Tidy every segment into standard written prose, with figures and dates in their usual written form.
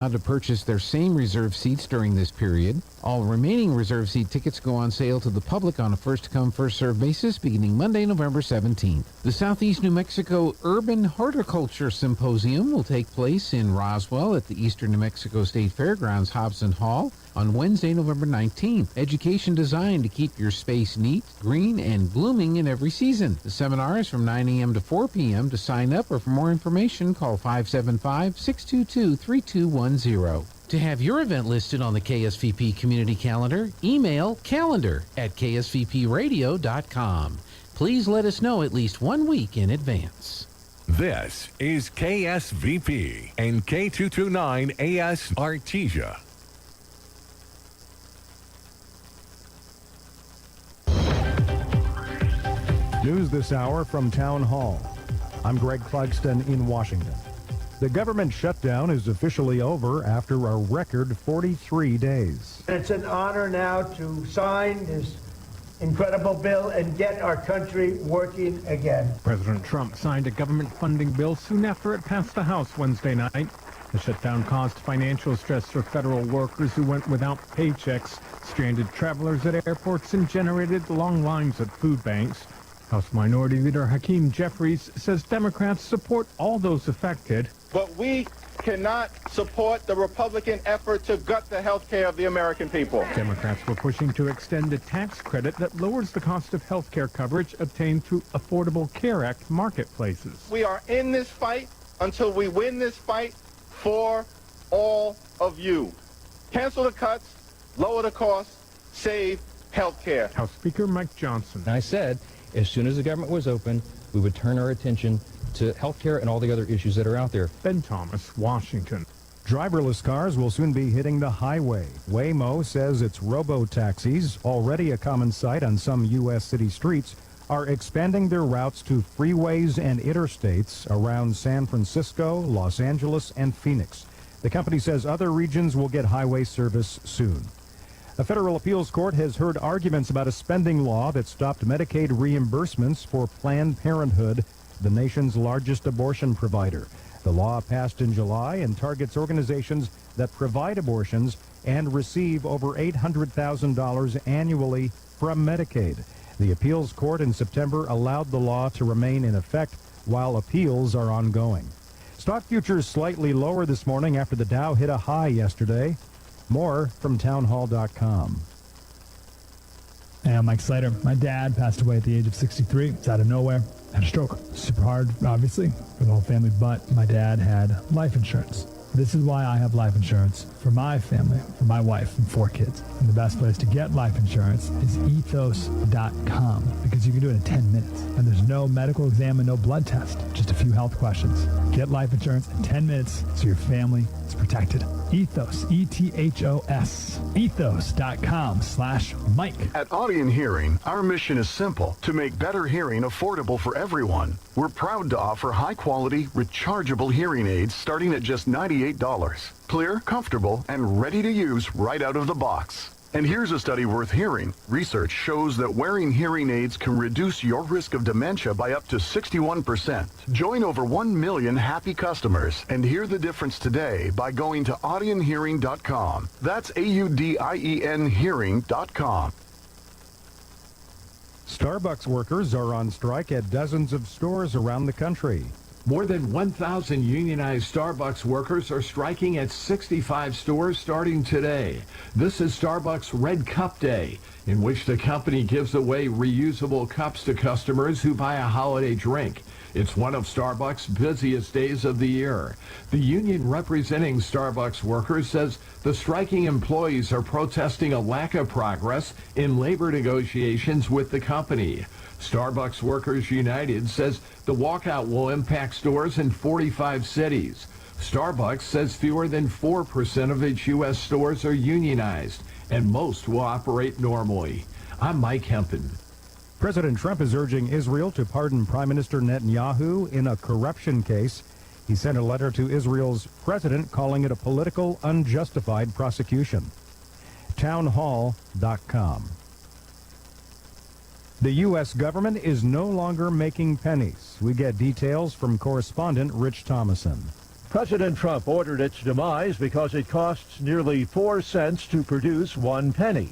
to purchase their same reserve seats during this period. All remaining reserve seat tickets go on sale to the public on a first-come, first-served basis beginning Monday, November 17th. The Southeast New Mexico Urban Horticulture Symposium will take place in Roswell at the Eastern New Mexico State Fairgrounds Hobson Hall on Wednesday, November 19th. Education designed to keep your space neat, green, and blooming in every season. The seminar is from 9 a.m. to 4 p.m. To sign up or for more information, call 575-622-3210. To have your event listed on the KSVP community calendar, email calendar@ksvpradio.com. Please let us know at least 1 week in advance. This is KSVP and K229AS Artesia. News this hour from Town Hall. I'm Greg Clugston in Washington. The government shutdown is officially over after a record 43 days. It's an honor now to sign this incredible bill and get our country working again. President Trump signed a government funding bill soon after it passed the House Wednesday night. The shutdown caused financial stress for federal workers who went without paychecks, stranded travelers at airports, and generated long lines at food banks. House Minority Leader Hakeem Jeffries says Democrats support all those affected. But we cannot support the Republican effort to gut the health care of the American people. Democrats were pushing to extend a tax credit that lowers the cost of health care coverage obtained through Affordable Care Act marketplaces. We are in this fight until we win this fight for all of you. Cancel the cuts, lower the costs, save health care. House Speaker Mike Johnson. I said, as soon as the government was open, we would turn our attention to health care and all the other issues that are out there. Ben Thomas, Washington. Driverless cars will soon be hitting the highway. Waymo says its robo-taxis, already a common sight on some U.S. city streets, are expanding their routes to freeways and interstates around San Francisco, Los Angeles, and Phoenix. The company says other regions will get highway service soon. A federal appeals court has heard arguments about a spending law that stopped Medicaid reimbursements for Planned Parenthood, the nation's largest abortion provider. The law passed in July and targets organizations that provide abortions and receive over $800,000 annually from Medicaid. The appeals court in September allowed the law to remain in effect while appeals are ongoing. Stock futures slightly lower this morning after the Dow hit a high yesterday. More from townhall.com. Hey, I'm Mike Slater. My dad passed away at the age of 63. It's out of nowhere. Had a stroke. Super hard, obviously, for the whole family, but my dad had life insurance. This is why I have life insurance for my family, for my wife and 4 kids. And the best place to get life insurance is ethos.com, because you can do it in 10 minutes. And there's no medical exam and no blood test, just a few health questions. Get life insurance in 10 minutes so your family is protected. Ethos, E-T-H-O-S, ethos.com/Mike. At Audion Hearing, our mission is simple: to make better hearing affordable for everyone. We're proud to offer high-quality, rechargeable hearing aids starting at just $98. Clear, comfortable, and ready to use right out of the box. And here's a study worth hearing. Research shows that wearing hearing aids can reduce your risk of dementia by up to 61%. Join over 1 million happy customers and hear the difference today by going to audionhearing.com. That's AUDIEN hearing.com. Starbucks workers are on strike at dozens of stores around the country. More than 1,000 unionized Starbucks workers are striking at 65 stores starting today. This is Starbucks Red Cup Day, in which the company gives away reusable cups to customers who buy a holiday drink. It's one of Starbucks' busiest days of the year. The union representing Starbucks workers says the striking employees are protesting a lack of progress in labor negotiations with the company. Starbucks Workers United says the walkout will impact stores in 45 cities. Starbucks says fewer than 4% of its U.S. stores are unionized, and most will operate normally. I'm Mike Hempen. President Trump is urging Israel to pardon Prime Minister Netanyahu in a corruption case. He sent a letter to Israel's president calling it a political, unjustified prosecution. Townhall.com. The U.S. government is no longer making pennies. We get details from correspondent Rich Thomason. President Trump ordered its demise because it costs nearly 4 cents to produce 1 penny.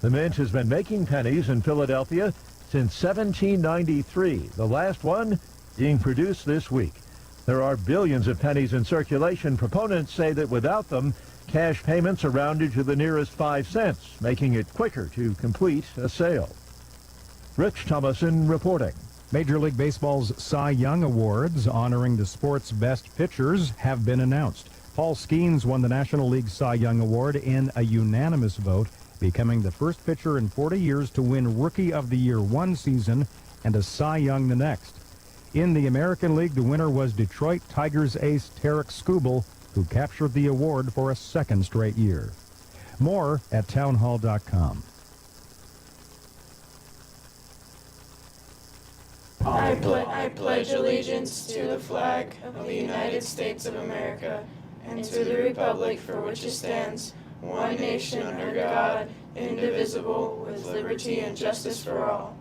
The mint has been making pennies in Philadelphia since 1793, the last one being produced this week. There are billions of pennies in circulation. Proponents say that without them, cash payments are rounded to the nearest 5 cents, making it quicker to complete a sale. Rich Thomason reporting. Major League Baseball's Cy Young Awards honoring the sport's best pitchers have been announced. Paul Skeens won the National League Cy Young Award in a unanimous vote, becoming the first pitcher in 40 years to win Rookie of the Year one season and a Cy Young the next. In the American League, the winner was Detroit Tigers ace Tarek Skubal, who captured the award for a second straight year. More at townhall.com. I pledge allegiance to the flag of the United States of America and to the republic for which it stands, one nation under God, indivisible, with liberty and justice for all.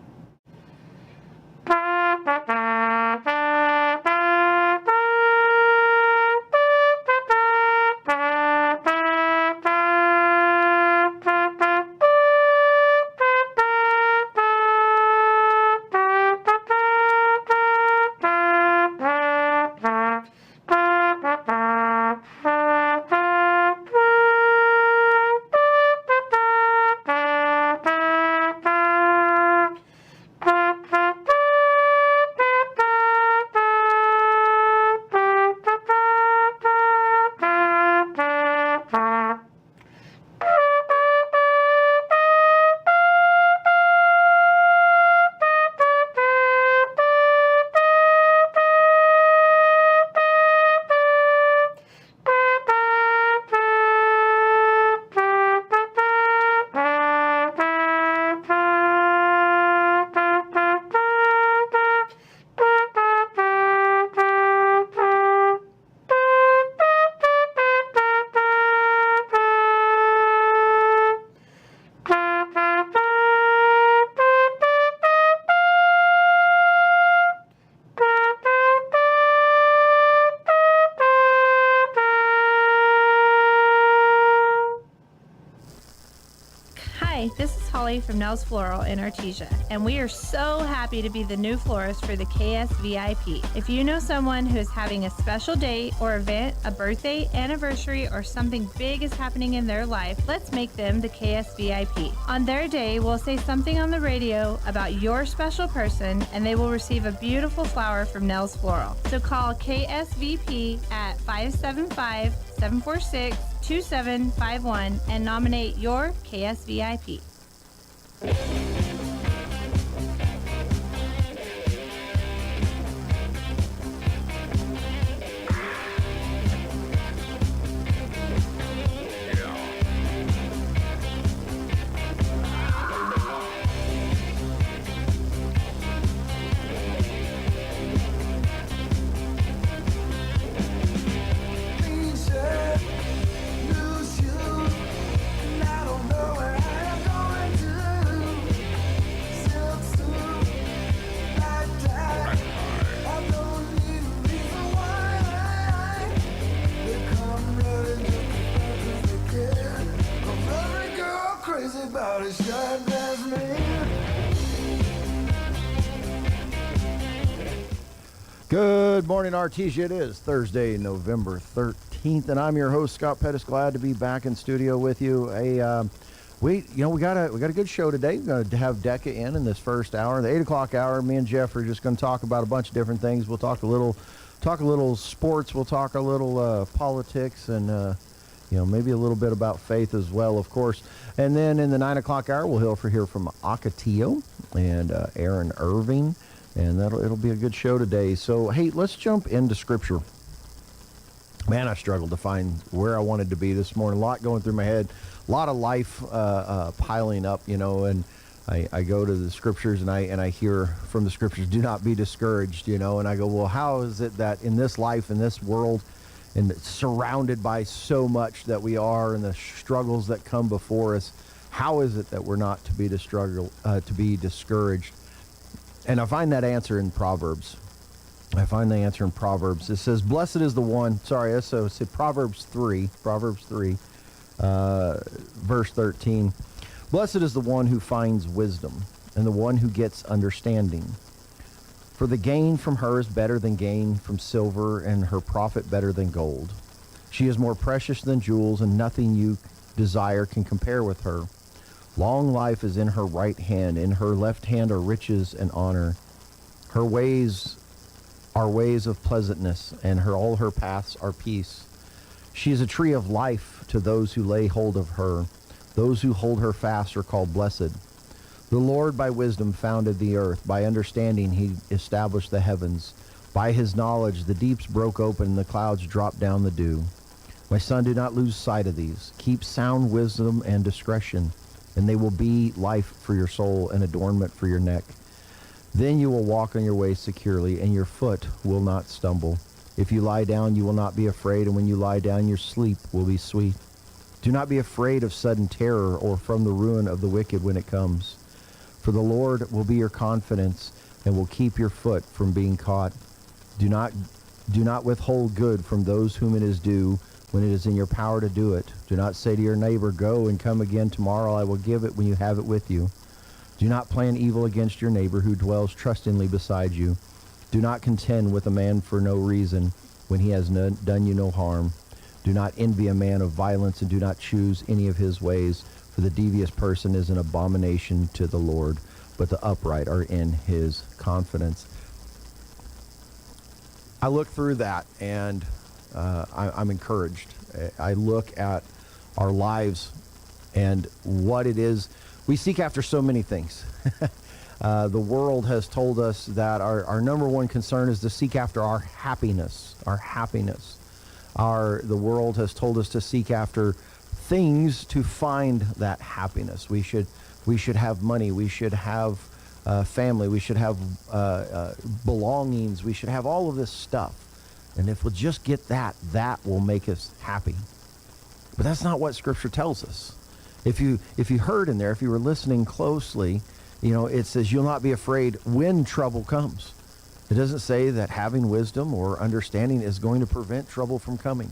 Hi, this is Holly from Nels Floral in Artesia, and we are so happy to be the new florist for the KSVIP. If you know someone who is having a special date or event, a birthday, anniversary, or something big is happening in their life, let's make them the KSVIP. On their day, we'll say something on the radio about your special person, and they will receive a beautiful flower from Nels Floral. So call KSVP at 575-746-2751 and nominate your KSVIP. Good morning, Artesia. It is Thursday, November 13th, and I'm your host, Scott Pettis. Glad to be back in studio with you. We got a good show today. We're going to have Decca in this first hour, the 8 o'clock hour. Me and Jeff are just going to talk about a bunch of different things. We'll talk a little sports. We'll talk a little politics, and maybe a little bit about faith as well, of course. And then in the 9 o'clock hour, we'll hear from Ocotillo and Aaron Irving. And it'll be a good show today. So, hey, let's jump into Scripture. Man, I struggled to find where I wanted to be this morning. A lot going through my head. A lot of life piling up, and I go to the Scriptures and I hear from the Scriptures, do not be discouraged, and I go, well, how is it that in this life, in this world, and surrounded by so much that we are and the struggles that come before us, how is it that we're not to be discouraged? And I find that answer in Proverbs. I find the answer in Proverbs. It says, blessed is the one, it's Proverbs 3, verse 13. Blessed is the one who finds wisdom, and the one who gets understanding. For the gain from her is better than gain from silver, and her profit better than gold. She is more precious than jewels, and nothing you desire can compare with her. Long life is in her right hand. In her left hand are riches and honor. Her ways are ways of pleasantness, and all her paths are peace. She is a tree of life to those who lay hold of her. Those who hold her fast are called blessed. The Lord by wisdom founded the earth. By understanding he established the heavens. By his knowledge the deeps broke open and the clouds dropped down the dew. My son, do not lose sight of these. Keep sound wisdom and discretion, and they will be life for your soul and adornment for your neck. Then you will walk on your way securely, and your foot will not stumble. If you lie down, you will not be afraid, and when you lie down, your sleep will be sweet. Do not be afraid of sudden terror or from the ruin of the wicked when it comes. For the Lord will be your confidence and will keep your foot from being caught. Do not withhold good from those whom it is due when it is in your power to do it. Do not say to your neighbor, go and come again tomorrow, I will give it when you have it with you. Do not plan evil against your neighbor who dwells trustingly beside you. Do not contend with a man for no reason when he has done you no harm. Do not envy a man of violence, and do not choose any of his ways, for the devious person is an abomination to the Lord, but the upright are in his confidence. I look through that, and I'm encouraged. I look at our lives and what it is. We seek after so many things. The world has told us that our number one concern is to seek after our happiness. The world has told us to seek after things to find that happiness. We should have money. We should have family. We should have belongings. We should have all of this stuff. And if we'll just get that will make us happy. But that's not what Scripture tells us. If you heard in there, if you were listening closely, it says you'll not be afraid when trouble comes. It doesn't say that having wisdom or understanding is going to prevent trouble from coming.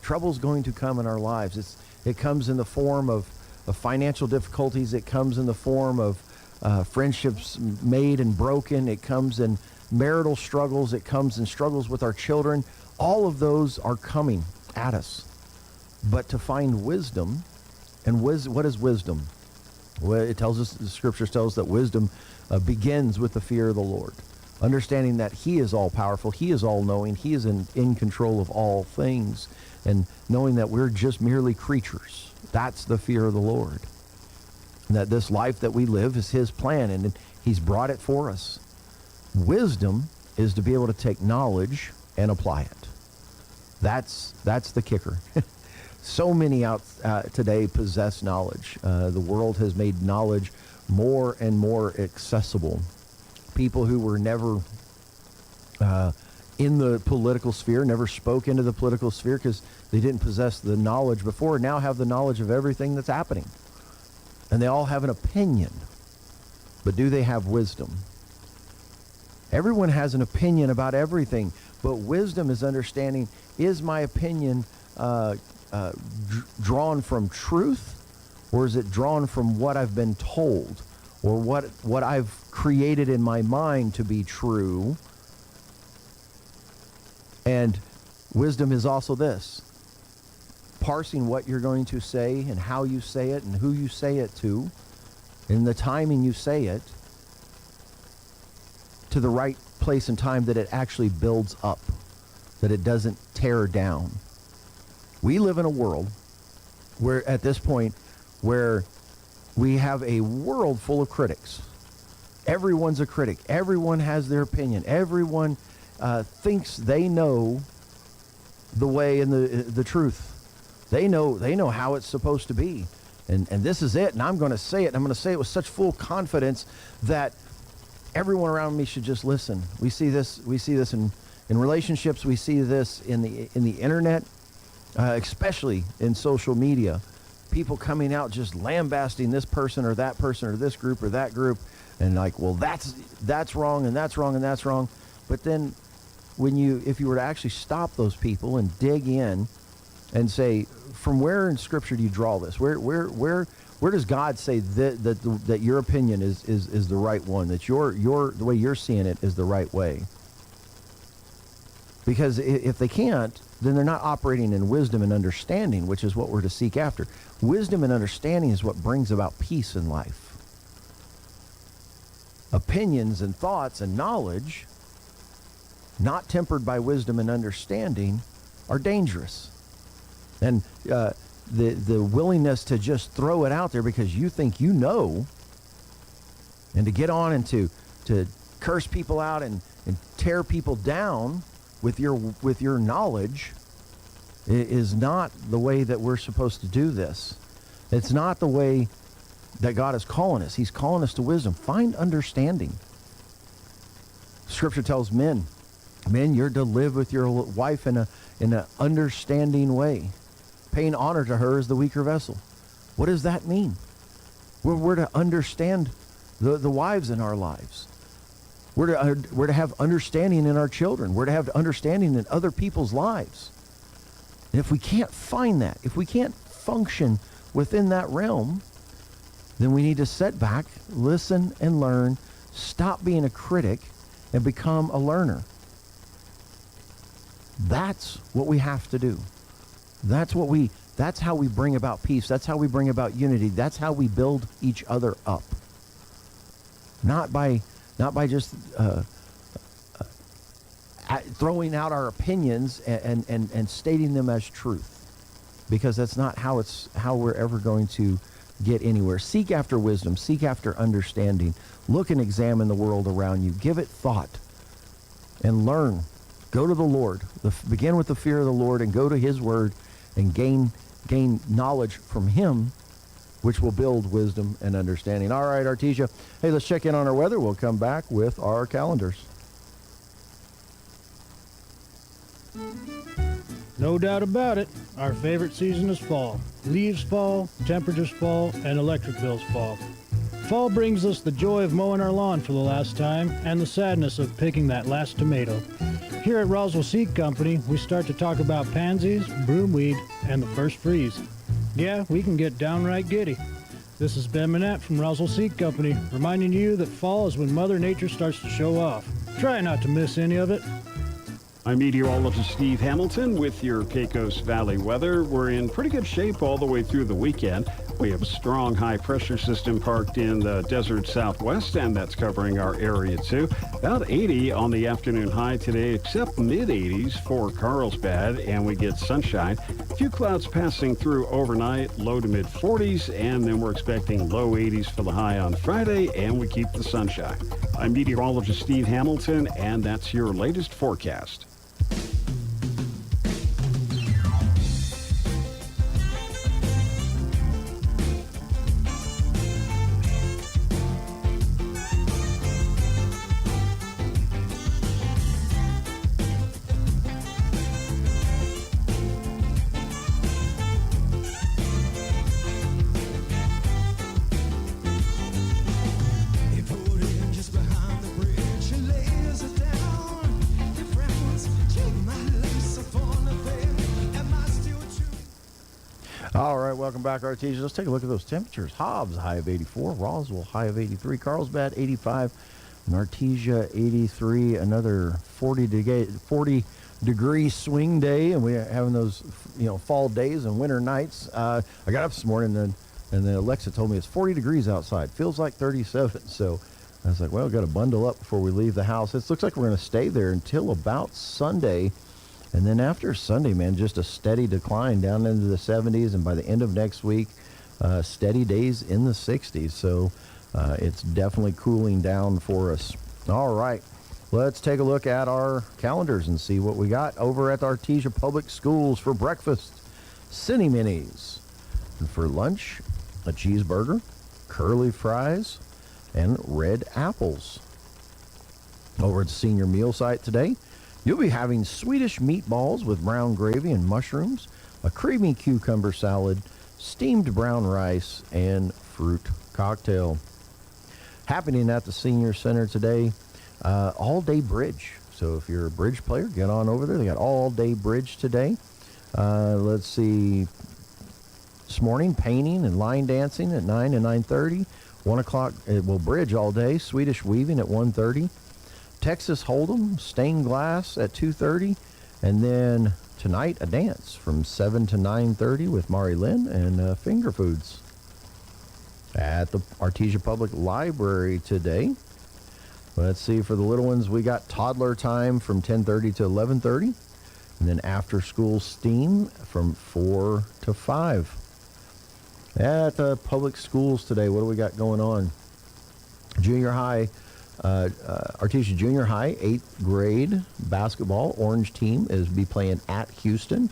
Trouble's going to come in our lives. It comes in the form of financial difficulties. It comes in the form of friendships made and broken. It comes in marital struggles. It comes in struggles with our children. All of those are coming at us. But to find wisdom, and what is wisdom? Well, it tells us, the Scriptures tells us that wisdom begins with the fear of the Lord. Understanding that he is all-powerful, he is all-knowing, he is in control of all things, and knowing that we're just merely creatures. That's the fear of the Lord. And that this life that we live is his plan, and he's brought it for us. Wisdom is to be able to take knowledge and apply it. That's the kicker. So many out today possess knowledge. The world has made knowledge more and more accessible. People who were never in the political sphere, never spoke into the political sphere because they didn't possess the knowledge before, now have the knowledge of everything that's happening. And they all have an opinion. But do they have wisdom? Everyone has an opinion about everything, but wisdom is understanding, is my opinion drawn from truth, or is it drawn from what I've been told, or what I've created in my mind to be true? And wisdom is also this: parsing what you're going to say and how you say it and who you say it to and the timing you say it to the right place and time, that it actually builds up, that it doesn't tear down. We live in a world where, at this point, where we have a world full of critics. Everyone's a critic. Everyone has their opinion. Everyone thinks they know the way and the truth. They know how it's supposed to be. And this is it, and I'm going to say it. I'm going to say it with such full confidence that everyone around me should just listen. We see this in relationships. We see this in the internet, especially in social media. People coming out just lambasting this person or this group or that group, and like, well, that's wrong and that's wrong and that's wrong. But then if you were to actually stop those people and dig in and say, from where in Scripture do you draw this? Where does God say that your opinion is the right one, that the way you're seeing it is the right way? Because if they can't, then they're not operating in wisdom and understanding, which is what we're to seek after. Wisdom and understanding is what brings about peace in life. Opinions and thoughts and knowledge, not tempered by wisdom and understanding, are dangerous. And the willingness to just throw it out there because you think you know, and to get on and to curse people out and tear people down with your knowledge is not the way that we're supposed to do this. It's not the way that God is calling us. He's calling us to wisdom. Find understanding. Scripture tells men, you're to live with your wife in an understanding way, paying honor to her as the weaker vessel. What does that mean? We're to understand the wives in our lives. We're to have understanding in our children. We're to have understanding in other people's lives. And if we can't find that, if we can't function within that realm, then we need to sit back, listen and learn, stop being a critic, and become a learner. That's what we have to do. That's how we bring about peace. That's how we bring about unity. That's how we build each other up. Not by just throwing out our opinions and stating them as truth, because that's not how we're ever going to get anywhere. Seek after wisdom. Seek after understanding. Look and examine the world around you. Give it thought and learn. Go to the Lord. Begin with the fear of the Lord and go to His Word and gain knowledge from Him, which will build wisdom and understanding. All right, Artesia. Hey, let's check in on our weather. We'll come back with our calendars. No doubt about it, our favorite season is fall. Leaves fall, temperatures fall, and electric bills fall. Fall brings us the joy of mowing our lawn for the last time and the sadness of picking that last tomato. Here at Roswell Seed Company, we start to talk about pansies, broomweed, and the first freeze. Yeah, we can get downright giddy. This is Ben Manette from Roswell Seed Company, reminding you that fall is when Mother Nature starts to show off. Try not to miss any of it. I'm meteorologist Steve Hamilton with your Caicos Valley weather. We're in pretty good shape all the way through the weekend. We have a strong high-pressure system parked in the desert southwest, and that's covering our area too. About 80 on the afternoon high today, except mid-80s for Carlsbad, and we get sunshine. A few clouds passing through overnight, low to mid-40s, and then we're expecting low 80s for the high on Friday, and we keep the sunshine. I'm meteorologist Steve Hamilton, and that's your latest forecast. All right, welcome back, Artesia. Let's take a look at those temperatures. Hobbs, high of 84. Roswell, high of 83. Carlsbad, 85. And Artesia, 83. Another 40-degree swing day, and we're having those, fall days and winter nights. I got up this morning, and then Alexa told me it's 40 degrees outside. Feels like 37. So I was like, well, we've got to bundle up before we leave the house. It looks like we're going to stay there until about Sunday. And then after Sunday, man, just a steady decline down into the 70s. And by the end of next week, steady days in the 60s. So it's definitely cooling down for us. All right, let's take a look at our calendars and see what we got over at Artesia Public Schools. For breakfast, Cine Minis. And for lunch, a cheeseburger, curly fries, and red apples. Over at the senior meal site today, you'll be having Swedish meatballs with brown gravy and mushrooms, a creamy cucumber salad, steamed brown rice, and fruit cocktail. Happening at the Senior Center today, all-day bridge. So if you're a bridge player, get on over there. They got all-day bridge today. Let's see. This morning, painting and line dancing at 9 and 9:30. 1 o'clock, it will bridge all day. Swedish weaving at 1:30. Texas Hold'em, stained glass at 2:30. And then tonight, a dance from 7 to 9:30 with Mari Lynn and Finger Foods. At the Artesia Public Library today. Let's see, for the little ones, we got toddler time from 10:30 to 11:30. And then after school STEAM from 4 to 5. At the public schools today, what do we got going on? Junior high, Artesia Junior High, 8th grade basketball. Orange team is be playing at Houston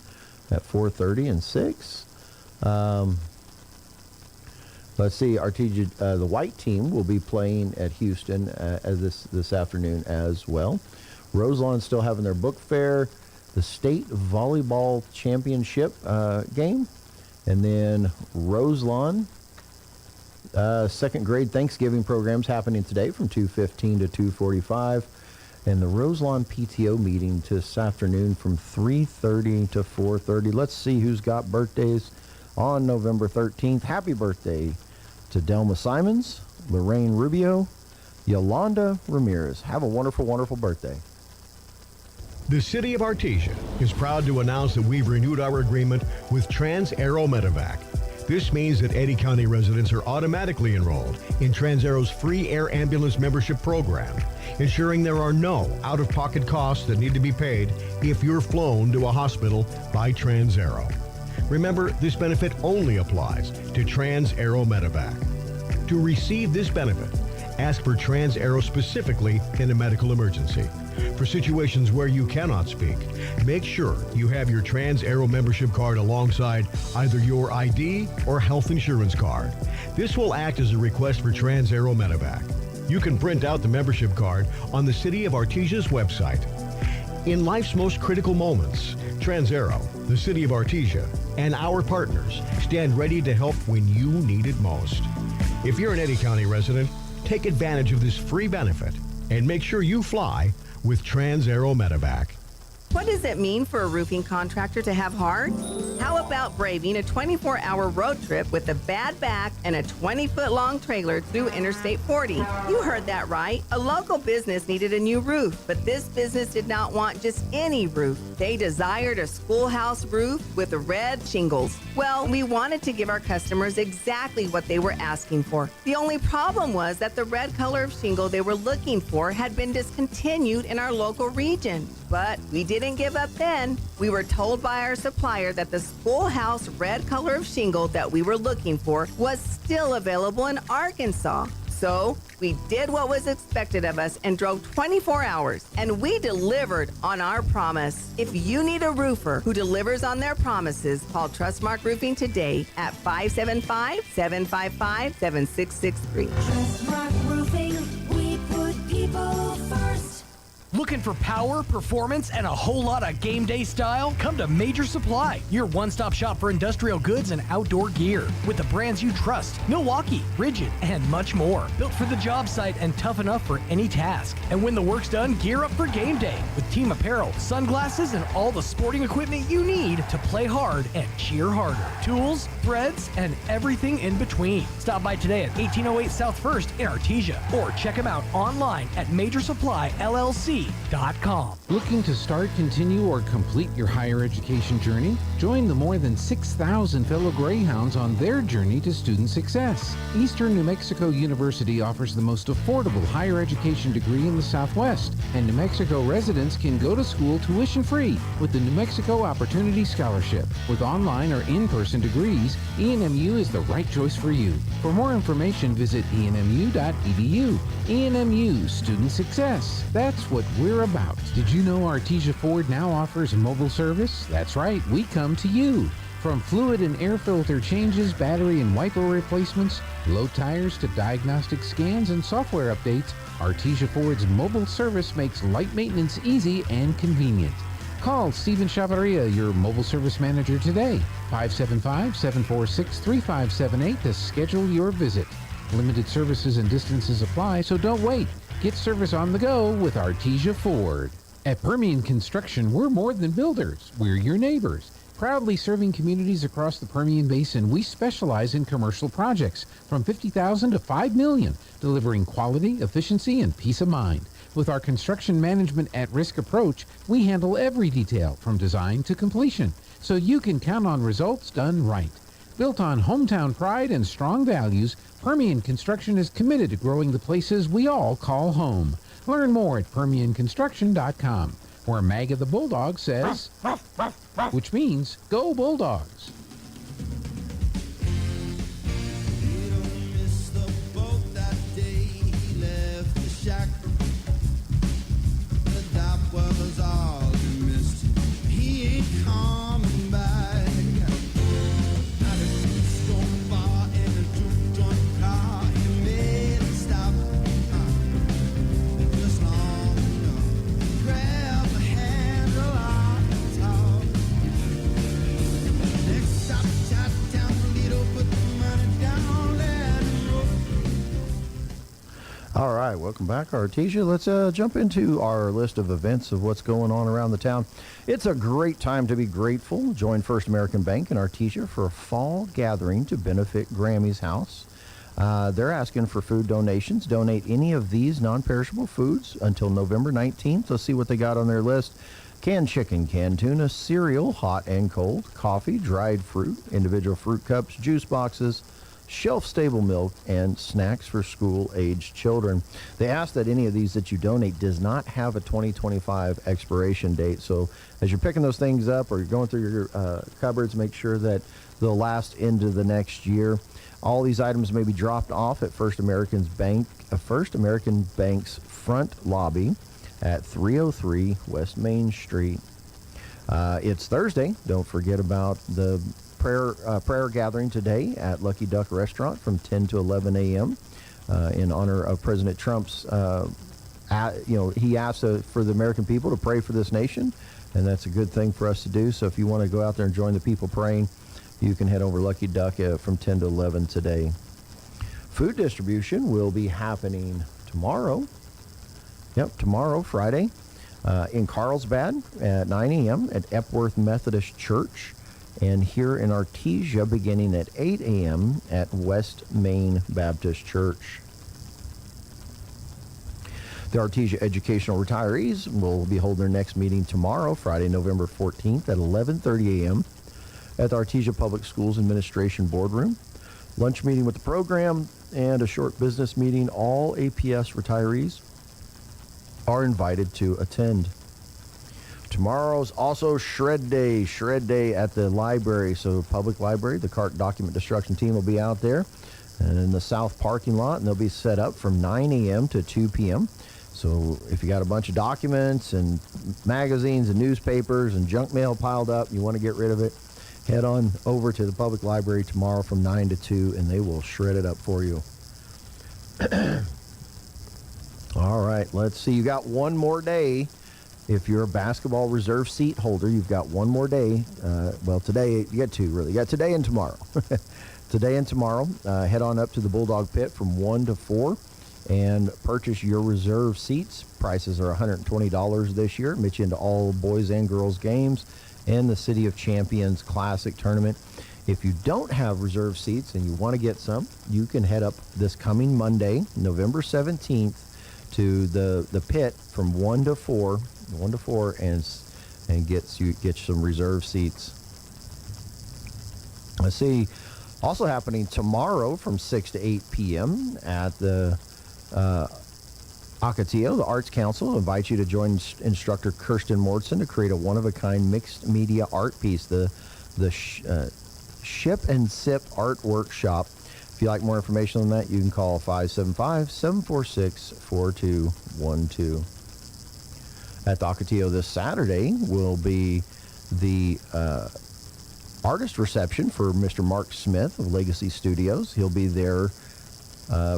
at 4:30 and 6. Let's see, Artesia, the white team will be playing at Houston this afternoon as well. Roselawn's still having their book fair, the state volleyball championship game, and then Roselawn, second grade Thanksgiving programs happening today from 2:15 to 2:45, and the Roselawn PTO meeting this afternoon from 3:30 to 4:30. Let's see who's got birthdays on November 13th. Happy birthday to Delma Simons, Lorraine Rubio, Yolanda Ramirez. Have a wonderful, wonderful birthday. The City of Artesia is proud to announce that we've renewed our agreement with Trans-Aero Medevac. This means that Eddy County residents are automatically enrolled in Trans-Aero's free air ambulance membership program, ensuring there are no out-of-pocket costs that need to be paid if you're flown to a hospital by Trans-Aero. Remember, this benefit only applies to Trans-Aero Medevac. To receive this benefit, ask for Trans-Aero specifically in a medical emergency. For situations where you cannot speak, make sure you have your Trans-Aero membership card alongside either your ID or health insurance card. This will act as a request for Trans-Aero Medevac. You can print out the membership card on the City of Artesia's website. In life's most critical moments, Trans-Aero, the City of Artesia, and our partners stand ready to help when you need it most. If you're an Eddy County resident, take advantage of this free benefit and make sure you fly with Trans-Aero Medevac. What does it mean for a roofing contractor to have heart? How about braving a 24-hour road trip with a bad back and a 20-foot-long trailer through Interstate 40? You heard that right. A local business needed a new roof, but this business did not want just any roof. They desired a schoolhouse roof with red shingles. Well, we wanted to give our customers exactly what they were asking for. The only problem was that the red color of shingle they were looking for had been discontinued in our local region. But we didn't give up then. We were told by our supplier that the schoolhouse red color of shingle that we were looking for was still available in Arkansas. So we did what was expected of us and drove 24 hours, and we delivered on our promise. If you need a roofer who delivers on their promises, call Trustmark Roofing today at 575-755-7663. Trustmark Roofing, we put people first. Looking for power, performance, and a whole lot of game day style? Come to Major Supply, your one-stop shop for industrial goods and outdoor gear. With the brands you trust, Milwaukee, Rigid, and much more. Built for the job site and tough enough for any task. And when the work's done, gear up for game day with team apparel, sunglasses, and all the sporting equipment you need to play hard and cheer harder. Tools, threads, and everything in between. Stop by today at 1808 South 1st in Artesia or check them out online at MajorSupplyLLC.com. Looking to start, continue, or complete your higher education journey? Join the more than 6,000 fellow Greyhounds on their journey to student success. Eastern New Mexico University offers the most affordable higher education degree in the Southwest, and New Mexico residents can go to school tuition-free with the New Mexico Opportunity Scholarship. With online or in-person degrees, ENMU is the right choice for you. For more information, visit enmu.edu. ENMU, student success. That's what we're about. Did you know Artesia Ford now offers mobile service? That's right, we come to you. From fluid and air filter changes, battery and wiper replacements, low tires to diagnostic scans and software updates, Artesia Ford's mobile service makes light maintenance easy and convenient. Call Stephen Chavarria, your mobile service manager today, 575-746-3578 to schedule your visit. Limited services and distances apply, so don't wait. Get service on the go with Artesia Ford. At Permian Construction, we're more than builders. We're your neighbors. Proudly serving communities across the Permian Basin, we specialize in commercial projects from $50,000 to $5 million, delivering quality, efficiency, and peace of mind. With our construction management at-risk approach, we handle every detail from design to completion, so you can count on results done right. Built on hometown pride and strong values, Permian Construction is committed to growing the places we all call home. Learn more at PermianConstruction.com, where Maggie the Bulldog says, which means, go Bulldogs. All right, welcome back, Artesia. Let's jump into our list of events of what's going on around the town. It's a great time to be grateful. Join First American Bank in Artesia for a fall gathering to benefit Grammy's House. They're asking for food donations. Donate any of these non-perishable foods until November 19th. Let's see what they got on their list. Canned chicken, canned tuna, cereal, hot and cold, coffee, dried fruit, individual fruit cups, juice boxes, shelf-stable milk, and snacks for school-aged children. They ask that any of these that you donate does not have a 2025 expiration date. So as you're picking those things up or you're going through your cupboards, make sure that they'll last into the next year. All these items may be dropped off at First American Bank's front lobby at 303 West Main Street. It's Thursday. Don't forget about the prayer gathering today at Lucky Duck Restaurant from 10 to 11 a.m. In honor of President Trump's, he asked for the American people to pray for this nation, and that's a good thing for us to do. So if you want to go out there and join the people praying, you can head over Lucky Duck from 10 to 11 today. Food distribution will be happening tomorrow. Yep, tomorrow, Friday, in Carlsbad at 9 a.m. at Epworth Methodist Church. And here in Artesia, beginning at 8 a.m. at West Main Baptist Church. The Artesia Educational Retirees will be holding their next meeting tomorrow, Friday, November 14th at 11:30 a.m. at the Artesia Public Schools Administration Boardroom. Lunch meeting with the program and a short business meeting. All APS retirees are invited to attend. Tomorrow's also Shred Day at the library. So public library, the CART document destruction team will be out there and in the south parking lot, and they'll be set up from 9 a.m. to 2 p.m. So if you got a bunch of documents and magazines and newspapers and junk mail piled up, you want to get rid of it, head on over to the public library tomorrow from 9 to 2, and they will shred it up for you. All right, let's see. You got one more day. If you're a basketball reserve seat holder, you've got one more day. Well, today, you got two, really. You got today and tomorrow. Today and tomorrow, head on up to the Bulldog Pit from 1 to 4 and purchase your reserve seats. Prices are $120 this year. Admits you into all boys and girls games and the City of Champions Classic Tournament. If you don't have reserve seats and you want to get some, you can head up this coming Monday, November 17th, to the pit from 1 to 4 and get some reserve seats. Let's see. Also happening tomorrow from 6 to 8 p.m. at the Ocotillo, the Arts Council invites you to join instructor Kirsten Mordson to create a one-of-a-kind mixed media art piece, the Ship and Sip Art Workshop. If you'd like more information on that, you can call 575-746-4212. At the Ocotillo this Saturday will be the artist reception for Mr. Mark Smith of Legacy Studios. He'll be there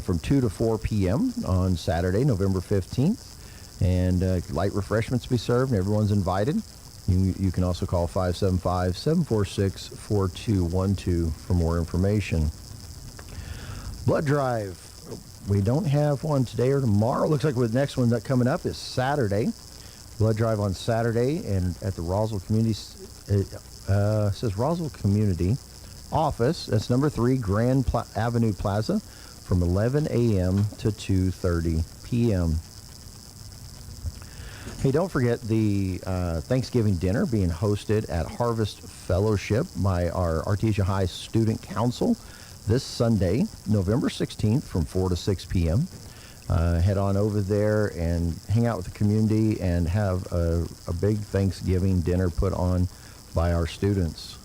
from 2 to 4 p.m. on Saturday, November 15th. And light refreshments be served, and everyone's invited. You can also call 575-746-4212 for more information. Blood drive. We don't have one today or tomorrow. Looks like the next one that coming up is Saturday. Blood drive on Saturday and at the Roswell Community, says Roswell Community Office. That's number 3 Grand Avenue Plaza from 11 a.m. to 2:30 p.m. Hey, don't forget the Thanksgiving dinner being hosted at Harvest Fellowship by our Artesia High Student Council this Sunday, November 16th from 4 to 6 p.m. Head on over there and hang out with the community and have a big Thanksgiving dinner put on by our students.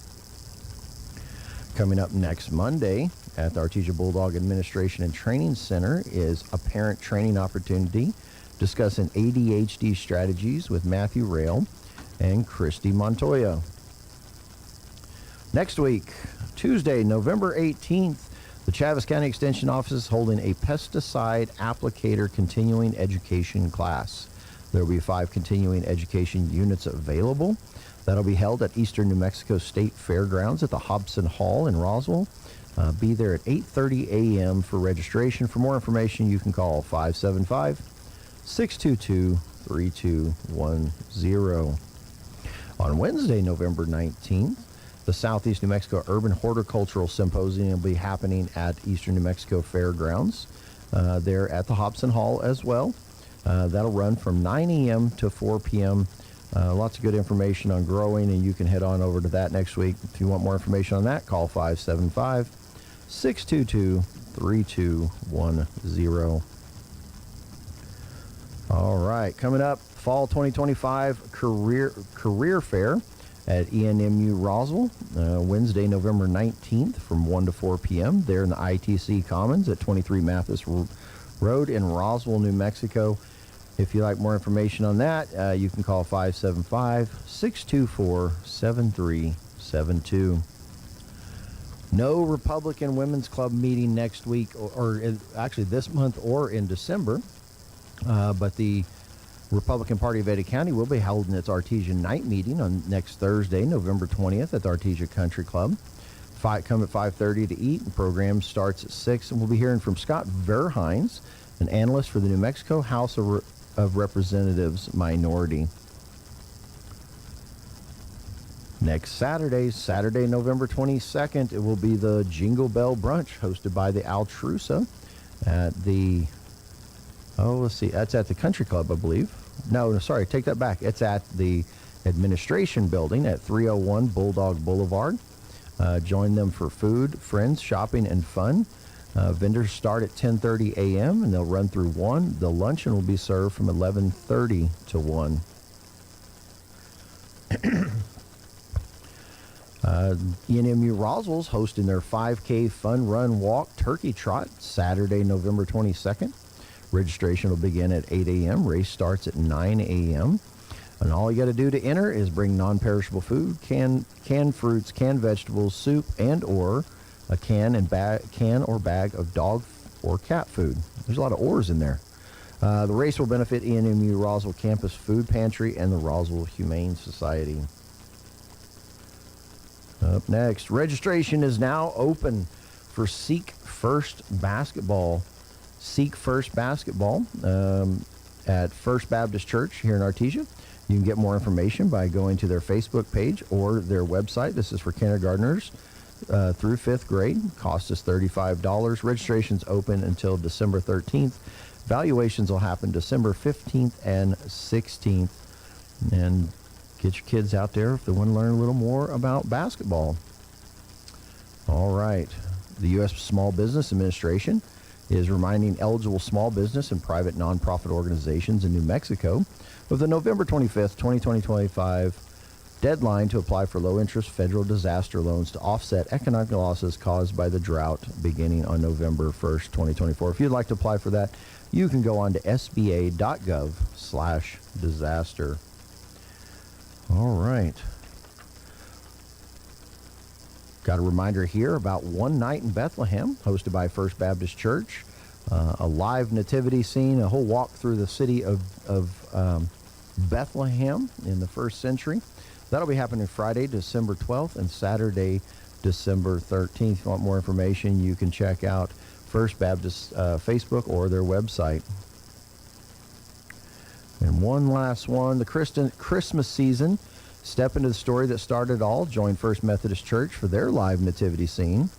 Coming up next Monday at the Artesia Bulldog Administration and Training Center is a parent training opportunity discussing ADHD strategies with Matthew Rail and Christy Montoya. Next week, Tuesday, November 18th, the Chaves County Extension Office is holding a pesticide applicator continuing education class. There will be 5 continuing education units available. That'll be held at Eastern New Mexico State Fairgrounds at the Hobson Hall in Roswell. Be there at 8:30 a.m. for registration. For more information, you can call 575-622-3210. On Wednesday, November 19th, the Southeast New Mexico Urban Horticultural Symposium will be happening at Eastern New Mexico Fairgrounds. There at the Hobson Hall as well. That'll run from 9 a.m. to 4 p.m. Lots of good information on growing, and you can head on over to that next week. If you want more information on that, call 575-622-3210. All right, coming up, Fall 2025 Career Fair at ENMU Roswell, Wednesday, November 19th from 1 to 4 p.m. there in the ITC Commons at 23 Mathis Road in Roswell, New Mexico. If you'd like more information on that, you can call 575-624-7372. No Republican Women's Club meeting next week, or actually this month or in December, but the Republican Party of Ada County will be holding its Artesia night meeting on next Thursday, November 20th at the Artesia Country Club. Come at 5:30 to eat, and the program starts at 6, and we'll be hearing from Scott Verhines, an analyst for the New Mexico House of Representatives Minority. Next Saturday, November 22nd, it will be the Jingle Bell Brunch hosted by the Altrusa at the, that's at the Country Club, I believe. No, sorry, take that back. It's at the Administration Building at 301 Bulldog Boulevard. Join them for food, friends, shopping, and fun. Vendors start at 10:30 a.m. and they'll run through 1. The luncheon will be served from 11:30 to 1. ENMU Roswell's hosting their 5K Fun Run Walk Turkey Trot Saturday, November 22nd. Registration will begin at 8 a.m. Race starts at 9 a.m. And all you got to do to enter is bring non-perishable food, canned fruits, canned vegetables, soup, and or a can or bag of dog or cat food. There's a lot of ors in there. The race will benefit ENMU Roswell Campus Food Pantry and the Roswell Humane Society. Up next, registration is now open for Seek First Basketball. Seek First Basketball at First Baptist Church here in Artesia. You can get more information by going to their Facebook page or their website. This is for kindergartners through 5th grade. Cost is $35. Registration's open until December 13th. Valuations will happen December 15th and 16th. And get your kids out there if they want to learn a little more about basketball. All right. The U.S. Small Business Administration is reminding eligible small business and private nonprofit organizations in New Mexico of the November 25th, 2025 deadline to apply for low-interest federal disaster loans to offset economic losses caused by the drought beginning on November 1st, 2024. If you'd like to apply for that, you can go on to sba.gov/disaster. All right. Got a reminder here about One Night in Bethlehem, hosted by First Baptist Church. A live nativity scene, a whole walk through the city of Bethlehem in the first century. That'll be happening Friday, December 12th, and Saturday, December 13th. If you want more information, you can check out First Baptist Facebook or their website. And one last one, the Christmas season. Step into the story that started it all. Join First Methodist Church for their live nativity scene.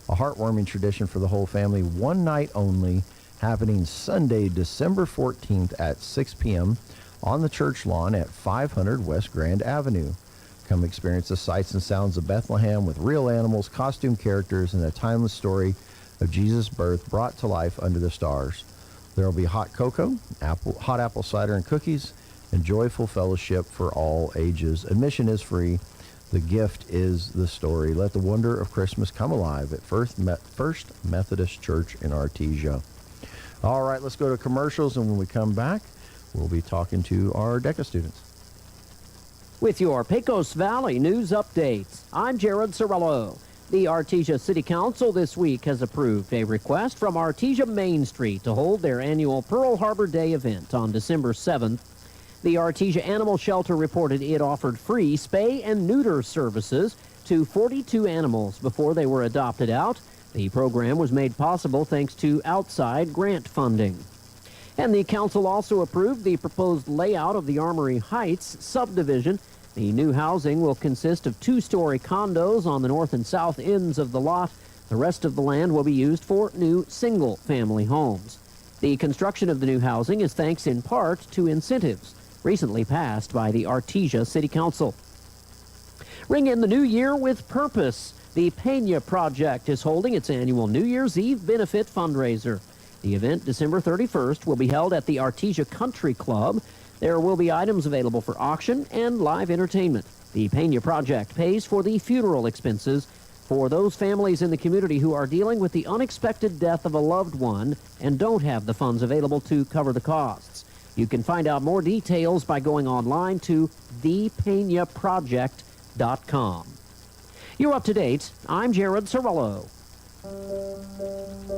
A heartwarming tradition for the whole family, one night only, happening Sunday, December 14th at 6 p.m. on the church lawn at 500 West Grand Avenue. Come experience the sights and sounds of Bethlehem with real animals, costume characters, and a timeless story of Jesus' birth brought to life under the stars. There will be hot cocoa, hot apple cider and cookies, and joyful fellowship for all ages. Admission is free. The gift is the story. Let the wonder of Christmas come alive at First Methodist Church in Artesia. All right, let's go to commercials, and when we come back, we'll be talking to our DECA students. With your Pecos Valley news updates, I'm Jared Cirillo. The Artesia City Council this week has approved a request from Artesia Main Street to hold their annual Pearl Harbor Day event on December 7th. The Artesia Animal Shelter reported it offered free spay and neuter services to 42 animals before they were adopted out. The program was made possible thanks to outside grant funding. And the council also approved the proposed layout of the Armory Heights subdivision. The new housing will consist of 2-story condos on the north and south ends of the lot. The rest of the land will be used for new single-family homes. The construction of the new housing is thanks in part to incentives recently passed by the Artesia City Council. Ring in the new year with purpose. The Pena Project is holding its annual New Year's Eve benefit fundraiser. The event, December 31st, will be held at the Artesia Country Club. There will be items available for auction and live entertainment. The Pena Project pays for the funeral expenses for those families in the community who are dealing with the unexpected death of a loved one and don't have the funds available to cover the costs. You can find out more details by going online to thepenaproject.com. You're up to date. I'm Jared Cirillo.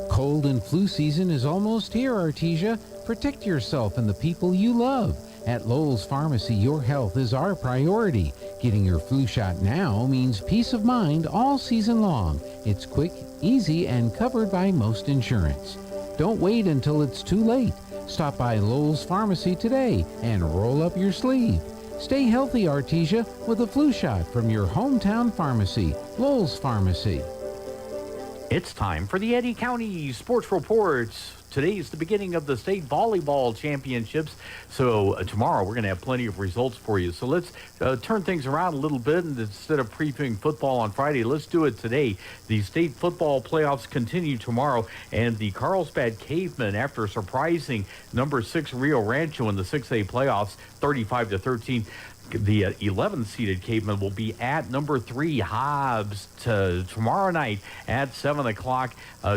Cold and flu season is almost here, Artesia. Protect yourself and the people you love. At Lowell's Pharmacy, your health is our priority. Getting your flu shot now means peace of mind all season long. It's quick, easy, and covered by most insurance. Don't wait until it's too late. Stop by Lowell's Pharmacy today and roll up your sleeve. Stay healthy, Artesia, with a flu shot from your hometown pharmacy, Lowell's Pharmacy. It's time for the Eddy County Sports Reports. Today is the beginning of the state volleyball championships. So tomorrow we're going to have plenty of results for you. So let's turn things around a little bit. And instead of previewing football on Friday, let's do it today. The state football playoffs continue tomorrow. And the Carlsbad Cavemen, after surprising number 6 Rio Rancho in the 6A playoffs, 35-13, the 11th-seeded Cavemen will be at number 3 Hobbs tomorrow night at 7 o'clock.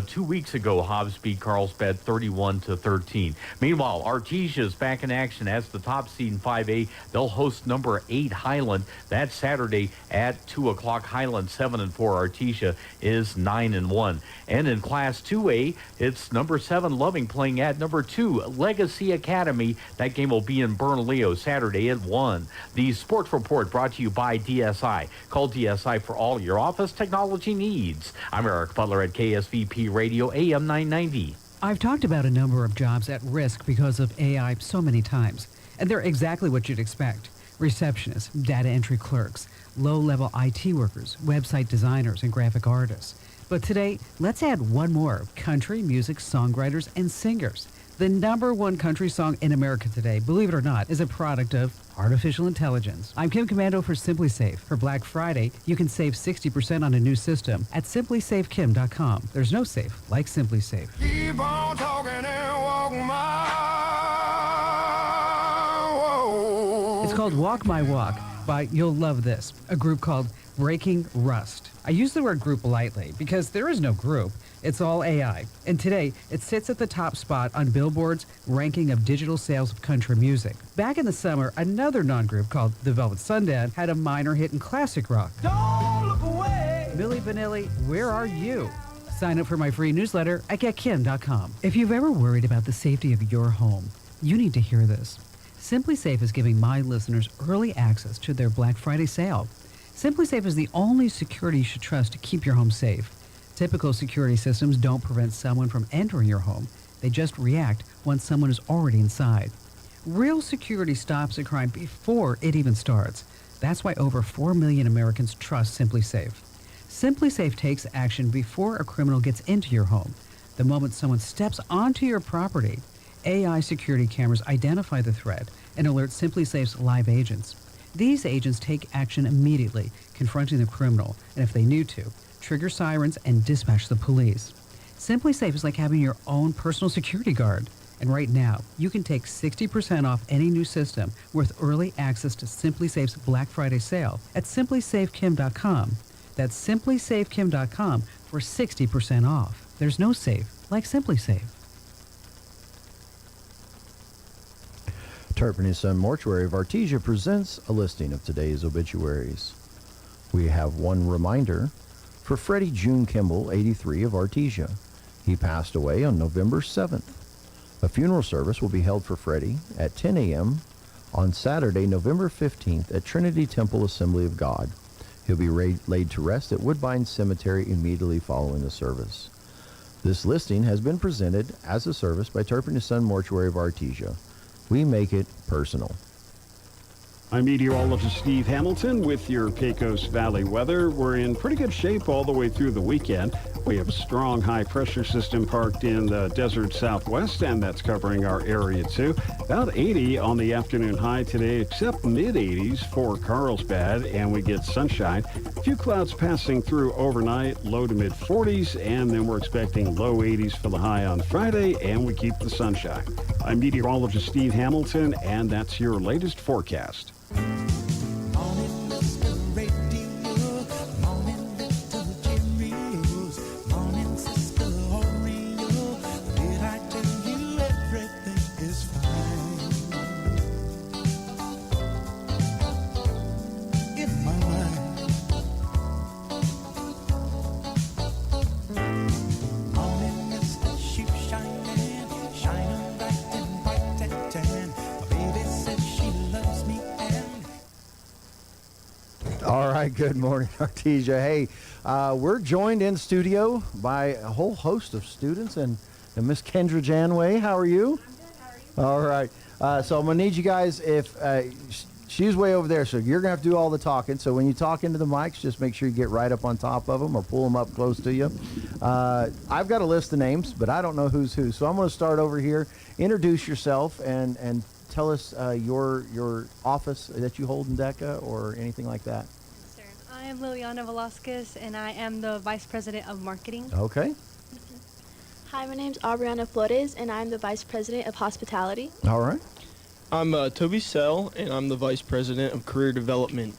2 weeks ago, Hobbs beat Carlsbad 31-13. Meanwhile, Artesia is back in action as the top seed in 5A. They'll host number 8 Highland. That's Saturday at 2 o'clock. Highland 7-4. Artesia is 9-1. And in Class 2A, it's number 7 Loving playing at number 2 Legacy Academy. That game will be in Bernalillo Saturday at 1. The Sports Report brought to you by DSI. Call DSI for all your office technology needs. I'm Eric Butler at KSVP Radio AM 990. I've talked about a number of jobs at risk because of AI so many times, and they're exactly what you'd expect. Receptionists, data entry clerks, low-level IT workers, website designers, and graphic artists. But today, let's add one more: country music songwriters and singers. The #1 country song in America today, believe it or not, is a product of artificial intelligence. I'm Kim Commando for Simply Safe. For Black Friday, you can save 60% on a new system at simplysafekim.com. There's no safe like Simply Safe. Keep on talking and walk my road. It's called Walk My Walk by, you'll love this, a group called Breaking Rust. I use the word group lightly because there is no group. It's all AI. And today, it sits at the top spot on Billboard's ranking of digital sales of country music. Back in the summer, another non-group called The Velvet Sundan had a minor hit in classic rock. Don't look away. Milli Vanilli, where are you? Sign up for my free newsletter at getkim.com. If you've ever worried about the safety of your home, you need to hear this. Simply Safe is giving my listeners early access to their Black Friday sale. Simply Safe is the only security you should trust to keep your home safe. Typical security systems don't prevent someone from entering your home. They just react once someone is already inside. Real security stops a crime before it even starts. That's why over 4 million Americans trust SimpliSafe. SimpliSafe takes action before a criminal gets into your home. The moment someone steps onto your property, AI security cameras identify the threat and alert SimpliSafe's live agents. These agents take action immediately, confronting the criminal, and if they need to, trigger sirens and dispatch the police. SimpliSafe is like having your own personal security guard. And right now, you can take 60% off any new system with early access to SimpliSafe's Black Friday sale at simplysafekim.com. That's simplysafekim.com for 60% off. There's no safe like SimpliSafe. Turpin & Son Mortuary of Artesia presents a listing of today's obituaries. We have one reminder for Freddie June Kimball, 83, of Artesia. He passed away on November 7th. A funeral service will be held for Freddie at 10 a.m. on Saturday, November 15th at Trinity Temple Assembly of God. He'll be laid to rest at Woodbine Cemetery immediately following the service. This listing has been presented as a service by Turpin & Son Mortuary of Artesia. We make it personal. I'm meteorologist Steve Hamilton with your Pecos Valley weather. We're in pretty good shape all the way through the weekend. We have a strong high-pressure system parked in the desert southwest, and that's covering our area too. About 80 on the afternoon high today, except mid-80s for Carlsbad, and we get sunshine. A few clouds passing through overnight, low to mid-40s, and then we're expecting low 80s for the high on Friday, and we keep the sunshine. I'm meteorologist Steve Hamilton, and that's your latest forecast. Good morning, Artesia. Hey, we're joined in studio by a whole host of students and Miss Kendra Janway. How are you? I'm good. How are you? All right. So I'm going to need you guys, if she's way over there, so you're going to have to do all the talking. So when you talk into the mics, just make sure you get right up on top of them or pull them up close to you. I've got a list of names, but I don't know who's who. So I'm going to start over here. Introduce yourself and tell us your office that you hold in DECA or anything like that. I am Liliana Velasquez, and I am the Vice President of Marketing. Okay. Hi, my name's Aubriana Flores, and I'm the Vice President of Hospitality. All right. I'm Toby Sell, and I'm the Vice President of Career Development.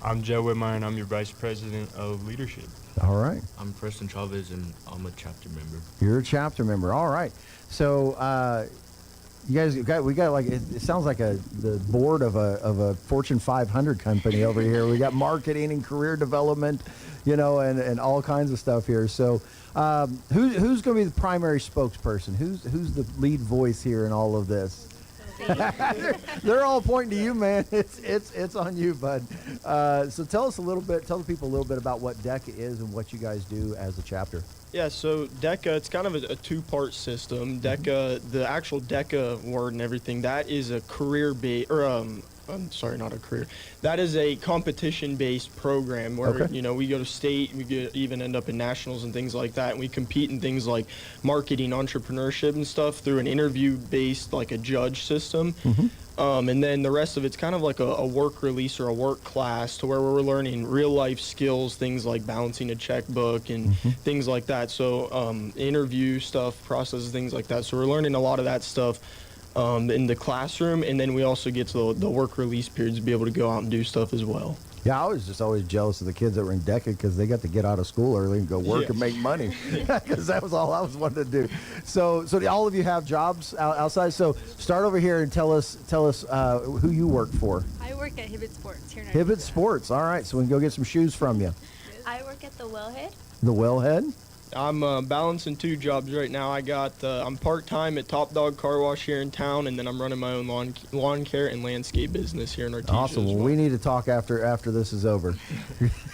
I'm Joe Whitmire, and I'm your Vice President of Leadership. All right. I'm Preston Chavez, and I'm a chapter member. You're a chapter member. All right. So, you guys we got like it sounds like the board of a Fortune 500 company over here. We got marketing and career development, and all kinds of stuff here. So who's going to be the primary spokesperson? Who's the lead voice here in all of this? They're all pointing to you, man. It's on you, bud. So tell the people a little bit about what DECA is and what you guys do as a chapter. Yeah, so DECA, it's kind of a two-part system. DECA, the actual DECA word and everything, that is a career-based, that is a competition-based program where, Okay. We go to state, even end up in nationals and things like that, and we compete in things like marketing, entrepreneurship and stuff through an interview-based, like a judge system. And then the rest of it's kind of like a work release or a work class to where we're learning real life skills, things like balancing a checkbook and things like that. So interview stuff, processes, things like that. So we're learning a lot of that stuff in the classroom, and then we also get to the work release periods to be able to go out and do stuff as well. Yeah, I was just always jealous of the kids that were in DECA because they got to get out of school early and go work and make money, because that was all I was wanting to do. So all of you have jobs outside. So start over here and tell us who you work for. I work at Hibbett Sports here in Hibbett Sports. All right, so we can go get some shoes from you. I work at the Wellhead. The Wellhead. I'm balancing two jobs right now. I'm part-time at Top Dog Car Wash here in town, and then I'm running my own lawn care and landscape business here in Artesia. Awesome. Well, we need to talk after this is over.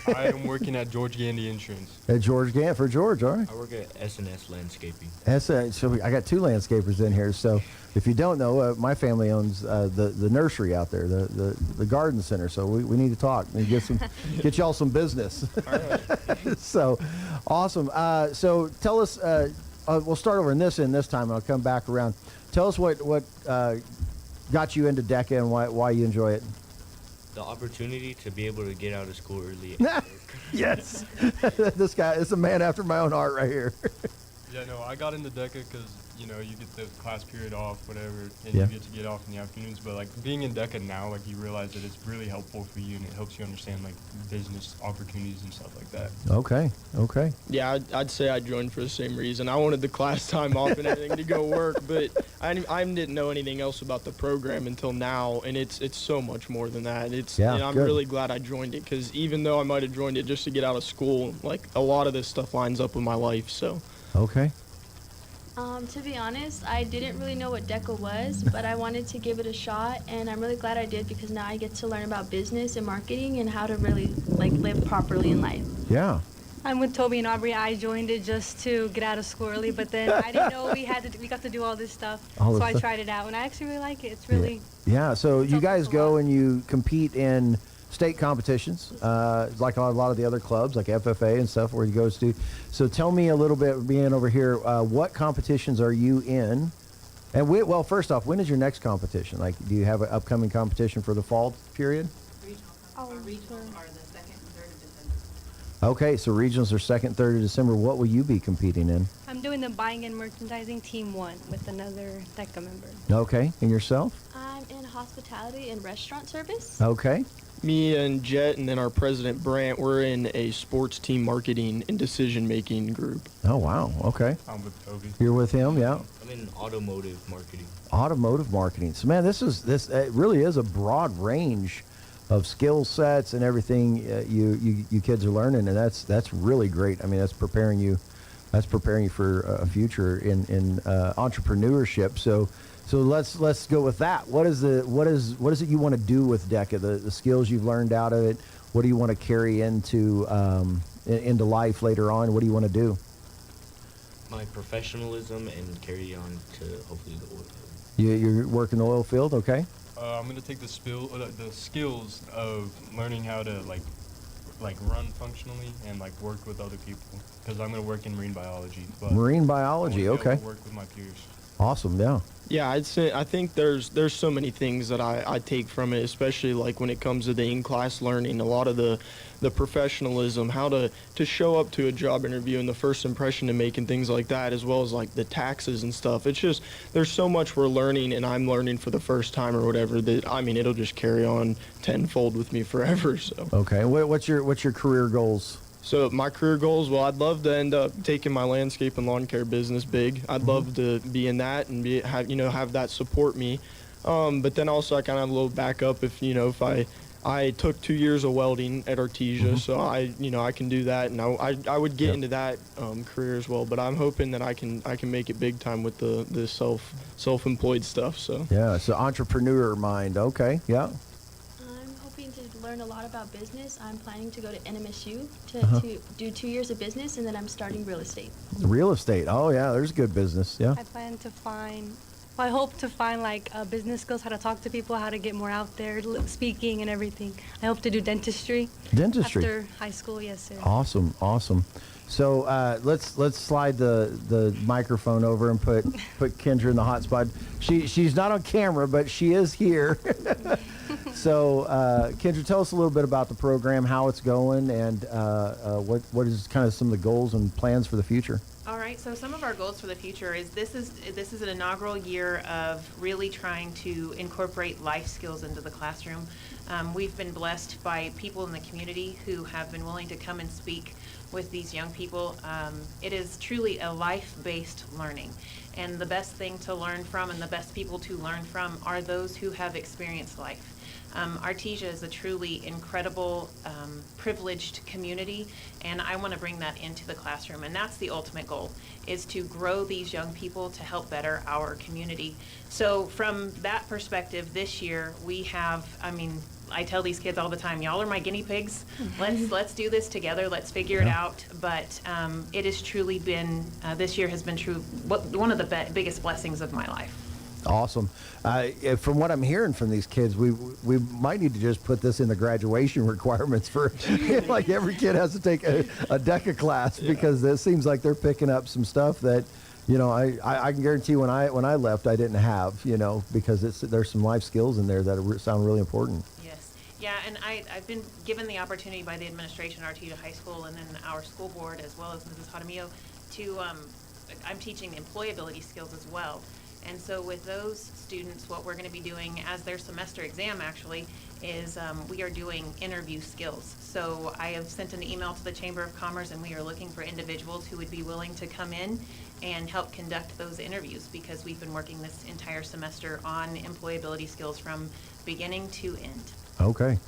I am working at George Gandy Insurance. At George Gandy, for George, all right. I work at S&S Landscaping. So I got two landscapers in here. So if you don't know, my family owns the nursery out there, the garden center. So we need to talk and get y'all some business. All right. So awesome. So tell us. We'll start over in this time, and I'll come back around. Tell us what got you into DECA and why you enjoy it. The opportunity to be able to get out of school early. Yes. This guy is a man after my own heart right here. Yeah, no, I got into DECA because, you get the class period off, whatever, and Yeah. you get to get off in the afternoons. But, being in DECA now, you realize that it's really helpful for you, and it helps you understand, business opportunities and stuff like that. Okay. Yeah, I'd say I joined for the same reason. I wanted the class time off and everything to go work, but I didn't know anything else about the program until now, and it's so much more than that. I'm good. really glad I joined it, because even though I might have joined it just to get out of school, a lot of this stuff lines up with my life, so. Okay. To be honest, I didn't really know what DECA was, but I wanted to give it a shot, and I'm really glad I did, because now I get to learn about business and marketing and how to really live properly in life. Yeah. I'm with Toby and Aubrey. I joined it just to get out of school early, but then I didn't know we got to do all this stuff, so I tried it out, and I actually really like it. It's really Yeah. So you guys go and you compete in state competitions, like a lot of the other clubs, like FFA and stuff, where you go to. So tell me a little bit, being over here, what competitions are you in? And first off, when is your next competition? Do you have an upcoming competition for the fall period? Regionals are the 2nd and 3rd of December. Okay, so regionals are 2nd, 3rd of December. What will you be competing in? I'm doing the buying and merchandising team 1 with another DECA member. Okay, and yourself? I'm in hospitality and restaurant service. Okay. Me and Jet and then our president Brant, we're in a sports team marketing and decision-making group. Oh, wow. Okay. I'm with Toby. You're with him, yeah? I'm in automotive marketing. Automotive marketing. So, man, it really is a broad range of skill sets and everything you kids are learning, and that's really great. I mean, that's preparing you for a future in entrepreneurship. So let's go with that. What is it you want to do with DECA? The skills you've learned out of it. What do you want to carry into life later on? What do you want to do? My professionalism and carry on to hopefully the oil field. You're working the oil field, okay? I'm going to take the skills of learning how to, run functionally and, work with other people. Because I'm going to work in marine biology. But Marine biology, I wanna be able okay. to work with my peers. Awesome, yeah. Yeah, I think there's so many things that I take from it, especially when it comes to the in-class learning, a lot of the professionalism, how to show up to a job interview and the first impression to make and things like that, as well as the taxes and stuff. It's just, there's so much we're learning, and I'm learning for the first time or whatever, that, it'll just carry on tenfold with me forever, so. Okay, what's your career goals? So my career goals, well, I'd love to end up taking my landscape and lawn care business big. I'd love to be in that and have that support me. But then also I kind of have a little backup if I took 2 years of welding at Artesia, so I can do that, and I would get into that career as well. But I'm hoping that I can make it big time with the self-employed stuff. So yeah, so entrepreneur mind. Okay, yeah. To learn a lot about business. I'm planning to go to NMSU to do 2 years of business, and then I'm starting real estate. Real estate. Oh, yeah, there's good business. Yeah. I hope to find business skills, how to talk to people, how to get more out there, speaking and everything. I hope to do dentistry. Dentistry. After high school, yes, sir. Awesome. So let's slide the microphone over and put Kendra in the hot spot. She's not on camera, but she is here. So Kendra, tell us a little bit about the program, how it's going, and what is kind of some of the goals and plans for the future. All right, so some of our goals for the future is this is an inaugural year of really trying to incorporate life skills into the classroom. We've been blessed by people in the community who have been willing to come and speak with these young people. It is truly a life-based learning, and the best thing to learn from and the best people to learn from are those who have experienced life. Artesia is a truly incredible, privileged community, and I want to bring that into the classroom, and that's the ultimate goal, is to grow these young people to help better our community. So from that perspective, this year we have, I tell these kids all the time, y'all are my guinea pigs. Let's do this together. Let's figure it out. But it has truly been, this year has been one of the biggest blessings of my life. Awesome. From what I'm hearing from these kids, we might need to just put this in the graduation requirements for like every kid has to take a DECA class because it seems like they're picking up some stuff that, you know, I can guarantee when I left I didn't have, you know, because there's some life skills in there that sound really important. Yes. Yeah, and I've been given the opportunity by the administration, Artesia High School, and then our school board, as well as Mrs. Jaramillo, to, I'm teaching employability skills as well. And so with those students, what we're going to be doing as their semester exam actually is we are doing interview skills. So I have sent an email to the Chamber of Commerce, and we are looking for individuals who would be willing to come in and help conduct those interviews, because we've been working this entire semester on employability skills from beginning to end. Okay.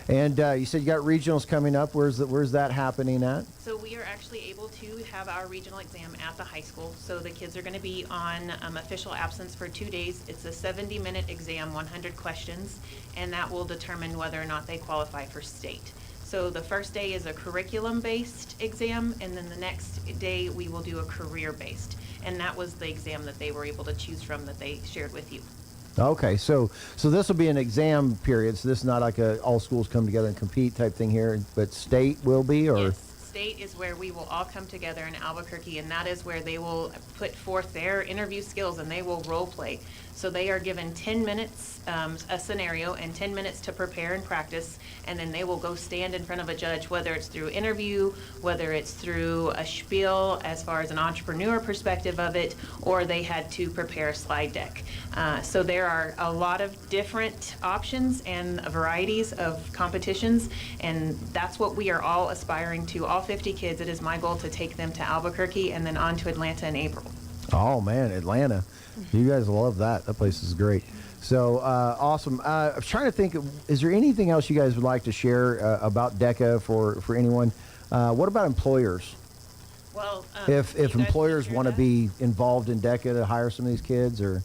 And you said you got regionals coming up. Where's that happening at? So we are actually able to have our regional exam at the high school. So the kids are going to be on official absence for 2 days. It's a 70-minute exam, 100 questions, and that will determine whether or not they qualify for state. So the first day is a curriculum-based exam, and then the next day we will do a career-based. And that was the exam that they were able to choose from that they shared with you. Okay, so this will be an exam period. So this is not like all schools come together and compete type thing here, but state will be, or? Yes. State is where we will all come together in Albuquerque, and that is where they will put forth their interview skills and they will role play. So they are given 10 minutes, a scenario, and 10 minutes to prepare and practice, and then they will go stand in front of a judge, whether it's through interview, whether it's through a spiel as far as an entrepreneur perspective of it, or they had to prepare a slide deck. So there are a lot of different options and varieties of competitions, and that's what we are all aspiring to. All 50 kids, it is my goal to take them to Albuquerque and then on to Atlanta in April. Oh man, Atlanta. You guys love that. That place is great. So awesome. I was trying to think, is there anything else you guys would like to share about DECA for anyone? What about employers? Well, if employers want to be involved in DECA to hire some of these kids, or?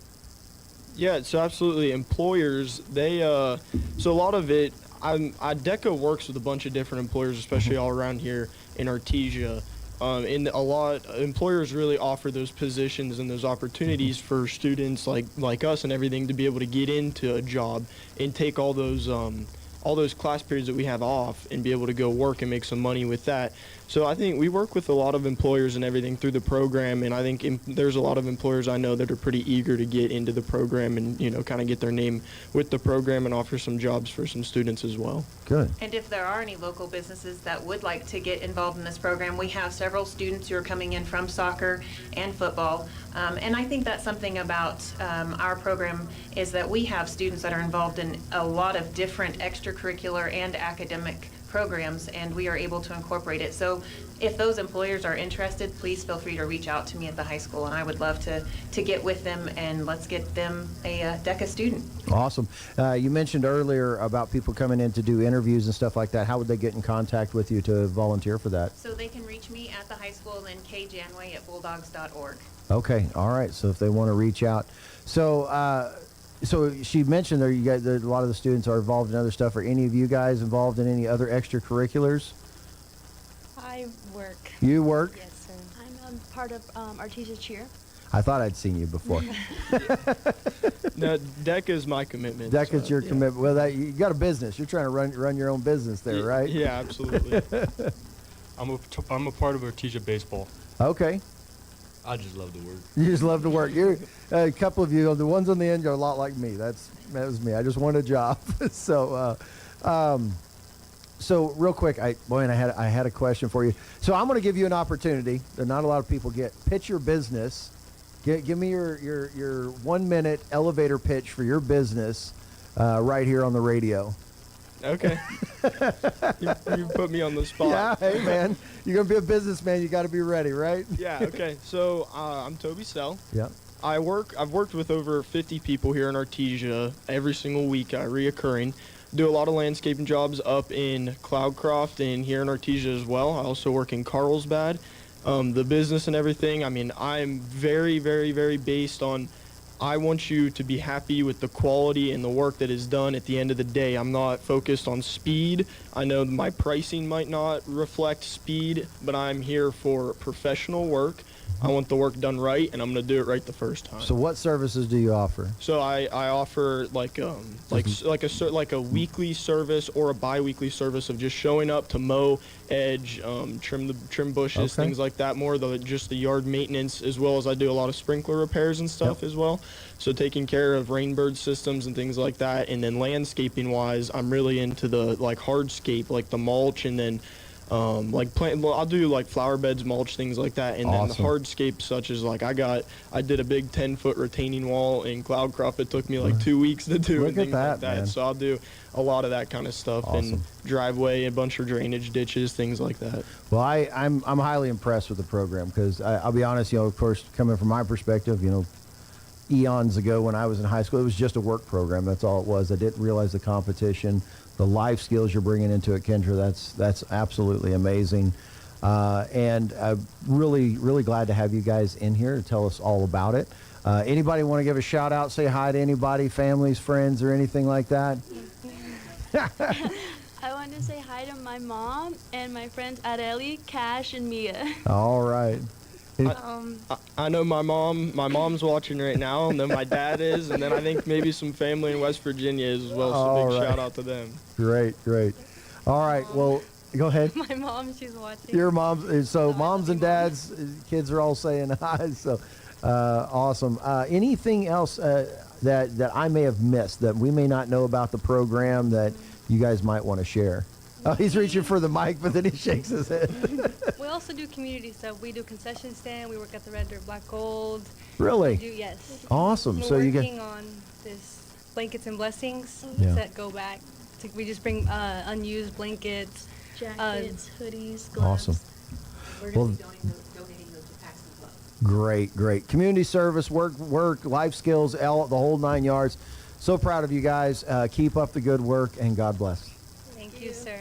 Yeah, so absolutely. Employers, they, so a lot of it, DECA works with a bunch of different employers, especially all around here in Artesia. And employers really offer those positions and those opportunities for students like us and everything to be able to get into a job and take all those class periods that we have off and be able to go work and make some money with that. So I think we work with a lot of employers and everything through the program, and I think there's a lot of employers I know that are pretty eager to get into the program and, you know, kind of get their name with the program and offer some jobs for some students as well. Good. And if there are any local businesses that would like to get involved in this program, we have several students who are coming in from soccer and football. And I think that's something about our program is that we have students that are involved in a lot of different extracurricular and academic programs, and we are able to incorporate it. So if those employers are interested, please feel free to reach out to me at the high school, and I would love to get with them and let's get them a DECA student. Awesome. You mentioned earlier about people coming in to do interviews and stuff like that. How would they get in contact with you to volunteer for that? So they can reach me at the high school and kjanway@bulldogs.org. Okay. All right. So if they want to reach out. So she mentioned there, you guys, a lot of the students are involved in other stuff. Are any of you guys involved in any other extracurriculars? I work. You work? Yes, sir. I'm part of Artesia Cheer. I thought I'd seen you before. No, DECA is my commitment. DECA's your commitment. Well, you got a business. You're trying to run your own business there, right? Yeah, absolutely. I'm a part of Artesia baseball. Okay. I just love to work. You just love to work. You're a couple of you. The ones on the end are a lot like me. That was me. I just want a job. So real quick, I had a question for you. So I'm going to give you an opportunity that not a lot of people get. Pitch your business. Give me your 1 minute elevator pitch for your business right here on the radio. Okay. you put me on the spot. Yeah, hey man, you're gonna be a businessman. You got to be ready, right? Yeah. Okay. So I'm Toby Sell. Yeah. I've worked with over 50 people here in Artesia every single week, reoccurring. Do a lot of landscaping jobs up in Cloudcroft and here in Artesia as well. I also work in Carlsbad. The business and everything. I mean, I'm very, very, very based on. I want you to be happy with the quality and the work that is done at the end of the day. I'm not focused on speed. I know my pricing might not reflect speed, but I'm here for professional work. I want the work done right, and I'm going to do it right the first time. So what services do you offer? So I offer like a weekly service or a bi-weekly service of just showing up to mow, edge, trim bushes, things like that. More just the yard maintenance, as well as I do a lot of sprinkler repairs and stuff as well. So taking care of rainbird systems and things like that. And then landscaping wise, I'm really into the like hardscape, like the mulch, and then I'll do like flower beds, mulch, things like that, and then the hardscape, such as like I did a big 10-foot retaining wall in Cloudcroft. It took me like 2 weeks to do, and things like that. Man. So I'll do a lot of that kind of stuff, and driveway, a bunch of drainage ditches, things like that. Well, I'm highly impressed with the program because I'll be honest, of course, coming from my perspective, eons ago when I was in high school, it was just a work program. That's all it was. I didn't realize the competition. The life skills you're bringing into it, Kendra, that's absolutely amazing. And I'm really, really glad to have you guys in here to tell us all about it. Anybody want to give a shout out, say hi to anybody, families, friends, or anything like that? I want to say hi to my mom and my friends Areli, Cash, and Mia. All right. I know my mom's watching right now, and then my dad is, and then I think maybe some family in West Virginia is as well, so big shout out to them. Great. All right, well, go ahead. My mom, she's watching. Your mom, so moms and dads, kids are all saying hi, so awesome. Anything else that I may have missed that we may not know about the program that you guys might want to share? Oh, he's reaching for the mic, but then he shakes his head. We also do community stuff. We do concession stand. We work at the Red Dirt Black Gold. Really? Yes. Awesome. We're working on this blankets and blessings that go back. We just bring unused blankets, jackets, hoodies, gloves. Awesome. We're going to be donating those to Packs and Clubs. Great. Community service, work, life skills, the whole 9 yards. So proud of you guys. Keep up the good work, and God bless. Thank you, sir.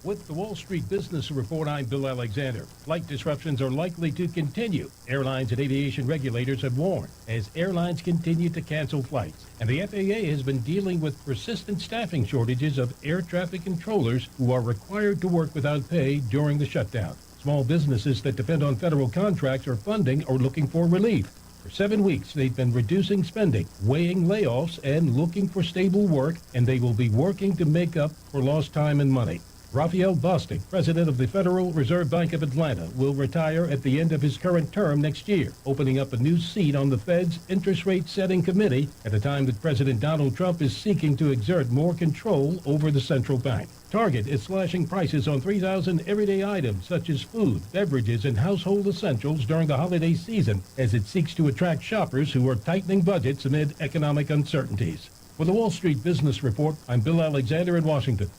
With the Wall Street Business Report, I'm Bill Alexander. Flight disruptions are likely to continue. Airlines and aviation regulators have warned as airlines continue to cancel flights. And the FAA has been dealing with persistent staffing shortages of air traffic controllers who are required to work without pay during the shutdown. Small businesses that depend on federal contracts or funding are looking for relief. For 7 weeks, they've been reducing spending, weighing layoffs, and looking for stable work, and they will be working to make up for lost time and money. Raphael Bostic, president of the Federal Reserve Bank of Atlanta, will retire at the end of his current term next year, opening up a new seat on the Fed's interest rate setting committee at a time that President Donald Trump is seeking to exert more control over the central bank. Target is slashing prices on 3,000 everyday items such as food, beverages, and household essentials during the holiday season as it seeks to attract shoppers who are tightening budgets amid economic uncertainties. For the Wall Street Business Report, I'm Bill Alexander in Washington.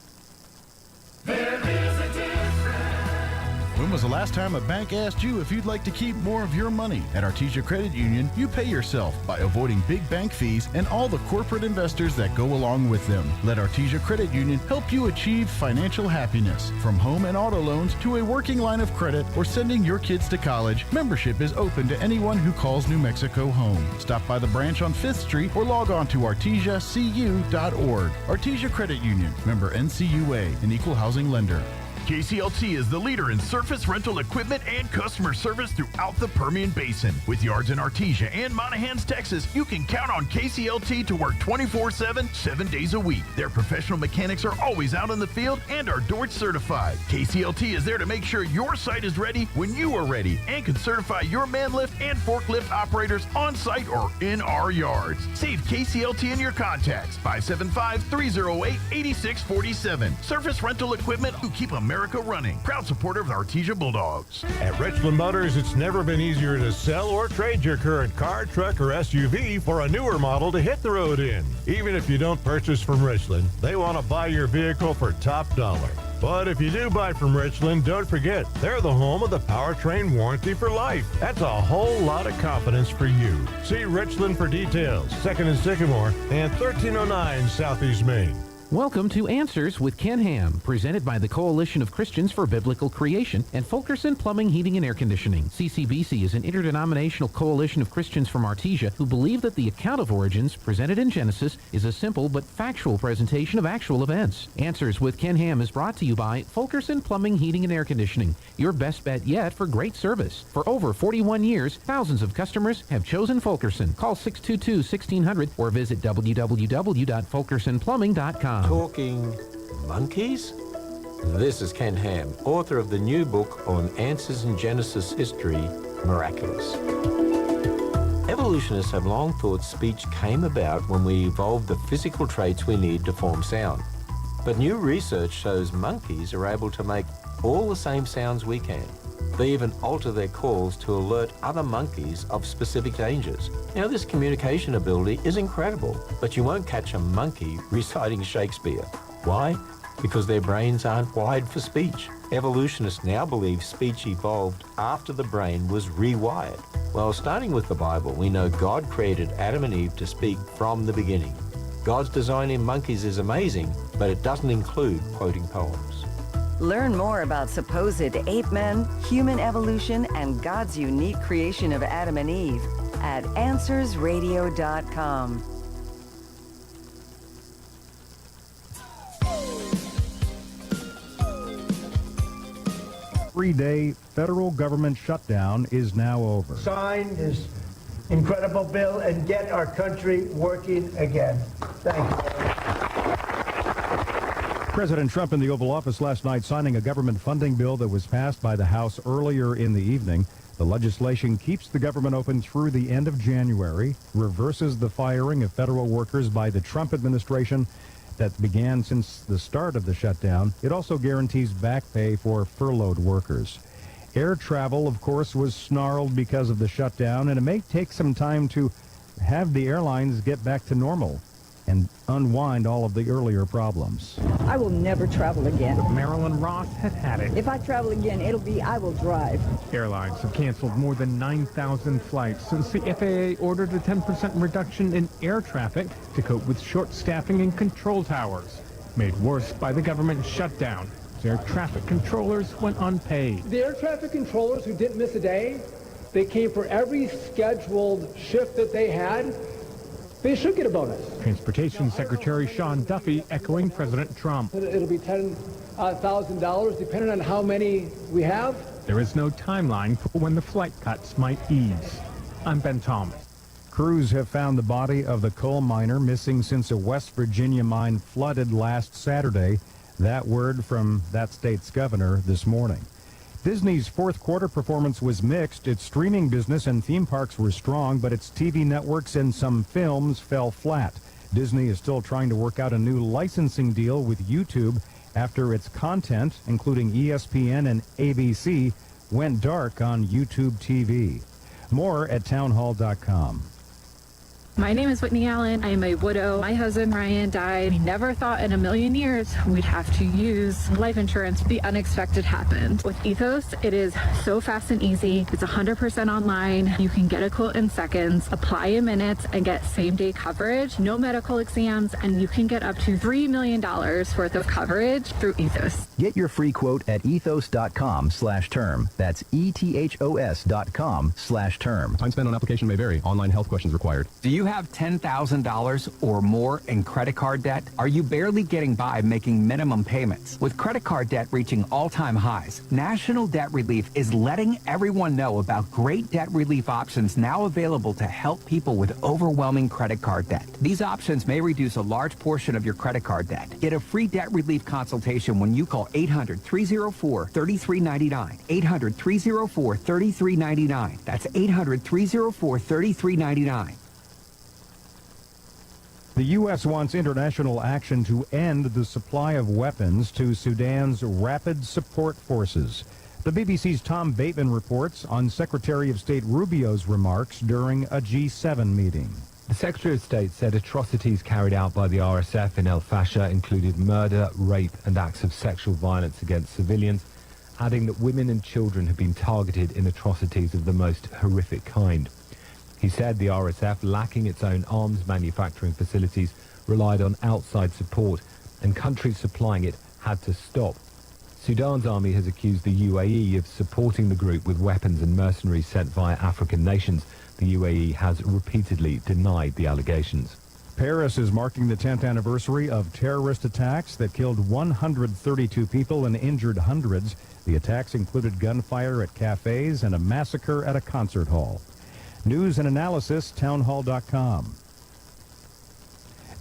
When was the last time a bank asked you if you'd like to keep more of your money? At Artesia Credit Union, you pay yourself by avoiding big bank fees and all the corporate investors that go along with them. Let Artesia Credit Union help you achieve financial happiness. From home and auto loans to a working line of credit or sending your kids to college, membership is open to anyone who calls New Mexico home. Stop by the branch on 5th Street or log on to artesiacu.org. Artesia Credit Union, member NCUA, an equal housing lender. KCLT is the leader in surface rental equipment and customer service throughout the Permian Basin. With yards in Artesia and Monahans, Texas, you can count on KCLT to work 24/7, 7 days a week. Their professional mechanics are always out in the field and are Dorch certified. KCLT is there to make sure your site is ready when you are ready and can certify your man lift and forklift operators on site or in our yards. Save KCLT in your contacts, 575-308-8647. Surface rental equipment to keep America running. Proud supporter of the Artesia Bulldogs. At Richland Motors, it's never been easier to sell or trade your current car, truck, or SUV for a newer model to hit the road in. Even if you don't purchase from Richland, they want to buy your vehicle for top dollar. But if you do buy from Richland, don't forget, they're the home of the powertrain warranty for life. That's a whole lot of confidence for you. See Richland for details. 2nd and Sycamore and 1309 Southeast Main. Welcome to Answers with Ken Ham, presented by the Coalition of Christians for Biblical Creation and Fulkerson Plumbing, Heating, and Air Conditioning. CCBC is an interdenominational coalition of Christians from Artesia who believe that the account of origins presented in Genesis is a simple but factual presentation of actual events. Answers with Ken Ham is brought to you by Fulkerson Plumbing, Heating, and Air Conditioning, your best bet yet for great service. For over 41 years, thousands of customers have chosen Fulkerson. Call 622-1600 or visit www.fulkersonplumbing.com. Talking monkeys? This is Ken Ham, author of the new book on Answers in Genesis History, Miraculous. Evolutionists have long thought speech came about when we evolved the physical traits we need to form sound. But new research shows monkeys are able to make all the same sounds we can. They even alter their calls to alert other monkeys of specific dangers. Now, this communication ability is incredible, but you won't catch a monkey reciting Shakespeare. Why? Because their brains aren't wired for speech. Evolutionists now believe speech evolved after the brain was rewired. Well, starting with the Bible, we know God created Adam and Eve to speak from the beginning. God's design in monkeys is amazing, but it doesn't include quoting poems. Learn more about supposed ape men, human evolution, and God's unique creation of Adam and Eve at AnswersRadio.com. Three-day federal government shutdown is now over. Sign this incredible bill and get our country working again. Thank you. President Trump in the Oval Office last night signing a government funding bill that was passed by the House earlier in the evening. The legislation keeps the government open through the end of January, reverses the firing of federal workers by the Trump administration that began since the start of the shutdown. It also guarantees back pay for furloughed workers. Air travel, of course, was snarled because of the shutdown, and it may take some time to have the airlines get back to normal and unwind all of the earlier problems. I will never travel again. Marilyn Ross has had it. If I travel again, it'll be I will drive. Airlines have canceled more than 9,000 flights since the FAA ordered a 10% reduction in air traffic to cope with short staffing in control towers, made worse by the government shutdown. Air traffic controllers went unpaid. The air traffic controllers who didn't miss a day, they came for every scheduled shift that they had. They should get a bonus. Transportation Secretary Sean Duffy echoing President Trump. It'll be $10,000 depending on how many we have. There is no timeline for when the flight cuts might ease. I'm Ben Thomas. Crews have found the body of the coal miner missing since a West Virginia mine flooded last Saturday. That word from that state's governor this morning. Disney's fourth quarter performance was mixed. Its streaming business and theme parks were strong, but its TV networks and some films fell flat. Disney is still trying to work out a new licensing deal with YouTube after its content, including ESPN and ABC, went dark on YouTube TV. More at townhall.com. My name is Whitney Allen. I am a widow. My husband, Ryan, died. We never thought in a million years we'd have to use life insurance. The unexpected happened. With Ethos, it is so fast and easy. It's 100% online. You can get a quote in seconds, apply in minutes, and get same-day coverage, no medical exams, and you can get up to $3 million worth of coverage through Ethos. Get your free quote at ethos.com/term. That's ethos.com/term. Time spent on application may vary. Online health questions required. Do you have $10,000 or more in credit card debt? Are you barely getting by making minimum payments? With credit card debt reaching all-time highs, National Debt Relief is letting everyone know about great debt relief options now available to help people with overwhelming credit card debt. These options may reduce a large portion of your credit card debt. Get a free debt relief consultation when you call 800-304-3399. 800-304-3399. That's 800-304-3399. The U.S. wants international action to end the supply of weapons to Sudan's Rapid Support Forces. The BBC's Tom Bateman reports on Secretary of State Rubio's remarks during a G7 meeting. The Secretary of State said atrocities carried out by the RSF in El Fasher included murder, rape, and acts of sexual violence against civilians, adding that women and children have been targeted in atrocities of the most horrific kind. He said the RSF, lacking its own arms manufacturing facilities, relied on outside support and countries supplying it had to stop. Sudan's army has accused the UAE of supporting the group with weapons and mercenaries sent via African nations. The UAE has repeatedly denied the allegations. Paris is marking the 10th anniversary of terrorist attacks that killed 132 people and injured hundreds. The attacks included gunfire at cafes and a massacre at a concert hall. News and analysis, townhall.com.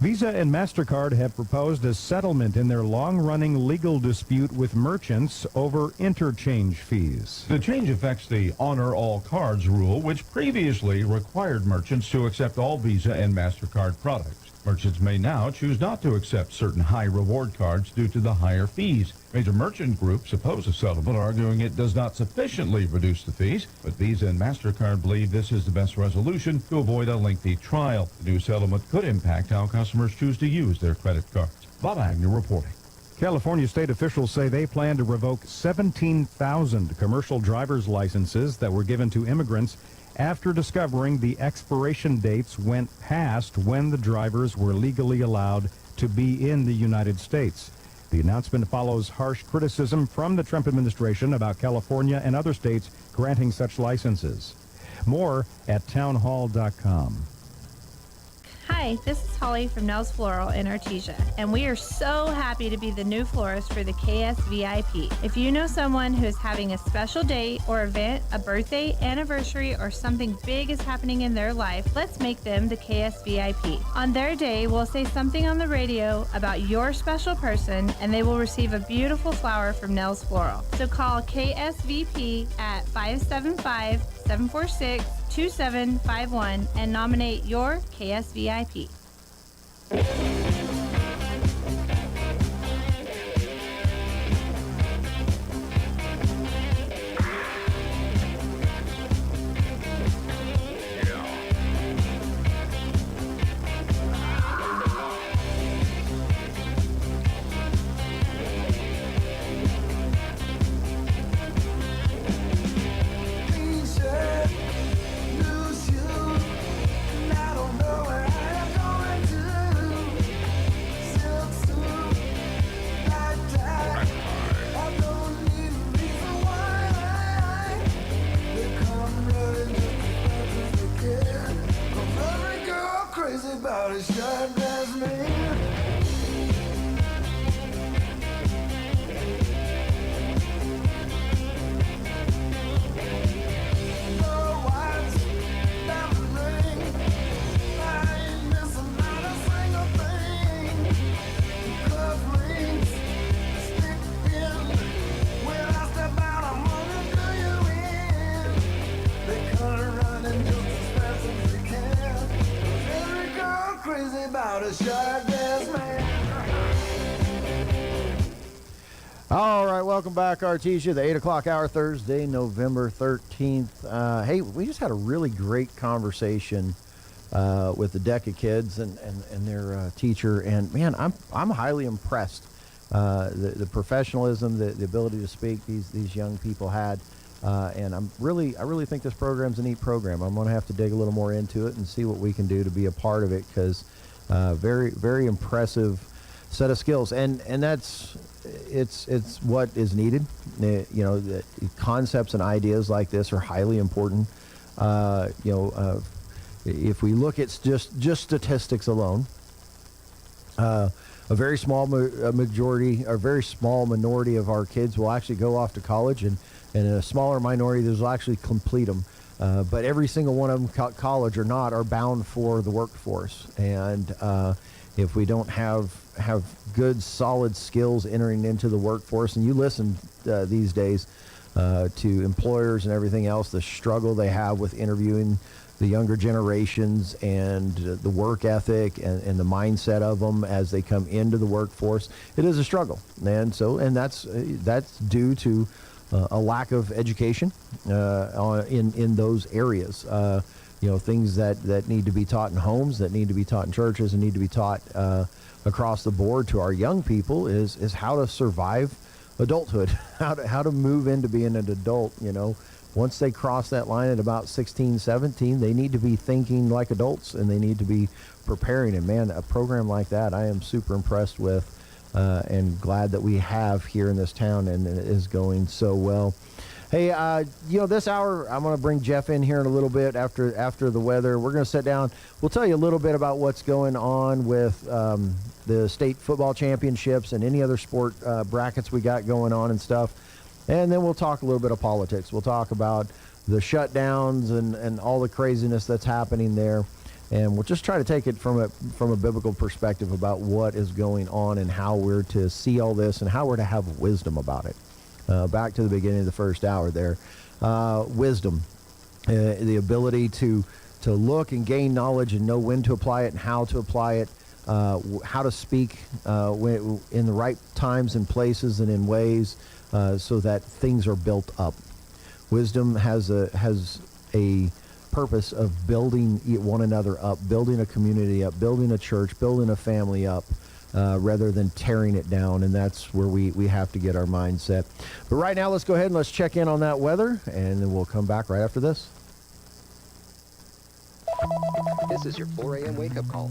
Visa and MasterCard have proposed a settlement in their long-running legal dispute with merchants over interchange fees. The change affects the Honor All Cards rule, which previously required merchants to accept all Visa and MasterCard products. Merchants may now choose not to accept certain high reward cards due to the higher fees. Major merchant groups oppose a settlement, arguing it does not sufficiently reduce the fees, but Visa and MasterCard believe this is the best resolution to avoid a lengthy trial. The new settlement could impact how customers choose to use their credit cards. Bob Agnew reporting. California state officials say they plan to revoke 17,000 commercial driver's licenses that were given to immigrants after discovering the expiration dates went past when the drivers were legally allowed to be in the United States. The announcement follows harsh criticism from the Trump administration about California and other states granting such licenses. More at townhall.com. Hi, this is Holly from Nels Floral in Artesia, and we are so happy to be the new florist for the KSVIP. If you know someone who is having a special day or event, a birthday, anniversary, or something big is happening in their life, let's make them the KSVIP. On their day, we'll say something on the radio about your special person, and they will receive a beautiful flower from Nels Floral. So call KSVP at 575-746-2751 and nominate your KSVIP. All right, welcome back, Artesia, the 8 o'clock hour, Thursday, November 13th. Hey, we just had a really great conversation with the DECA kids and their teacher, and man, I'm highly impressed. The professionalism, the ability to speak these young people had, and I really think this program's a neat program. I'm going to have to dig a little more into it and see what we can do to be a part of it, because very, very impressive set of skills, and that's it's what is needed. The concepts and ideas like this are highly important. If we look at just statistics alone, a very small minority of our kids will actually go off to college, and a smaller minority will actually complete them. But every single one of them, college or not, are bound for the workforce. And if we don't have good, solid skills entering into the workforce, and you listen these days to employers and everything else, the struggle they have with interviewing the younger generations and the work ethic and the mindset of them as they come into the workforce, it is a struggle. And that's due to a lack of education in those areas. Things that need to be taught in homes, that need to be taught in churches, and need to be taught across the board to our young people is how to survive adulthood, how to move into being an adult. Once they cross that line at about 16, 17, they need to be thinking like adults, and they need to be preparing. And man, a program like that, I am super impressed with and glad that we have here in this town, and it is going so well. Hey, this hour, I'm going to bring Jeff in here in a little bit after the weather. We're going to sit down. We'll tell you a little bit about what's going on with the state football championships and any other sport brackets we got going on and stuff. And then we'll talk a little bit of politics. We'll talk about the shutdowns and all the craziness that's happening there. And we'll just try to take it from a biblical perspective about what is going on and how we're to see all this and how we're to have wisdom about it. Back to the beginning of the first hour there. Wisdom, the ability to look and gain knowledge and know when to apply it and how to apply it, how to speak in the right times and places and in ways so that things are built up. Wisdom has a purpose of building one another up, building a community up, building a church, building a family up, rather than tearing it down, and that's where we have to get our mindset. But right now, let's go ahead and let's check in on that weather, and then we'll come back right after this. This is your 4 a.m. wake-up call.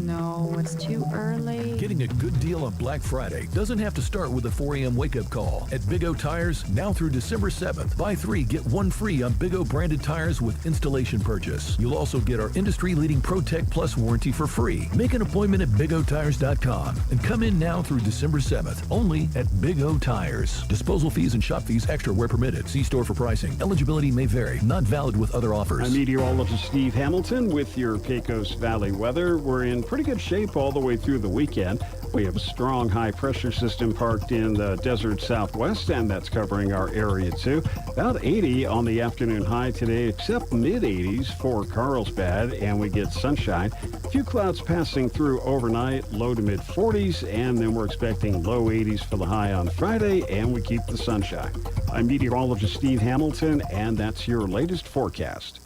No, it's too early. Getting a good deal on Black Friday doesn't have to start with a 4 a.m. wake-up call. At Big O Tires, now through December 7th, buy 3, get 1 free on Big O branded tires with installation purchase. You'll also get our industry-leading ProTech Plus warranty for free. Make an appointment at BigOTires.com and come in now through December 7th, only at Big O Tires. Disposal fees and shop fees extra where permitted. See store for pricing. Eligibility may vary. Not valid with other offers. I'm meteorologist Steve Hamilton with your Pecos Valley weather. We're in pretty good shape all the way through the weekend. We have a strong high-pressure system parked in the desert southwest, and that's covering our area too. About 80 on the afternoon high today, except mid-80s for Carlsbad, and we get sunshine. A few clouds passing through overnight, low to mid-40s, and then we're expecting low 80s for the high on Friday, and we keep the sunshine. I'm meteorologist Steve Hamilton, and that's your latest forecast.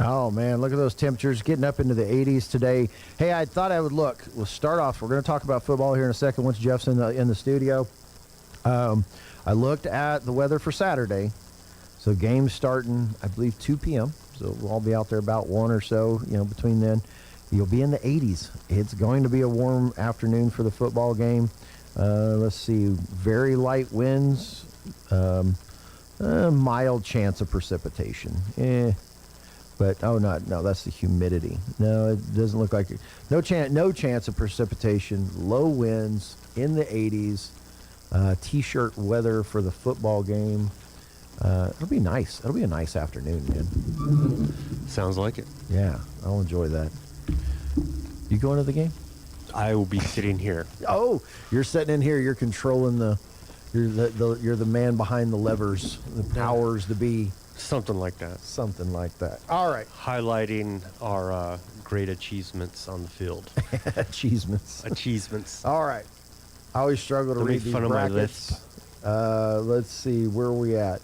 Oh, man, look at those temperatures getting up into the 80s today. Hey, I thought I would look. We'll start off. We're going to talk about football here in a second once Jeff's in the studio. I looked at the weather for Saturday. So game's starting, I believe, 2 p.m. So we'll all be out there about 1 or so, between then. You'll be in the 80s. It's going to be a warm afternoon for the football game. Let's see, very light winds, mild chance of precipitation. But no, that's the humidity. No, it doesn't look like it. No chance of precipitation. Low winds in the 80s. T-shirt weather for the football game. It'll be nice. It'll be a nice afternoon, man. Sounds like it. Yeah, I'll enjoy that. You going to the game? I will be sitting here. Oh, you're sitting in here. You're controlling you're the man behind the levers, the powers to be. Something like that. Something like that. All right. Highlighting our great achievements on the field. Achievements. All right. I always struggle to read these brackets. Let's see, where are we at?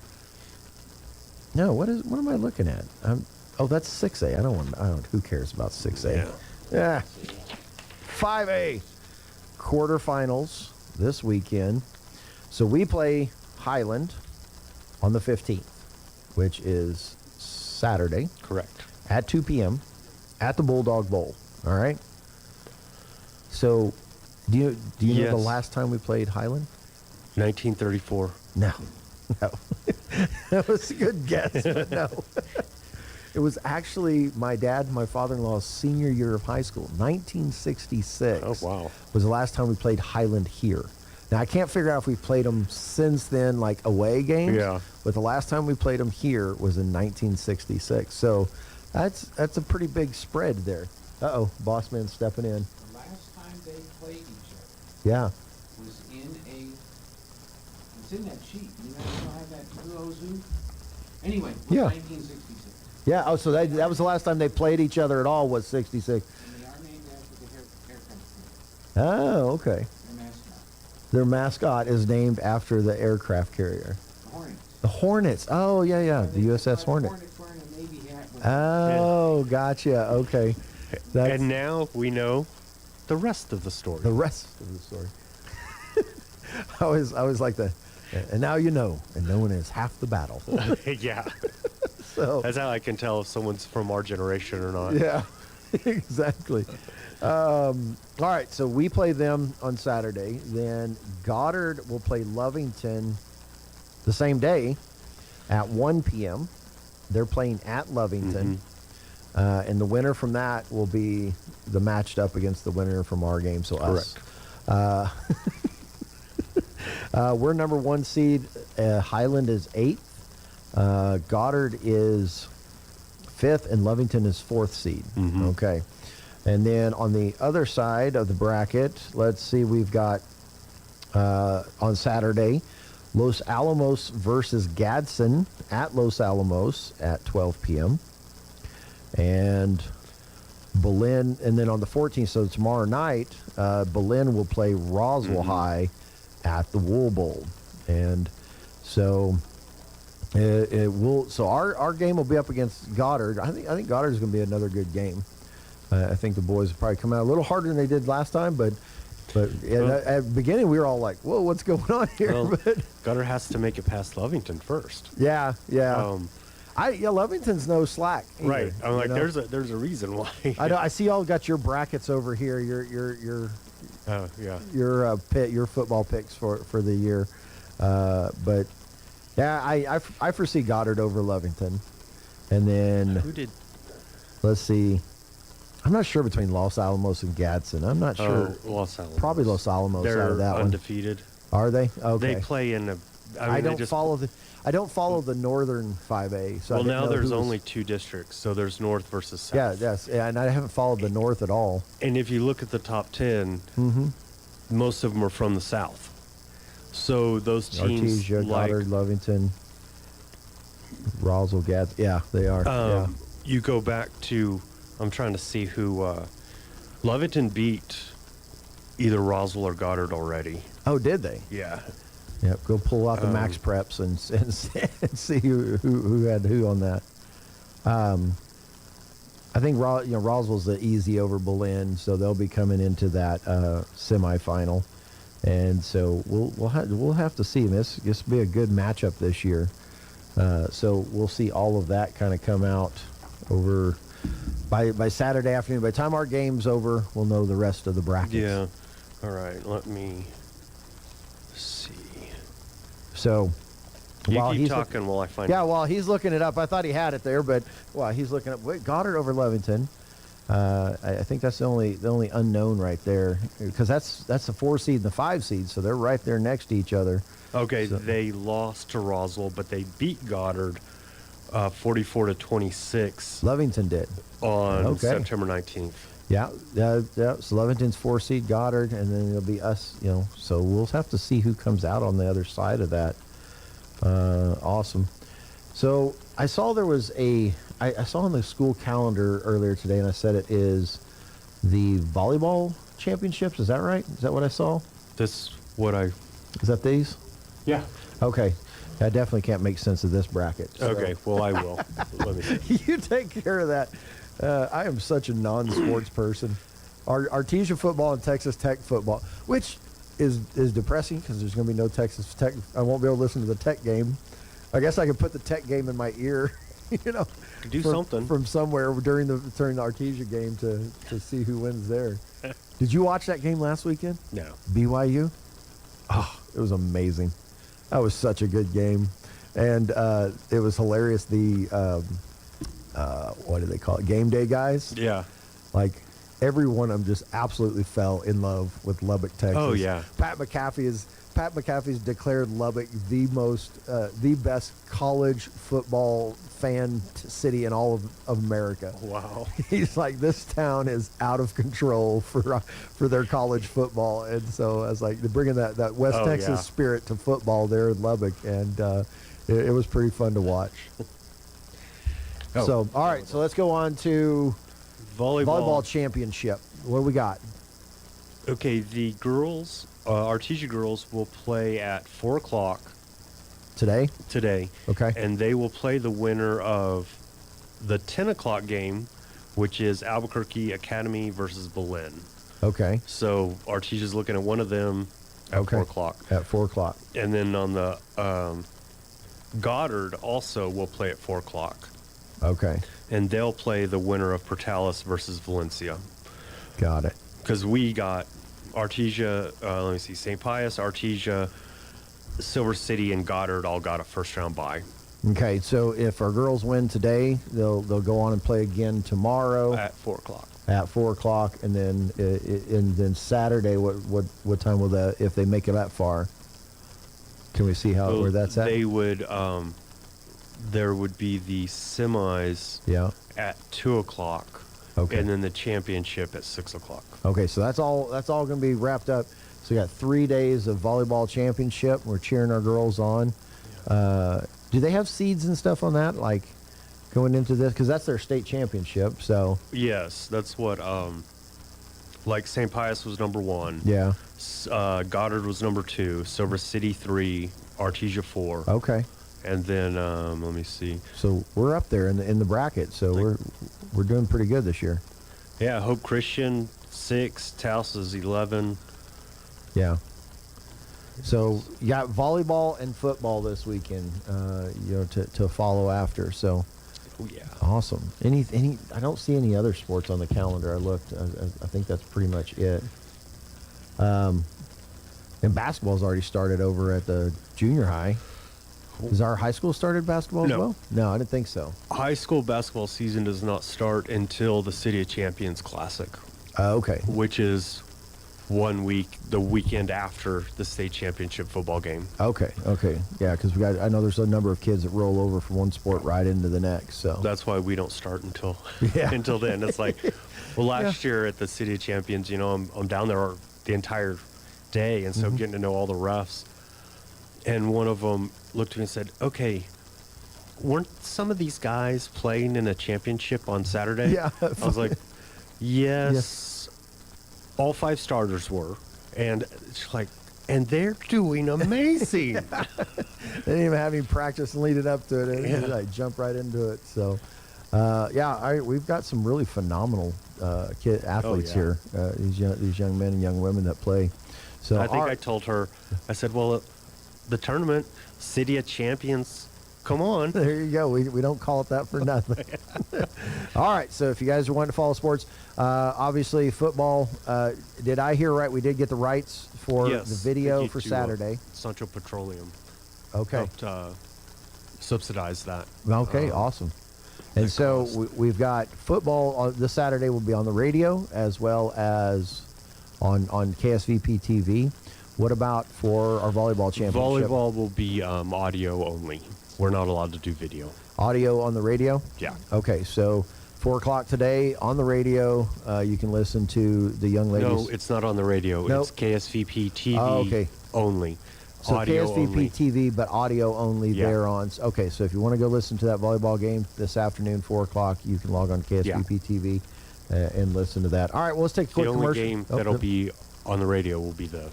No, what am I looking at? That's 6A. Who cares about 6A? Yeah. 5A. Quarterfinals this weekend. So we play Highland on the 15th, which is Saturday. Correct. At 2 p.m. at the Bulldog Bowl. All right? So, do you know the last time we played Highland? 1934. No. That was a good guess, but no. It was actually my dad and my father-in-law's senior year of high school, 1966. Oh, wow. Was the last time we played Highland here. Now, I can't figure out if we've played them since then, like away games. Yeah. But the last time we played them here was in 1966. So that's a pretty big spread there. Uh-oh, boss man stepping in. The last time they played each other. Yeah. Was in that sheet. You don't have that 2-0 Anyway, it was 1966. Yeah, oh, so that was the last time they played each other at all was 66. And they are named after the aircraft. Oh, okay. Air Master Their mascot is named after the aircraft carrier. The Hornets. Oh, yeah. The USS Hornet. Oh, gotcha. Okay. And now we know the rest of the story. The rest of the story. I was like and now you know, and knowing is half the battle. Yeah. So that's how I can tell if someone's from our generation or not. Yeah, exactly. All right, so we play them on Saturday. Then Goddard will play Lovington the same day at 1 p.m. They're playing at Lovington. And the winner from that will be the matched up against the winner from our game, so us. We're number 1 seed. Highland is 8th. Goddard is 5th, and Lovington is 4th seed. Okay. And then on the other side of the bracket, let's see, we've got on Saturday, Los Alamos versus Gadsden at Los Alamos at 12 p.m. And Belen, and then on the 14th, so tomorrow night, Belen will play Roswell High at the Wool Bowl. And so it will. So our game will be up against Goddard. I think Goddard is going to be another good game. I think the boys will probably come out a little harder than they did last time, but at the beginning we were all like, "Whoa, what's going on here?" Well, Goddard has to make it past Lovington first. Yeah. Lovington's no slack either, right. I'm like, know? there's a reason why. I know. I see y'all got your brackets over here. Your football picks for the year, but yeah, I foresee Goddard over Lovington, and then who did? Let's see. I'm not sure between Los Alamos and Gadsden. I'm not sure. Los Alamos. Probably Los Alamos They're out of that undefeated. One. Are they? Okay. They play in a. I don't follow the Northern 5A. So well, now there's only 2 districts, so there's North versus South. Yeah, and I haven't followed the North at all. And if you look at the top 10, most of them are from the South. So those teams Artesia, Goddard, Lovington, Roswell, Gadsden. Yeah, they are. You go back to. I'm trying to see who Lovington beat either Roswell or Goddard already. Oh, did they? Yeah. Yep. Go pull out the Max Preps and see who had who on that. I think Roswell's the easy over Belen, so they'll be coming into that semifinal, and so we'll have to see. This will be a good matchup this year. So we'll see all of that kind of come out over. By Saturday afternoon, by the time our game's over, we'll know the rest of the brackets. Yeah. All right. Let me see. So, you keep talking while I find it. Yeah, while he's looking it up, I thought he had it there, but while he's looking up, Goddard over Lovington. I think that's the only unknown right there, because that's the 4 seed and the 5 seed, so they're right there next to each other. Okay, so. They lost to Roswell, but they beat Goddard 44-26. Lovington did on September 19th. Yeah. So Lovington's 4 seed, Goddard, and then it'll be us. So we'll have to see who comes out on the other side of that. Awesome. So I saw there was I saw on the school calendar earlier today, and I said it is the volleyball championships. Is that right? Is that what I saw? That's what I. Is that these? Yeah. Okay. I definitely can't make sense of this bracket. So. Okay, well, I will. Let me see. You take care of that. I am such a non-sports person. Artesia football and Texas Tech football, which is depressing because there's going to be no Texas Tech. I won't be able to listen to the Tech game. I guess I could put the Tech game in my ear, do something from somewhere during the Artesia game to see who wins there. Did you watch that game last weekend? No. BYU? Oh, it was amazing. That was such a good game, and it was hilarious. The what do they call it? Game day guys. Yeah. Like every one of them just absolutely fell in love with Lubbock, Texas. Oh yeah. Pat McAfee's declared Lubbock the best college football fan city in all of America. Wow. He's like, this town is out of control for their college football, and so I was like, they're bringing that West Texas spirit to football there in Lubbock, and it was pretty fun to watch. So all right, so let's go on to volleyball championship. What do we got? Okay, the girls, Artesia girls, will play at 4 o'clock Today? Okay. And they will play the winner of the 10 o'clock game, which is Albuquerque Academy versus Belen. Okay. So Artesia's looking at one of them at 4 o'clock. At 4 o'clock. And then on the Goddard also will play at 4 o'clock. Okay. And they'll play the winner of Portales versus Valencia. Got it. Because we got Artesia, let me see, St. Pius, Artesia, Silver City, and Goddard all got a first-round bye. Okay, so if our girls win today, they'll go on and play again tomorrow at 4 o'clock. At 4 o'clock, and then Saturday. What time will that? If they make it that far, can we see where that's at? They would. There would be the semis. Yeah. At 2 o'clock. Okay. And then the championship at 6 o'clock. Okay, so that's all going to be wrapped up. So we got 3 days of volleyball championship. We're cheering our girls on. Do they have seeds and stuff on that, like going into this? Because that's their state championship. So yes, that's what. Like St. Pius was number 1. Yeah. Goddard was number 2. Silver City 3. Artesia 4. Okay. And then let me see. So we're up there in the bracket. So we're doing pretty good this year. Yeah, Hope Christian 6, Taos is 11. Yeah. So you got volleyball and football this weekend, to follow after. So, yeah, awesome. Any? I don't see any other sports on the calendar. I looked. I think that's pretty much it. And basketball's already started over at the junior high. Has our high school started basketball as well? No, I didn't think so. High school basketball season does not start until the City of Champions Classic. Okay. Which is 1 week, the weekend after the state championship football game. Okay. Yeah, because I know there's a number of kids that roll over from one sport right into the next. So that's why we don't start until until then. It's like, well, last year at the City of Champions, I'm down there the entire day, and so I'm getting to know all the refs. And one of them looked at me and said, "Okay, weren't some of these guys playing in a championship on Saturday?" Yeah. I was like, yes. All 5 starters were. And it's like, and they're doing amazing. They didn't even have any practice leading up to it. They just jump right into it. So, we've got some really phenomenal athletes here. These young men and young women that play. So I think I told her, I said, well, the tournament, City of Champions, come on. There you go. We don't call it that for nothing. All right. So if you guys are wanting to follow sports, obviously football. Did I hear right? We did get the rights for the video for Saturday. Central Petroleum. Okay. Helped subsidize that. Okay. Awesome. And so we've got football this Saturday will be on the radio as well as on KSVP TV. What about for our volleyball championship? Volleyball will be audio only. We're not allowed to do video. Audio on the radio? Yeah. Okay, so 4 o'clock today on the radio, you can listen to the young ladies. No, it's not on the radio. Nope. It's KSVP TV only. So audio KSVP only. TV, but audio only there on. Okay, so if you want to go listen to that volleyball game this afternoon, 4 o'clock, you can log on to KSVP TV and listen to that. All right, well, let's take a quick commercial. The only game that'll be on the radio will be the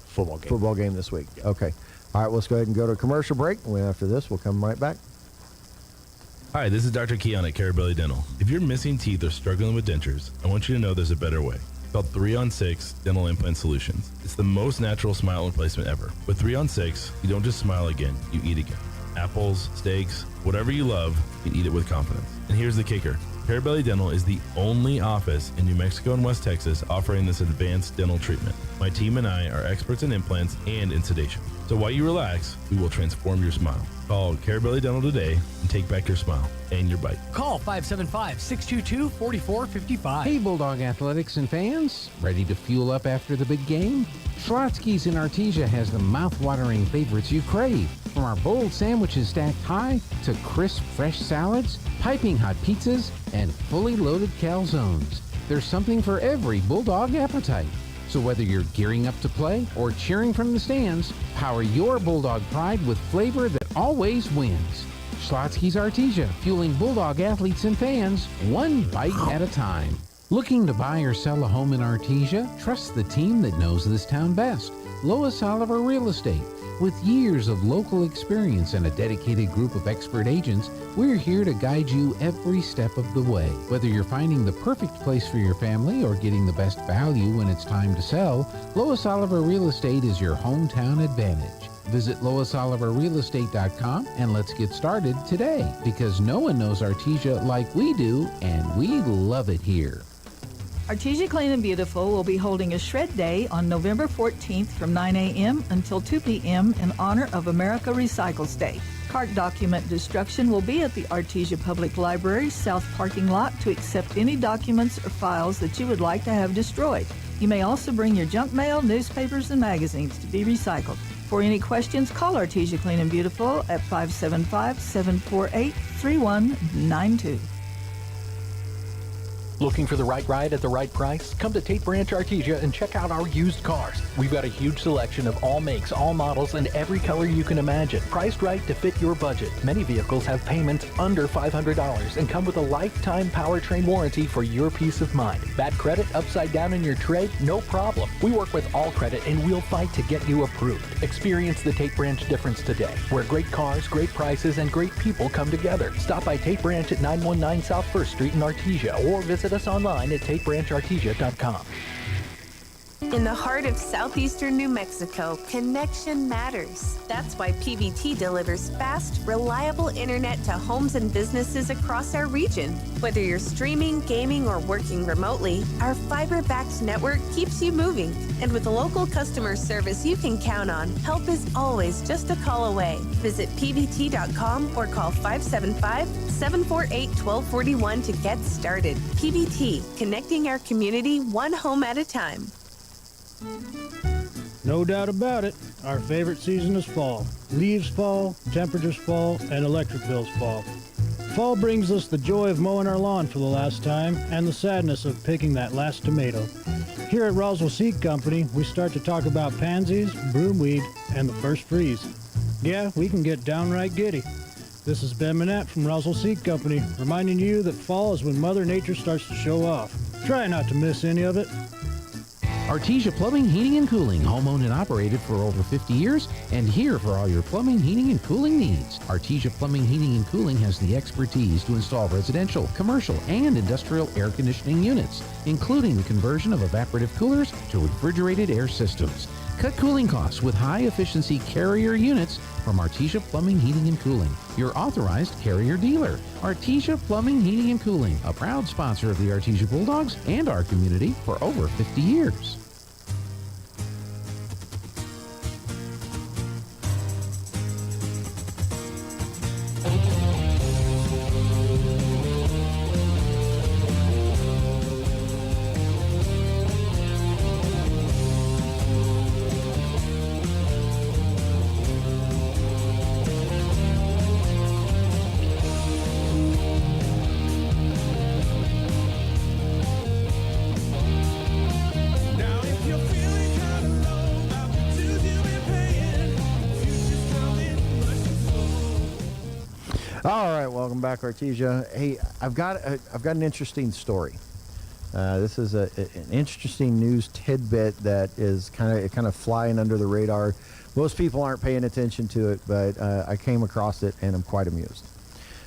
football game. Football game this week. Yeah. Okay. All right, let's go ahead and go to a commercial break. And after this, we'll come right back. Hi, this is Dr. Keon at Carabelli Dental. If you're missing teeth or struggling with dentures, I want you to know there's a better way. It's called 3-on-6 Dental Implant Solutions. It's the most natural smile replacement ever. With 3-on-6, you don't just smile again, you eat again. Apples, steaks, whatever you love, you eat it with confidence. And here's the kicker. Carabelli Dental is the only office in New Mexico and West Texas offering this advanced dental treatment. My team and I are experts in implants and in sedation. So while you relax, we will transform your smile. Call Carabelli Dental today and take back your smile and your bite. Call 575-622-4455. Hey, Bulldog athletics and fans. Ready to fuel up after the big game? Schlotzsky's in Artesia has the mouth-watering favorites you crave. From our bold sandwiches stacked high to crisp, fresh salads, piping hot pizzas, and fully loaded calzones. There's something for every Bulldog appetite. So whether you're gearing up to play or cheering from the stands, power your Bulldog pride with flavor that always wins. Schlotzsky's Artesia, fueling Bulldog athletes and fans one bite at a time. Looking to buy or sell a home in Artesia? Trust the team that knows this town best. Lois Oliver Real Estate. With years of local experience and a dedicated group of expert agents, we're here to guide you every step of the way. Whether you're finding the perfect place for your family or getting the best value when it's time to sell, Lois Oliver Real Estate is your hometown advantage. Visit LoisOliverRealEstate.com and let's get started today, because no one knows Artesia like we do, and we love it here. Artesia Clean and Beautiful will be holding a shred day on November 14th from 9 a.m. until 2 p.m. in honor of America Recycles Day. Cart document destruction will be at the Artesia Public Library South Parking Lot to accept any documents or files that you would like to have destroyed. You may also bring your junk mail, newspapers, and magazines to be recycled. For any questions, call Artesia Clean and Beautiful at 575-748-3192. Looking for the right ride at the right price? Come to Tate Branch Artesia and check out our used cars. We've got a huge selection of all makes, all models, and every color you can imagine. Priced right to fit your budget. Many vehicles have payments under $500 and come with a lifetime powertrain warranty for your peace of mind. Bad credit upside down in your trade? No problem. We work with all credit and we'll fight to get you approved. Experience the Tate Branch difference today, where great cars, great prices, and great people come together. Stop by Tate Branch at 919 South 1st Street in Artesia or visit us online at tatebranchartesia.com. In the heart of southeastern New Mexico, connection matters. That's why PVT delivers fast, reliable internet to homes and businesses across our region. Whether you're streaming, gaming, or working remotely, our fiber-backed network keeps you moving. And with local customer service you can count on, help is always just a call away. Visit pvt.com or call 575-748-1241 to get started. PVT, connecting our community one home at a time. No doubt about it, our favorite season is fall. Leaves fall, temperatures fall, and electric bills fall. Fall brings us the joy of mowing our lawn for the last time and the sadness of picking that last tomato. Here at Roswell Seed Company, we start to talk about pansies, broomweed, and the first freeze. Yeah, we can get downright giddy. This is Ben Manette from Roswell Seed Company, reminding you that fall is when Mother Nature starts to show off. Try not to miss any of it. Artesia Plumbing, Heating, and Cooling, home-owned and operated for over 50 years, and here for all your plumbing, heating, and cooling needs. Artesia Plumbing, Heating, and Cooling has the expertise to install residential, commercial, and industrial air conditioning units, including the conversion of evaporative coolers to refrigerated air systems. Cut cooling costs with high-efficiency Carrier units from Artesia Plumbing, Heating, and Cooling, your authorized Carrier dealer. Artesia Plumbing, Heating, and Cooling, a proud sponsor of the Artesia Bulldogs and our community for over 50 years. All right, welcome back, Artesia. Hey, I've got an interesting story. This is an interesting news tidbit that is kind of flying under the radar. Most people aren't paying attention to it, but I came across it and I'm quite amused.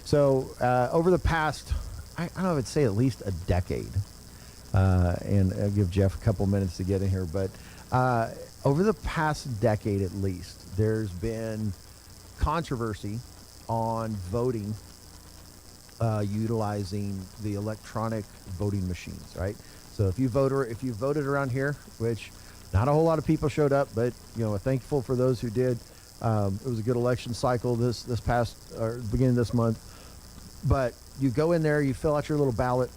So over the past, I don't know if I'd say at least a decade, and I'll give Jeff a couple minutes to get in here, but over the past decade at least, there's been controversy on voting utilizing the electronic voting machines, right? So if you voted around here, which not a whole lot of people showed up, but we're thankful for those who did. It was a good election cycle this past or beginning of this month. But you go in there, you fill out your little ballot,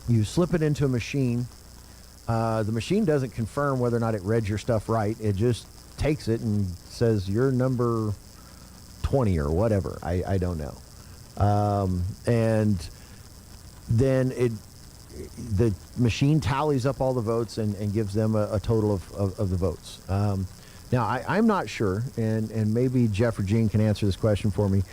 you slip it into a machine. The machine doesn't confirm whether or not it read your stuff right. It just takes it and says you're number 20 or whatever. I don't know. And then the machine tallies up all the votes and gives them a total of the votes. Now, I'm not sure, and maybe Jeff or Gene can answer this question for me.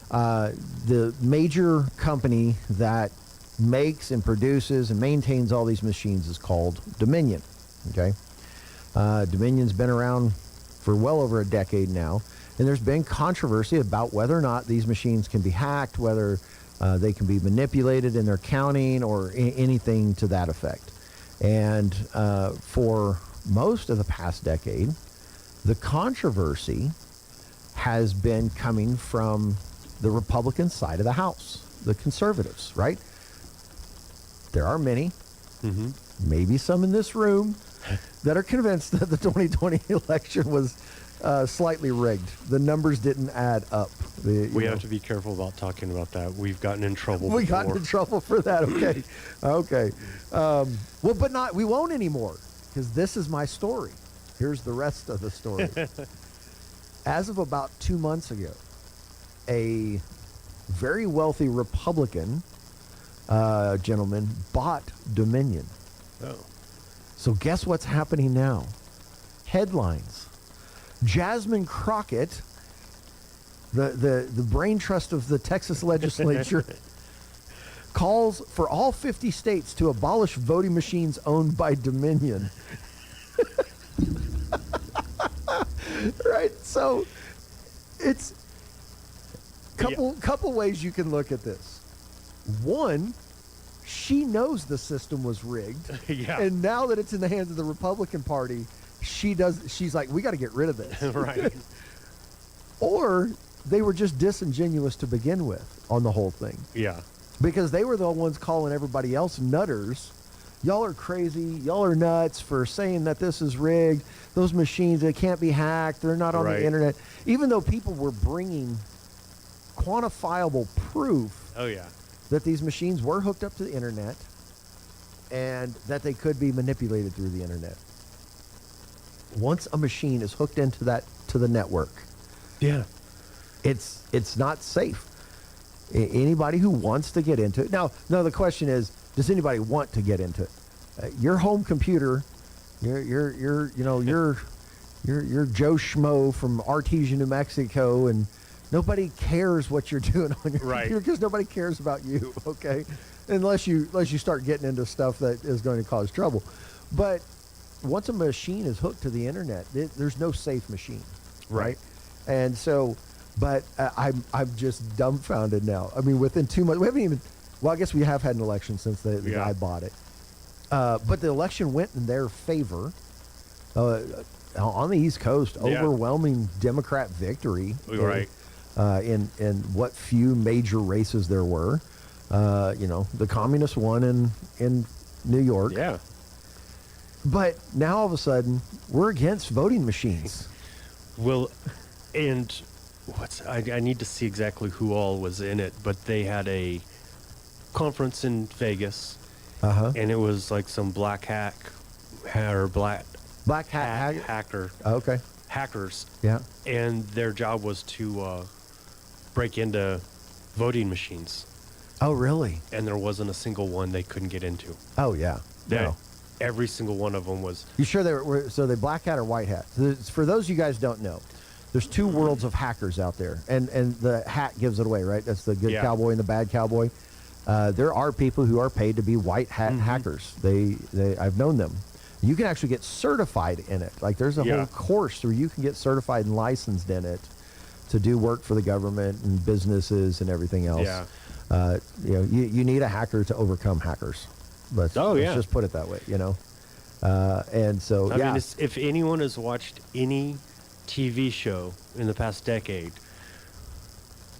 The major company that makes and produces and maintains all these machines is called Dominion. Okay, Dominion's been around for well over a decade now, and there's been controversy about whether or not these machines can be hacked, whether they can be manipulated in their counting or anything to that effect. And for most of the past decade, the controversy has been coming from the Republican side of the House, the conservatives, right? There are many, maybe some in this room, that are convinced that the 2020 election was slightly rigged. The numbers didn't add up. We have to be careful about talking about that. We've gotten in trouble We before. got in trouble for that. Okay. Okay. Well, but we won't anymore, because this is my story. Here's the rest of the story. As of about 2 months ago, a very wealthy Republican gentleman bought Dominion. Oh. So guess what's happening now? Headlines. Jasmine Crockett, the brain trust of the Texas legislature, calls for all 50 states to abolish voting machines owned by Dominion. Right? So it's couple ways you can look at this. One, she knows the system was rigged. Yeah. And now that it's in the hands of the Republican Party, she's like, we got to get rid of this. Right. Or they were just disingenuous to begin with on the whole thing. Yeah. Because they were the ones calling everybody else nutters. Y'all are crazy. Y'all are nuts for saying that this is rigged. Those machines, they can't be hacked. They're not on the internet. Even though people were bringing quantifiable proof that these machines were hooked up to the internet and that they could be manipulated through the internet. Once a machine is hooked into the network, it's not safe. Anybody who wants to get into it. Now, the question is, does anybody want to get into it? Your home computer, you're Joe Schmo from Artesia, New Mexico, and nobody cares what you're doing on your computer because nobody cares about you, okay? Unless you start getting into stuff that is going to cause trouble. But once a machine is hooked to the internet, there's no safe machine, right? And so, but I'm just dumbfounded now. I mean, within 2 months, we haven't even. Well, I guess we have had an election since the guy bought it. But the election went in their favor. On the East Coast, overwhelming Democrat victory. In what few major races there were. The communists won in New York. Yeah. But now all of a sudden, we're against voting machines. Well, and I need to see exactly who all was in it, but they had a conference in Vegas, and it was like some black hat hacker. Okay. Hackers. Yeah. And their job was to break into voting machines. Oh, really? And there wasn't a single one they couldn't get into. Oh, yeah. No. Every single one of them was. You sure they were? So they black hat or white hat? For those you guys don't know, there's two worlds of hackers out there, and the hat gives it away, right? That's the good cowboy and the bad cowboy. There are people who are paid to be white hat hackers. I've known them. You can actually get certified in it. Like there's a whole course where you can get certified and licensed in it to do work for the government and businesses and everything else. Yeah. You need a hacker to overcome hackers. Let's just put it that way, and so, I mean, if anyone has watched any TV show in the past decade,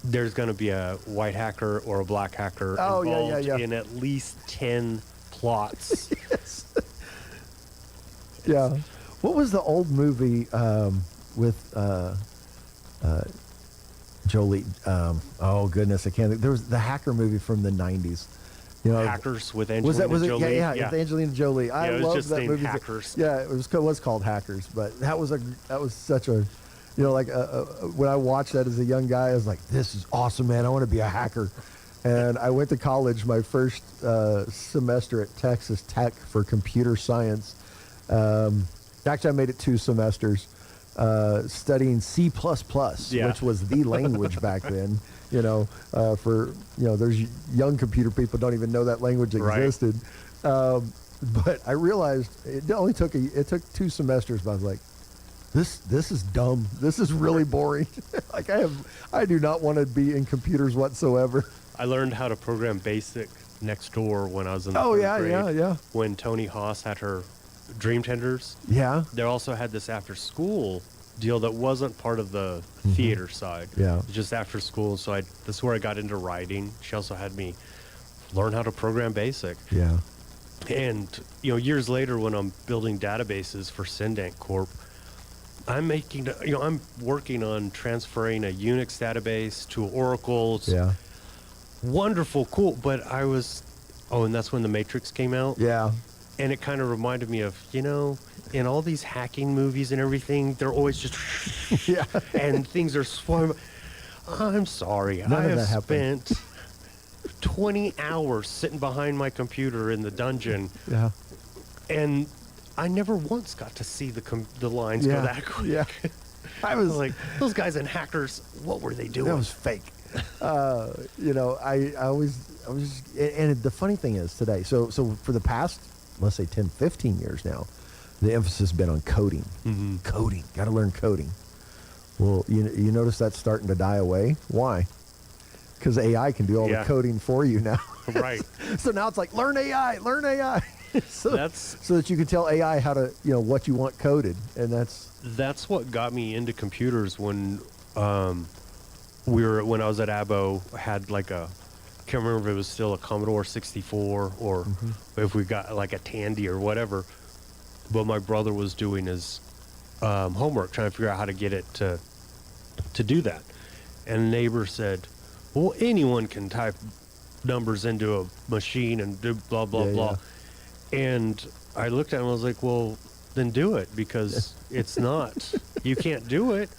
there's going to be a white hacker or a black hacker involved in at least 10 plots. Yeah. What was the old movie with Jolie? Oh, goodness, I can't think. There was the hacker movie from the 90s. Hackers with Angelina Jolie. Yeah, with Angelina Jolie. I love that movie. Hackers. Yeah, it was called Hackers, but that was such a, when I watched that as a young guy, I was like, this is awesome, man. I want to be a hacker. And I went to college my first semester at Texas Tech for computer science. Actually, I made it 2 semesters. studying C++, Yeah. which was the language back then. For there's young computer people don't even know that language existed. But I realized it only took it took 2 semesters. But I was like, this is dumb. This is really boring. Like I do not want to be in computers whatsoever. I learned how to program BASIC next door when I was in the Oh, third yeah, grade. yeah. When Tony Haas had her Dream Tenders. Yeah. They also had this after school deal that wasn't part of the theater side. Yeah. It was just after school. So that's where I got into writing. She also had me learn how to program BASIC. Yeah. And, years later when I'm building databases for Cendant Corp, I'm working on transferring a Unix database to Oracle. It's wonderful, cool. But and that's when the Matrix came out. Yeah. And it kind of reminded me of, in all these hacking movies and everything, they're always just, and things are swarming. I'm sorry. I have spent 20 hours sitting behind my computer in the dungeon. Yeah. And I never once got to see the lines go that quick. Yeah. I was like, those guys and hackers, what were they doing? That was fake. I was, and the funny thing is today, so for the past, let's say 10, 15 years now, the emphasis has been on coding. Mm-hmm. Coding. Got to learn coding. Well, you notice that's starting to die away. Why? Because AI can do all the coding for you now. Right. So now it's like, learn AI. so that you can tell AI how to, what you want coded. And that's what got me into computers when when I was at Abo, I had like I can't remember if it was still a Commodore 64 or if we got like a Tandy or whatever. But my brother was doing his homework, trying to figure out how to get it to do that. And the neighbor said, well, anyone can type numbers into a machine and do blah, blah, blah. And I looked at him and I was like, well, then do it, because it's not. You can't do it.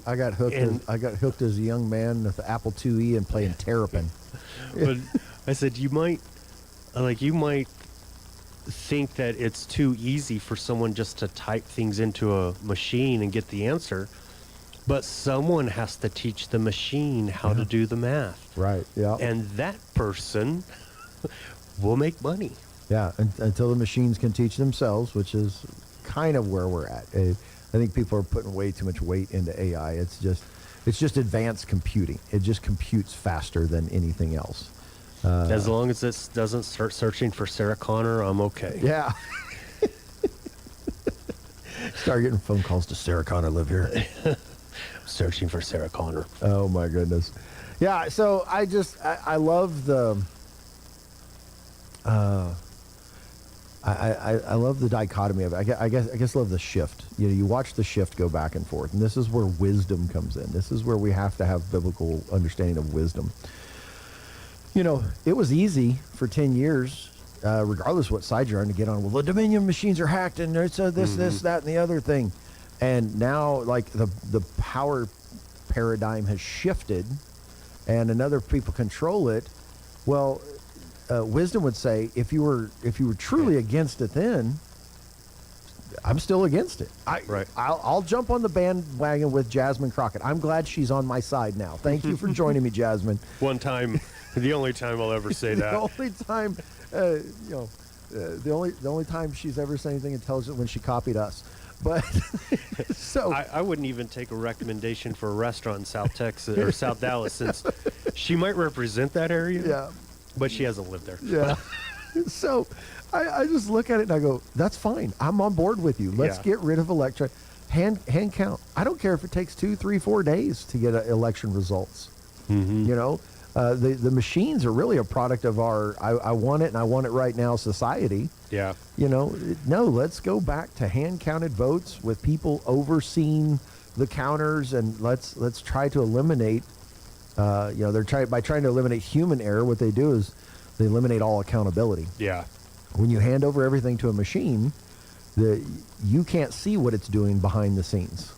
I got hooked as a young man with the Apple IIe and playing Terrapin. But I said, you might think that it's too easy for someone just to type things into a machine and get the answer, but someone has to teach the machine how to do the math. Right. Yeah. And that person will make money. Yeah, until the machines can teach themselves, which is kind of where we're at. I think people are putting way too much weight into AI. It's just advanced computing. It just computes faster than anything else. As long as it doesn't start searching for Sarah Connor, I'm okay. Yeah. Start getting phone calls to Sarah Connor live here. Searching for Sarah Connor. Oh my goodness. Yeah. So I love the. I love the dichotomy of it. I guess love the shift. You watch the shift go back and forth, and this is where wisdom comes in. This is where we have to have biblical understanding of wisdom. It was easy for 10 years, regardless of what side you're on, to get on. Well, the Dominion machines are hacked, and it's this, that, and the other thing. And now, like the power paradigm has shifted, and another people control it. Well, wisdom would say, if you were truly against it, then I'm still against it. I'll jump on the bandwagon with Jasmine Crockett. I'm glad she's on my side now. Thank you for joining me, Jasmine. One time, the only time I'll ever say that. The only time, the only time she's ever said anything intelligent when she copied us. But so I wouldn't even take a recommendation for a restaurant in South Texas or South Dallas, since she might represent that area. Yeah. But she hasn't lived there. Yeah. So I just look at it and I go, that's fine. I'm on board with you. Let's get rid of election. Hand count. I don't care if it takes 2, 3, 4 days to get election results. Mm-hmm. The machines are really a product of our I want it and I want it right now society. Yeah. No, let's go back to hand counted votes with people overseeing the counters, and let's try to eliminate by trying to eliminate human error. What they do is they eliminate all accountability. Yeah. When you hand over everything to a machine, you can't see what it's doing behind the scenes,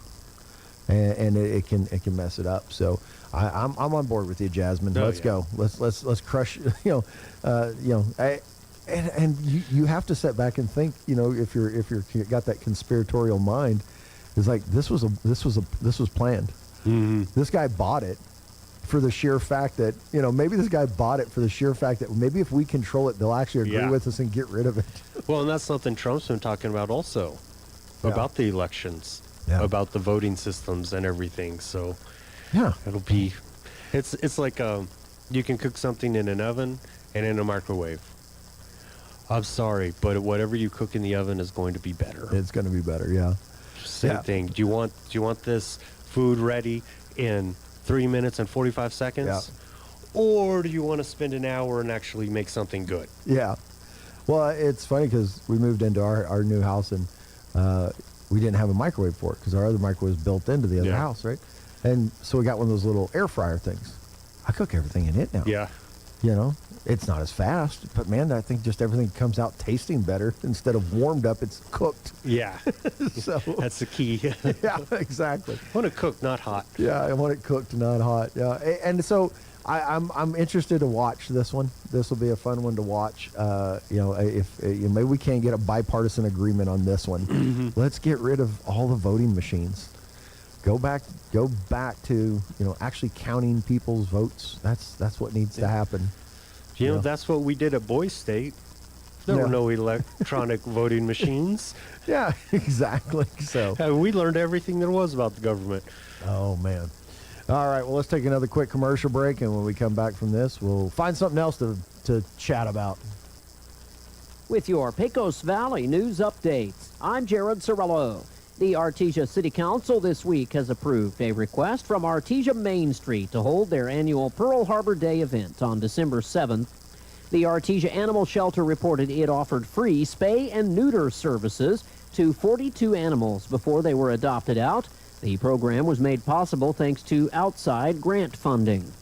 and it can mess it up. So I'm on board with you, Jasmine. Let's go. Let's crush. And you have to sit back and think. If you're got that conspiratorial mind, It's like this was planned. Mm-hmm. This guy bought it for the sheer fact that, maybe this guy bought it for the sheer fact that maybe if we control it, they'll actually agree with us and get rid of it. Well, and that's something Trump's been talking about also, about the elections, about the voting systems and everything. So it'll be, it's like you can cook something in an oven and in a microwave. I'm sorry, but whatever you cook in the oven is going to be better. It's going to be better, yeah. Same thing. Do you want this food ready in 3 minutes and 45 seconds? Yeah. Or do you want to spend an hour and actually make something good? Yeah. Well, it's funny because we moved into our new house and we didn't have a microwave for it because our other microwave was built into the other house, right? And so we got one of those little air fryer things. I cook everything in it now. Yeah. It's not as fast, but man, I think just everything comes out tasting better. Instead of warmed up, it's cooked. Yeah. So that's the key. Yeah, exactly. I want it cooked, not hot. Yeah, I want it cooked, not hot. Yeah, and so I'm interested to watch this one. This will be a fun one to watch. If maybe we can't get a bipartisan agreement on this one, let's get rid of all the voting machines. Go back to actually counting people's votes. That's what needs to happen. That's what we did at Boise State. There were no electronic voting machines. Yeah, exactly. So we learned everything there was about the government. Oh man. All right, well, let's take another quick commercial break, and when we come back from this, we'll find something else to chat about. With your Pecos Valley news updates, I'm Jared Cirillo. The Artesia City Council this week has approved a request from Artesia Main Street to hold their annual Pearl Harbor Day event on December 7th. The Artesia Animal Shelter reported it offered free spay and neuter services to 42 animals before they were adopted out. The program was made possible thanks to outside grant funding.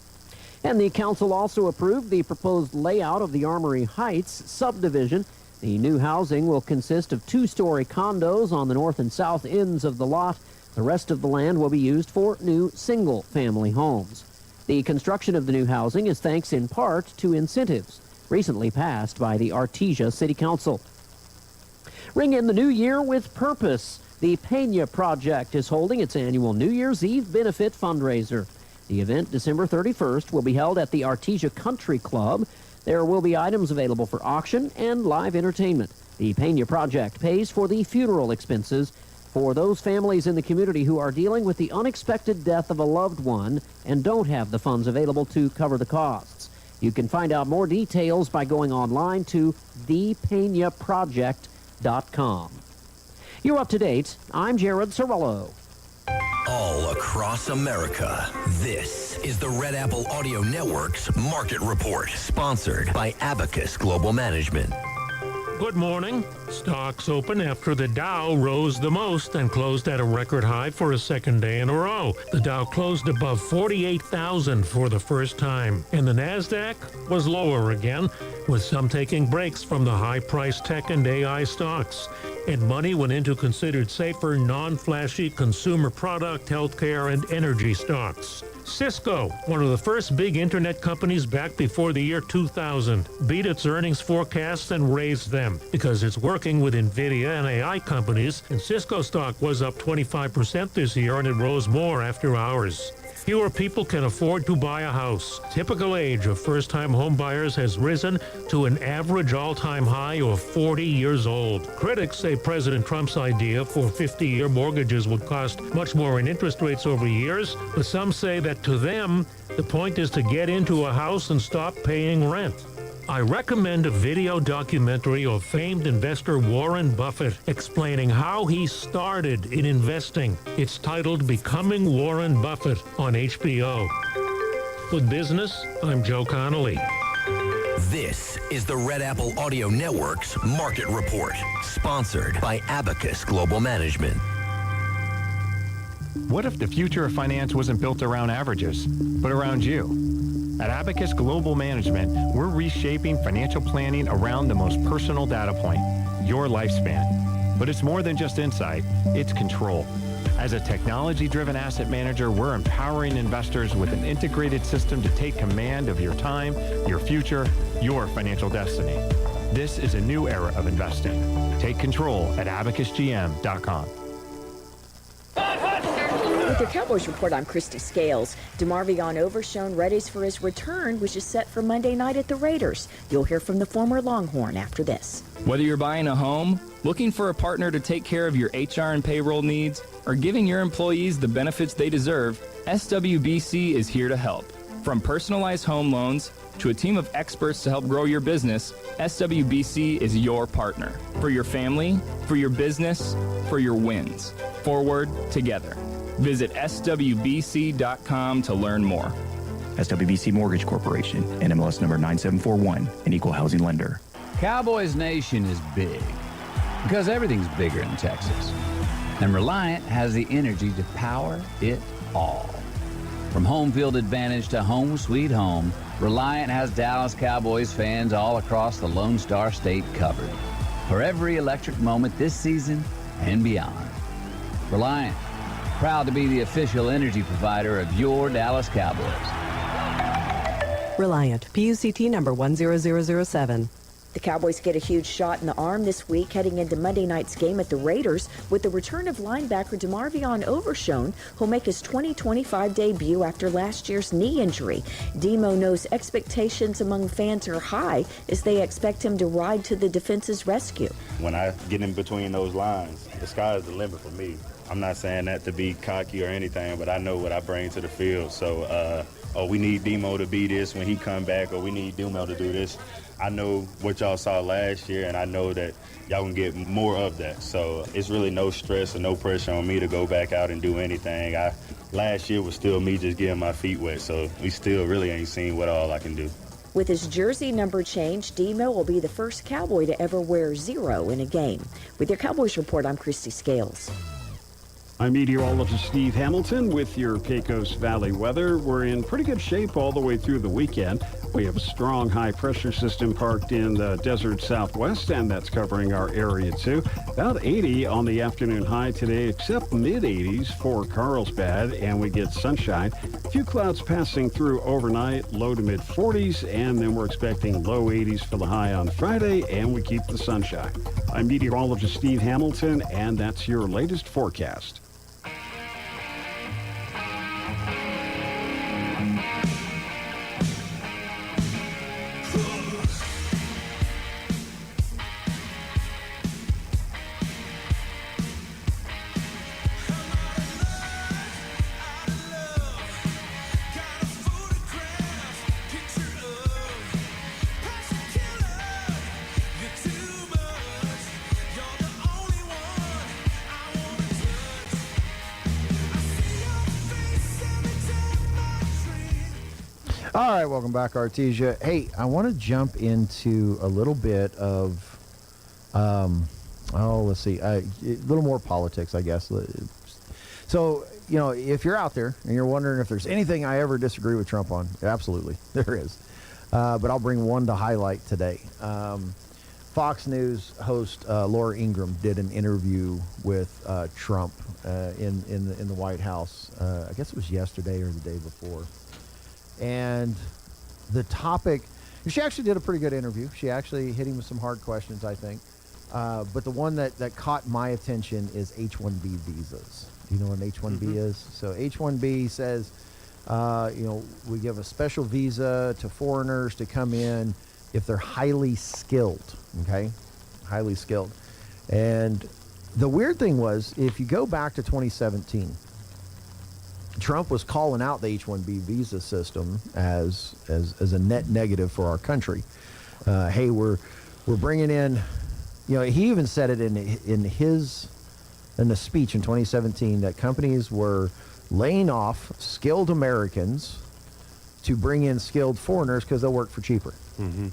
And the council also approved the proposed layout of the Armory Heights subdivision. The new housing will consist of 2-story condos on the north and south ends of the lot. The rest of the land will be used for new single-family homes. The construction of the new housing is thanks in part to incentives recently passed by the Artesia City Council. Ring in the new year with purpose. The Pena Project is holding its annual New Year's Eve benefit fundraiser. The event, December 31st, will be held at the Artesia Country Club. There will be items available for auction and live entertainment. The Pena Project pays for the funeral expenses for those families in the community who are dealing with the unexpected death of a loved one and don't have the funds available to cover the costs. You can find out more details by going online to thepenaproject.com. You're up to date. I'm Jared Cirillo. All across America, this is the Red Apple Audio Network's Market Report, sponsored by Abacus Global Management. Good morning. Stocks open after the Dow rose the most and closed at a record high for a second day in a row. The Dow closed above 48,000 for the first time, and the Nasdaq was lower again, with some taking breaks from the high-priced tech and AI stocks. And money went into considered safer, non-flashy consumer product, healthcare, and energy stocks. Cisco, one of the first big internet companies back before the year 2000, beat its earnings forecasts and raised them because it's working with NVIDIA and AI companies, and Cisco stock was up 25% this year, and it rose more after hours. Fewer people can afford to buy a house. Typical age of first-time home buyers has risen to an average all-time high of 40 years old. Critics say President Trump's idea for 50-year mortgages would cost much more in interest rates over years, but some say that to them, the point is to get into a house and stop paying rent. I recommend a video documentary of famed investor Warren Buffett explaining how he started in investing. It's titled Becoming Warren Buffett on HBO. Good business, I'm Joe Connolly. This is the Red Apple Audio Network's Market Report, sponsored by Abacus Global Management. What if the future of finance wasn't built around averages, but around you? At Abacus Global Management, we're reshaping financial planning around the most personal data point, your lifespan. But it's more than just insight, it's control. As a technology-driven asset manager, we're empowering investors with an integrated system to take command of your time, your future, your financial destiny. This is a new era of investing. Take control at abacusgm.com. With your Cowboys Report, I'm Christy Scales. DeMarvion Overshone readies for his return, which is set for Monday night at the Raiders. You'll hear from the former Longhorn after this. Whether you're buying a home, looking for a partner to take care of your HR and payroll needs, or giving your employees the benefits they deserve, SWBC is here to help. From personalized home loans to a team of experts to help grow your business, SWBC is your partner. For your family, for your business, for your wins. Forward together. Visit SWBC.com to learn more. SWBC Mortgage Corporation, NMLS number 9741, an equal housing lender. Cowboys Nation is big because everything's bigger in Texas. And Reliant has the energy to power it all. From home field advantage to home sweet home, Reliant has Dallas Cowboys fans all across the Lone Star State covered for every electric moment this season and beyond. Reliant, proud to be the official energy provider of your Dallas Cowboys. Reliant, PUCT number 10007. The Cowboys get a huge shot in the arm this week heading into Monday night's game at the Raiders with the return of linebacker DeMarvion Overshone, who'll make his 2025 debut after last year's knee injury. Demo knows expectations among fans are high as they expect him to ride to the defense's rescue. When I get in between those lines, the sky is the limit for me. I'm not saying that to be cocky or anything, but I know what I bring to the field. So, we need Demo to be this when he come back, or we need Demo to do this. I know what y'all saw last year, and I know that y'all can get more of that. So it's really no stress or no pressure on me to go back out and do anything. Last year was still me just getting my feet wet, so we still really ain't seen what all I can do. With his jersey number changed, Demo will be the first Cowboy to ever wear 0 in a game. With your Cowboys Report, I'm Christy Scales. I'm meteorologist Steve Hamilton with your Pecos Valley weather. We're in pretty good shape all the way through the weekend. We have a strong high-pressure system parked in the desert southwest, and that's covering our area too. About 80 on the afternoon high today, except mid-80s for Carlsbad, and we get sunshine. A few clouds passing through overnight, low to mid-40s, and then we're expecting low 80s for the high on Friday, and we keep the sunshine. I'm meteorologist Steve Hamilton, and that's your latest forecast. All right, welcome back, Artesia. Hey, I want to jump into a little bit of, let's see, a little more politics, I guess. So, if you're out there and you're wondering if there's anything I ever disagree with Trump on, absolutely, there is. But I'll bring one to highlight today. Fox News host Laura Ingraham did an interview with Trump in the White House. I guess it was yesterday or the day before. And the topic, she actually did a pretty good interview. She actually hit him with some hard questions, I think. But the one that caught my attention is H-1B visas. Do you know what an H-1B is? So H-1B says, we give a special visa to foreigners to come in if they're highly skilled, okay? Highly skilled. And the weird thing was, if you go back to 2017, Trump was calling out the H-1B visa system as a net negative for our country. Hey, we're bringing in, he even said it in the speech in 2017 that companies were laying off skilled Americans to bring in skilled foreigners because they'll work for cheaper. Mm-hmm.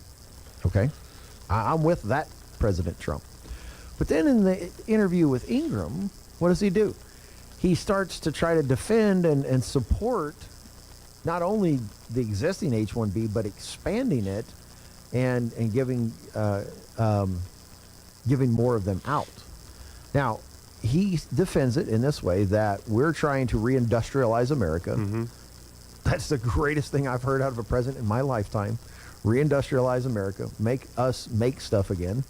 Okay, I'm with that, President Trump. But then in the interview with Ingram, what does he do? He starts to try to defend and support not only the existing H-1B, but expanding it and giving more of them out. Now, he defends it in this way that we're trying to reindustrialize America. Mm-hmm. That's the greatest thing I've heard out of a president in my lifetime. Reindustrialize America, make us make stuff again,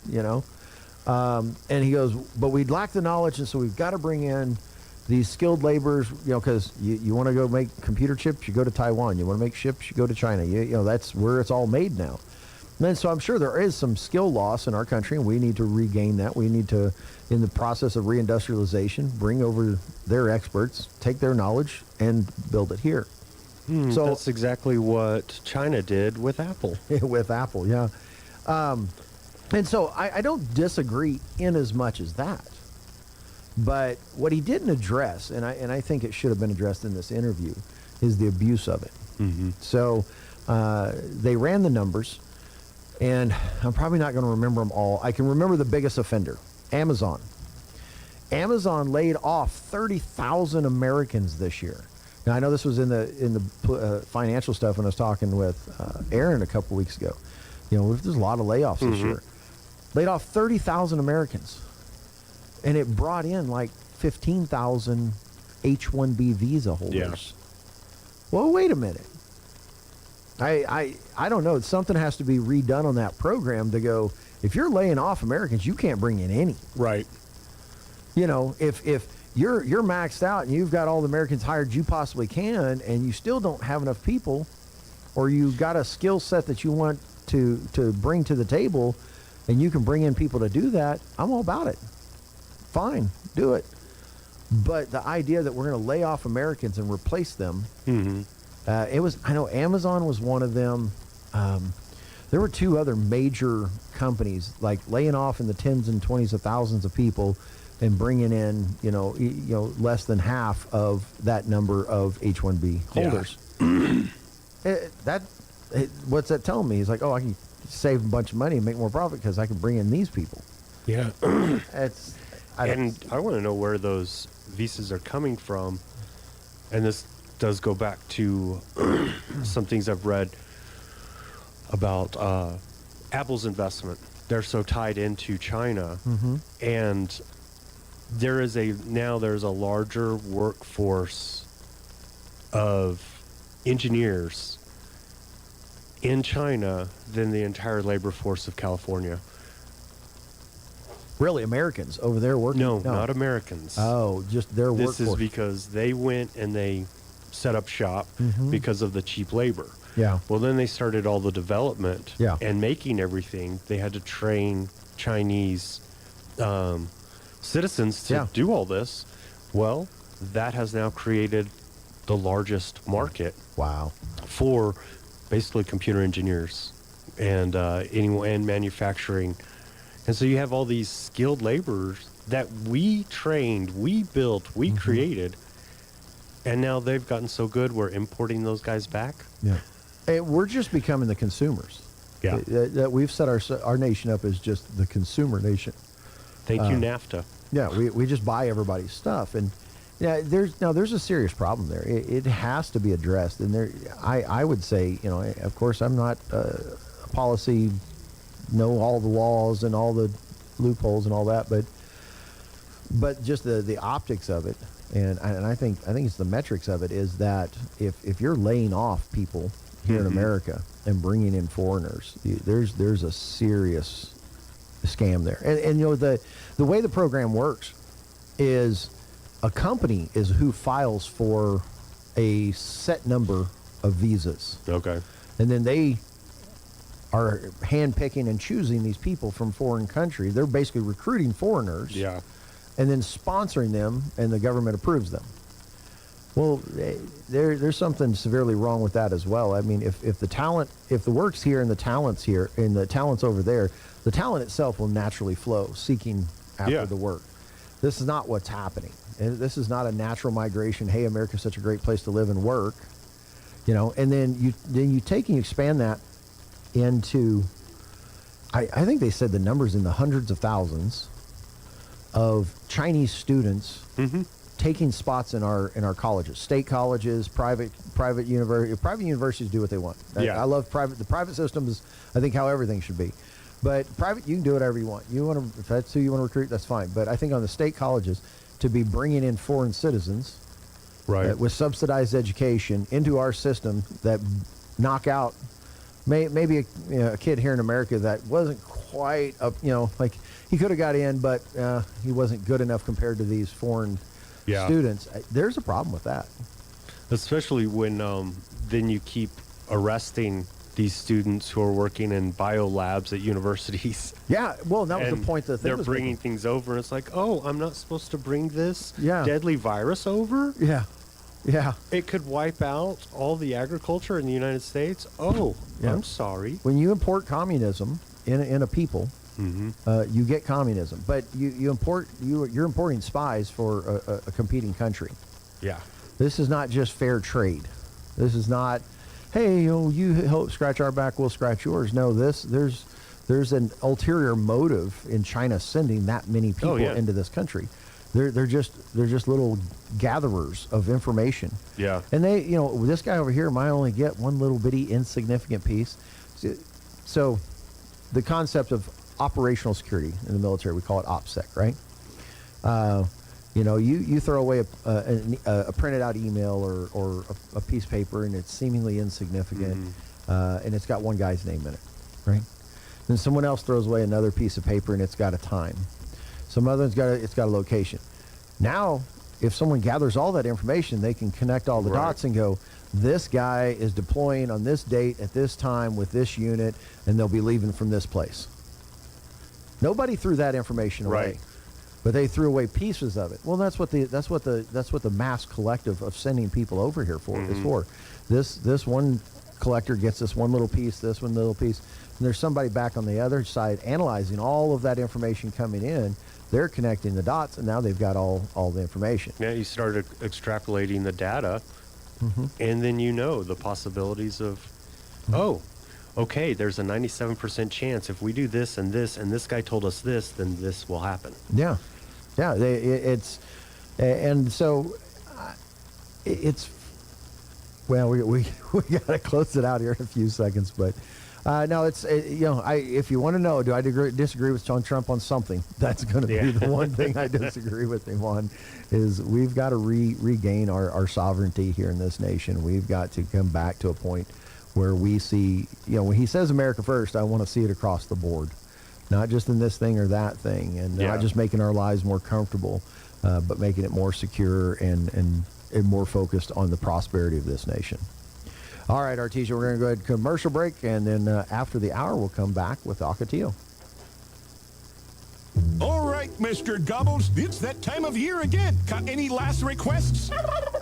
And he goes, but we lack the knowledge, and so we've got to bring in these skilled laborers, because you want to go make computer chips, you go to Taiwan. You want to make chips, you go to China. You know, that's where it's all made now. And so I'm sure there is some skill loss in our country, and we need to regain that. We need to, in the process of reindustrialization, bring over their experts, take their knowledge, and build it here. So that's exactly what China did with Apple. With Apple, yeah. And so I don't disagree in as much as that. But what he didn't address, and I think it should have been addressed in this interview, is the abuse of it. So they ran the numbers, and I'm probably not going to remember them all. I can remember the biggest offender, Amazon. Amazon laid off 30,000 Americans this year. Now, I know this was in the financial stuff when I was talking with Aaron a couple weeks ago. You know, there's a lot of layoffs this year. Laid off 30,000 Americans. And it brought in like 15,000 H-1B visa holders. Yeah. Well, wait a minute. I don't know. Something has to be redone on that program to go, if you're laying off Americans, you can't bring in any. Right. You know, if you're maxed out and you've got all the Americans hired you possibly can, and you still don't have enough people, or you've got a skill set that you want to bring to the table, and you can bring in people to do that, I'm all about it. Fine, do it. But the idea that we're going to lay off Americans and replace them, I know Amazon was one of them. There were two other major companies, like laying off in the tens and 20s of thousands of people and bringing in, less than half of that number of H-1B holders. Yeah. What's that telling me? He's like, I can save a bunch of money and make more profit because I can bring in these people. Yeah. I want to know where those visas are coming from. And this does go back to some things I've read about Apple's investment. They're so tied into China. And there's a larger workforce of engineers in China than the entire labor force of California. Really, Americans over there working? No, not Americans. Oh, just their workforce. This is because they went and they set up shop because of the cheap labor. Yeah. Well, then they started all the development and making everything. They had to train Chinese citizens to do all this. Well, that has now created the largest market. Wow. For basically computer engineers and manufacturing. And so you have all these skilled laborers that we trained, we built, we created, and now they've gotten so good we're importing those guys back. Yeah. And we're just becoming the consumers. Yeah. That we've set our nation up as just the consumer nation. Thank you, NAFTA. Yeah, we just buy everybody's stuff, and there's a serious problem there. It has to be addressed, and I would say, of course I'm not a policy, know all the laws and all the loopholes and all that, but just the optics of it, and I think it's the metrics of it, is that if you're laying off people here in America and bringing in foreigners, there's a serious scam there. And the way the program works is a company is who files for a set number of visas. Okay. And then they are handpicking and choosing these people from foreign countries. They're basically recruiting foreigners. Yeah. And then sponsoring them, and the government approves them. Well, there's something severely wrong with that as well. I mean, if the work's here and the talent's here and the talent's over there, the talent itself will naturally flow, seeking after the work. This is not what's happening. And this is not a natural migration. Hey, America's such a great place to live and work, And then you take and you expand that into, I think they said the numbers in the hundreds of thousands of Chinese students taking spots in our colleges, state colleges, private universities. Private universities do what they want. I love private. The private system is, I think, how everything should be. But private, you can do whatever you want. If that's who you want to recruit, that's fine. But I think on the state colleges, to be bringing in foreign citizens, with subsidized education into our system that knock out maybe a kid here in America that wasn't quite up, like he could have got in, but he wasn't good enough compared to these foreign students, there's a problem with that. Especially when then you keep arresting these students who are working in bio labs at universities. Yeah, well, that was the point that they're bringing things over, and it's like, oh, I'm not supposed to bring this deadly virus over? Yeah. Yeah. It could wipe out all the agriculture in the United States? Oh, I'm sorry. When you import communism in a people, you get communism. But you're importing spies for a competing country. Yeah. This is not just fair trade. This is not, hey, you help scratch our back, we'll scratch yours. No, there's an ulterior motive in China sending that many people into this country. They're just little gatherers of information. Yeah. And they, this guy over here might only get one little bitty insignificant piece. So the concept of operational security in the military, we call it OPSEC, right? You throw away a printed out email or a piece of paper, and it's seemingly insignificant, and it's got one guy's name in it, right? Then someone else throws away another piece of paper, and it's got a time. Some other one's it's got a location. Now, if someone gathers all that information, they can connect all the dots and go, this guy is deploying on this date at this time with this unit, and they'll be leaving from this place. Nobody threw that information away, but they threw away pieces of it. Well, that's what the mass collective of sending people over here is for. This one collector gets this one little piece, this one little piece, and there's somebody back on the other side analyzing all of that information coming in. They're connecting the dots, and now they've got all the information. Yeah, you started extrapolating the data, and then the possibilities of, okay, there's a 97% chance if we do this, and this guy told us this, then this will happen. Yeah. Well, we got to close it out here in a few seconds, but no, if you want to know, do I disagree with John Trump on something? That's going to be the one thing I disagree with him on, is we've got to regain our sovereignty here in this nation. We've got to come back to a point where we see, when he says America first, I want to see it across the board, not just in this thing or that thing, and not just making our lives more comfortable, but making it more secure and more focused on the prosperity of this nation. All right, Artesia, we're going to go ahead to commercial break, and then after the hour, we'll come back with Ocotillo. All right, Mr. Gobbles, it's that time of year again. Got any last requests?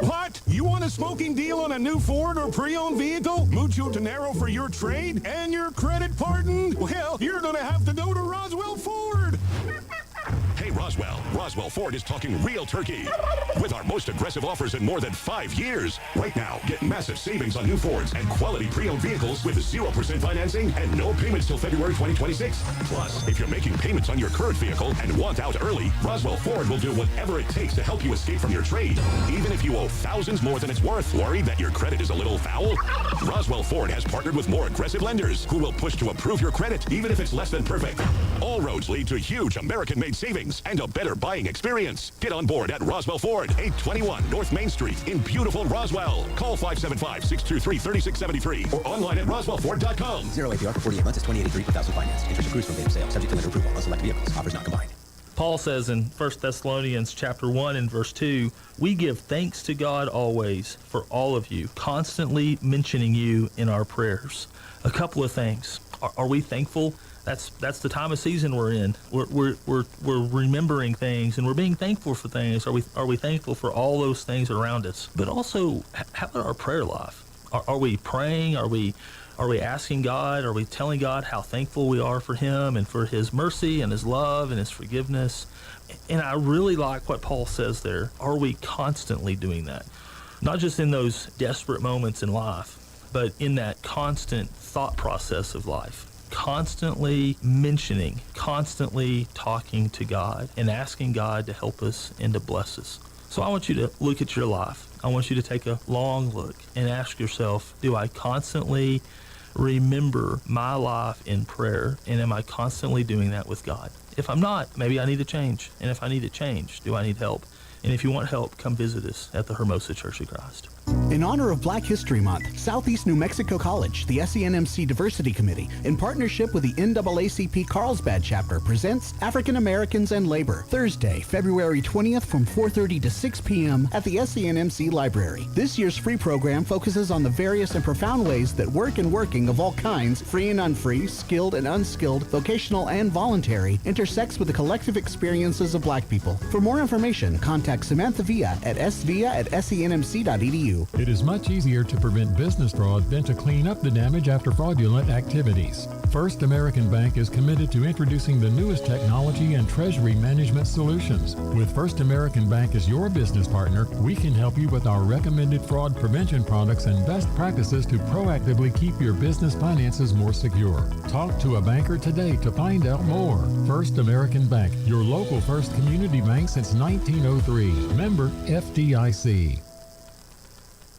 What? You want a smoking deal on a new Ford or pre-owned vehicle? Mucho dinero for your trade? And your credit pardon? Well, you're going to have to go to Roswell Ford. Hey, Roswell Ford is talking real turkey. With our most aggressive offers in more than 5 years. Right now, get massive savings on new Fords and quality pre-owned vehicles with 0% financing and no payments till February 2026. Plus, if you're making payments on your current vehicle and want out early, Roswell Ford will do whatever it takes to help you escape from your trade. Even if you owe thousands more than it's worth. Worried that your credit is a little foul? Roswell Ford has partnered with more aggressive lenders who will push to approve your credit even if it's less than perfect. All roads lead to huge American-made savings and a better buying experience. Get on board at Roswell Ford, 821 North Main Street in beautiful Roswell. Call 575-623-3673 or online at roswellford.com. 0 APR for 48 months is $2,883 without finance. Interest accrues from date of sale. Subject to lender approval on select vehicles. Offers not combined. Paul says in 1 Thessalonians chapter 1 and verse 2, we give thanks to God always for all of you, constantly mentioning you in our prayers. A couple of things. Are we thankful? That's the time of season we're in. We're remembering things and we're being thankful for things. Are we thankful for all those things around us? But also, how about our prayer life? Are we praying? Are we asking God? Are we telling God how thankful we are for Him and for His mercy and His love and His forgiveness? And I really like what Paul says there. Are we constantly doing that? Not just in those desperate moments in life, but in that constant thought process of life. Constantly mentioning, constantly talking to God and asking God to help us and to bless us. So I want you to look at your life. I want you to take a long look and ask yourself, do I constantly remember my life in prayer? And am I constantly doing that with God? If I'm not, maybe I need to change. And if I need to change, do I need help? And if you want help, come visit us at the Hermosa Church of Christ. In honor of Black History Month, Southeast New Mexico College, the SENMC Diversity Committee, in partnership with the NAACP Carlsbad Chapter, presents African Americans and Labor, Thursday, February 20th from 4:30 to 6 p.m. at the SENMC Library. This year's free program focuses on the various and profound ways that work and working of all kinds, free and unfree, skilled and unskilled, vocational and voluntary, intersects with the collective experiences of Black people. For more information, contact Samantha Villa at svia@senmc.edu. It is much easier to prevent business fraud than to clean up the damage after fraudulent activities. First American Bank is committed to introducing the newest technology and treasury management solutions. With First American Bank as your business partner, we can help you with our recommended fraud prevention products and best practices to proactively keep your business finances more secure. Talk to a banker today to find out more. First American Bank, your local first community bank since 1903. Member FDIC.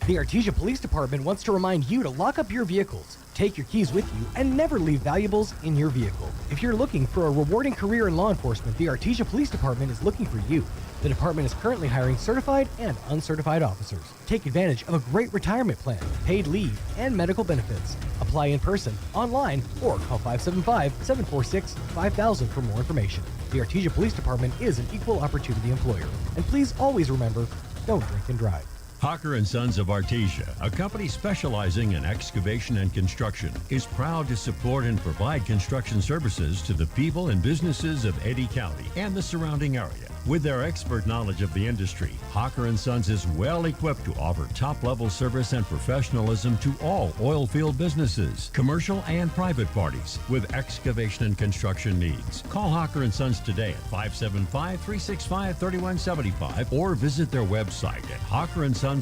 The Artesia Police Department wants to remind you to lock up your vehicles, take your keys with you, and never leave valuables in your vehicle. If you're looking for a rewarding career in law enforcement, the Artesia Police Department is looking for you. The department is currently hiring certified and uncertified officers. Take advantage of a great retirement plan, paid leave, and medical benefits. Apply in person, online, or call 575-746-5000 for more information. The Artesia Police Department is an equal opportunity employer. And please always remember, don't drink and drive. Hawker & Sons of Artesia, a company specializing in excavation and construction, is proud to support and provide construction services to the people and businesses of Eddy County and the surrounding area. With their expert knowledge of the industry, Hawker & Sons is well equipped to offer top-level service and professionalism to all oil field businesses, commercial and private parties with excavation and construction needs. Call Hawker & Sons today at 575-365-3175 or visit their website at hawkerandsons.com.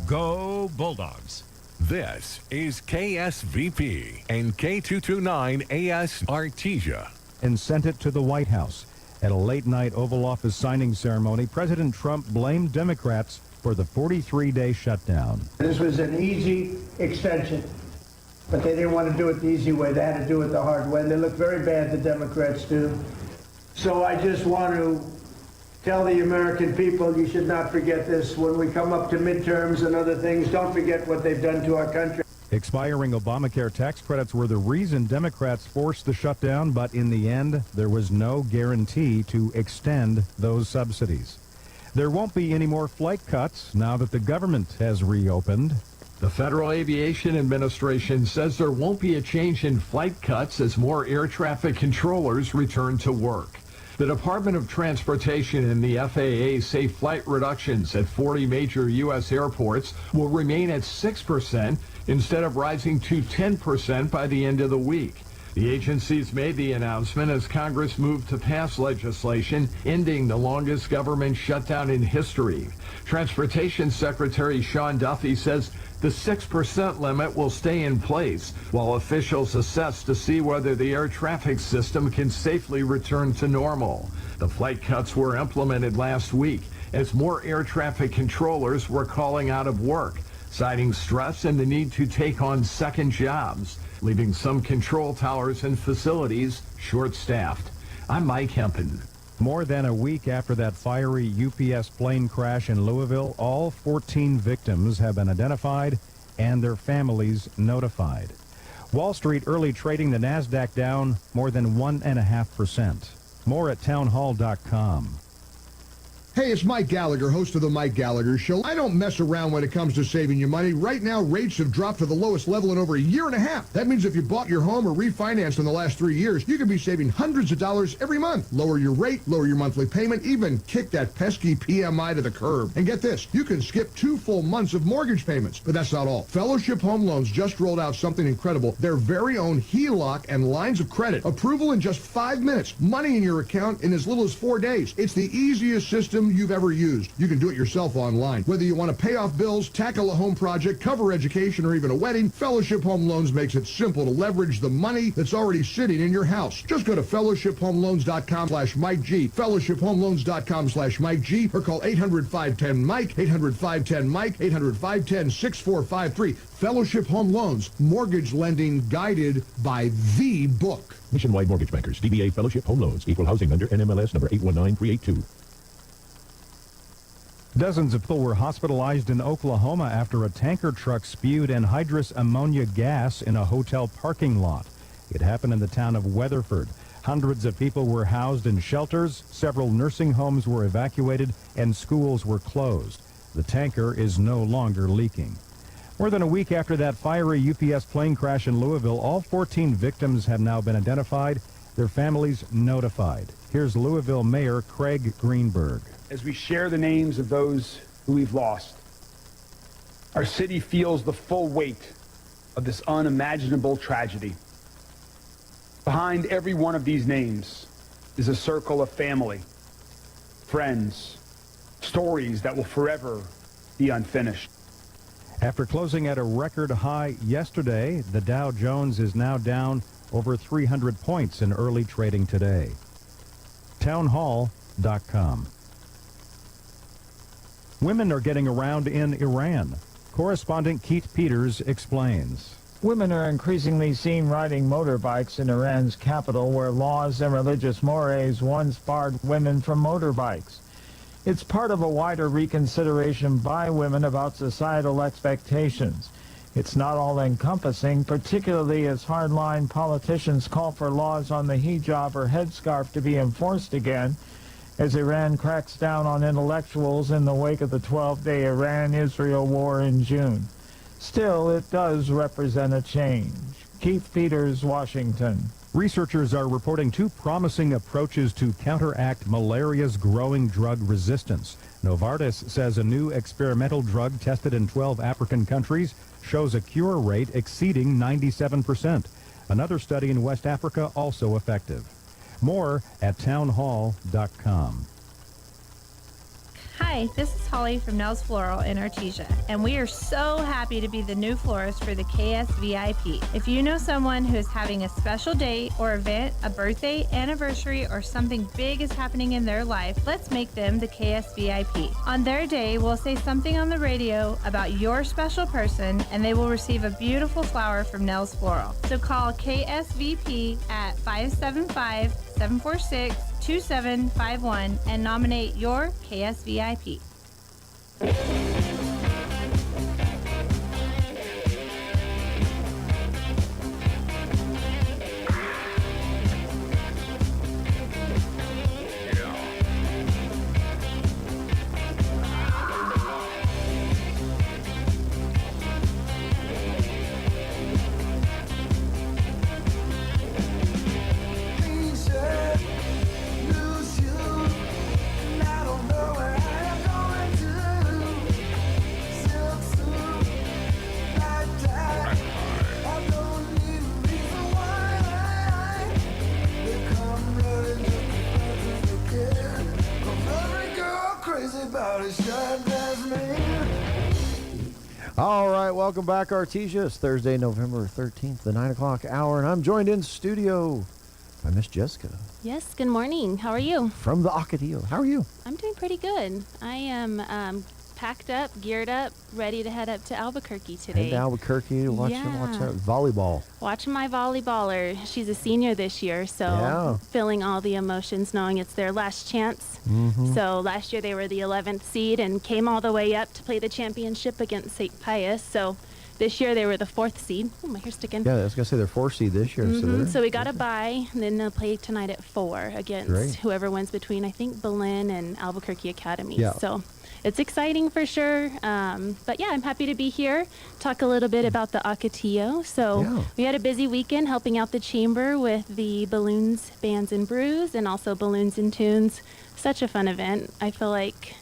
Go Bulldogs! This is KSVP and K229AS Artesia. And sent it to the White House. At a late-night Oval Office signing ceremony, President Trump blamed Democrats for the 43-day shutdown. This was an easy extension, but they didn't want to do it the easy way. They had to do it the hard way, and they look very bad, the Democrats do. So I just want to tell the American people, you should not forget this. When we come up to midterms and other things, don't forget what they've done to our country. Expiring Obamacare tax credits were the reason Democrats forced the shutdown, but in the end, there was no guarantee to extend those subsidies. There won't be any more flight cuts now that the government has reopened. The Federal Aviation Administration says there won't be a change in flight cuts as more air traffic controllers return to work. The Department of Transportation and the FAA say flight reductions at 40 major U.S. airports will remain at 6% instead of rising to 10% by the end of the week. The agencies made the announcement as Congress moved to pass legislation ending the longest government shutdown in history. Transportation Secretary Sean Duffy says the 6% limit will stay in place while officials assess to see whether the air traffic system can safely return to normal. The flight cuts were implemented last week as more air traffic controllers were calling out of work, citing stress and the need to take on second jobs, leaving some control towers and facilities short-staffed. I'm Mike Hempen. More than a week after that fiery UPS plane crash in Louisville, all 14 victims have been identified and their families notified. Wall Street early trading, the NASDAQ down more than 1.5%. More at townhall.com. Hey, it's Mike Gallagher, host of The Mike Gallagher Show. I don't mess around when it comes to saving you money. Right now, rates have dropped to the lowest level in over a year and a half. That means if you bought your home or refinanced in the last 3 years, you could be saving hundreds of dollars every month. Lower your rate, lower your monthly payment, even kick that pesky PMI to the curb. And get this, you can skip 2 full months of mortgage payments. But that's not all. Fellowship Home Loans just rolled out something incredible. Their very own HELOC and lines of credit. Approval in just 5 minutes. Money in your account in as little as 4 days. It's the easiest system you've ever used. You can do it yourself online. Whether you want to pay off bills, tackle a home project, cover education, or even a wedding, Fellowship Home Loans makes it simple to leverage the money that's already sitting in your house. Just go to fellowshiphomeloans.com/Mike G, fellowshiphomeloans.com/Mike G, or call 800-510-MIKE, 800-510-MIKE, 800-510-6453. Fellowship Home Loans, mortgage lending guided by the book. Nationwide Mortgage Bankers, DBA Fellowship Home Loans, Equal Housing Lender, NMLS number 819382. Dozens of people were hospitalized in Oklahoma after a tanker truck spewed anhydrous ammonia gas in a hotel parking lot. It happened in the town of Weatherford. Hundreds of people were housed in shelters, several nursing homes were evacuated, and schools were closed. The tanker is no longer leaking. More than a week after that fiery UPS plane crash in Louisville, all 14 victims have now been identified, their families notified. Here's Louisville Mayor Craig Greenberg. As we share the names of those who we've lost, our city feels the full weight of this unimaginable tragedy. Behind every one of these names is a circle of family, friends, stories that will forever be unfinished. After closing at a record high yesterday, the Dow Jones is now down over 300 points in early trading today. Townhall.com. Women are getting around in Iran. Correspondent Keith Peters explains. Women are increasingly seen riding motorbikes in Iran's capital, where laws and religious mores once barred women from motorbikes. It's part of a wider reconsideration by women about societal expectations. It's not all-encompassing, particularly as hardline politicians call for laws on the hijab or headscarf to be enforced again, as Iran cracks down on intellectuals in the wake of the 12-day Iran-Israel war in June. Still, it does represent a change. Keith Peters, Washington. Researchers are reporting two promising approaches to counteract malaria's growing drug resistance. Novartis says a new experimental drug tested in 12 African countries shows a cure rate exceeding 97%. Another study in West Africa also effective. More at townhall.com. Hi, this is Holly from Nels Floral in Artesia, and we are so happy to be the new florist for the KSVIP. If you know someone who is having a special date or event, a birthday, anniversary, or something big is happening in their life, let's make them the KSVIP. On their day, we'll say something on the radio about your special person, and they will receive a beautiful flower from Nels Floral. So call KSVP at 575-746-2751 and nominate your KSVIP. All right, welcome back, Artesia. It's Thursday, November 13th, the 9 o'clock hour, and I'm joined in studio by Miss Jessica. Yes, good morning. How are you? From the Ocotillo. How are you? I'm doing pretty good. I am packed up, geared up, ready to head up to Albuquerque today. Head to Albuquerque, watch volleyball. Watching my volleyballer. She's a senior this year, so feeling all the emotions, knowing it's their last chance. Mm-hmm. So last year they were the 11th seed and came all the way up to play the championship against St. Pius. So this year they were the 4th seed. Oh, my hair's sticking. Yeah, I was going to say they're 4th seed this year. Mm-hmm. So we got a bye, and then they'll play tonight at 4 against whoever wins between, I think, Belen and Albuquerque Academy. Yeah. So it's exciting for sure. But yeah, I'm happy to be here, talk a little bit about the Ocotillo. So we had a busy weekend helping out the chamber with the Balloons, Bands, and Brews, and also Balloons and Tunes. Such a fun event. I feel like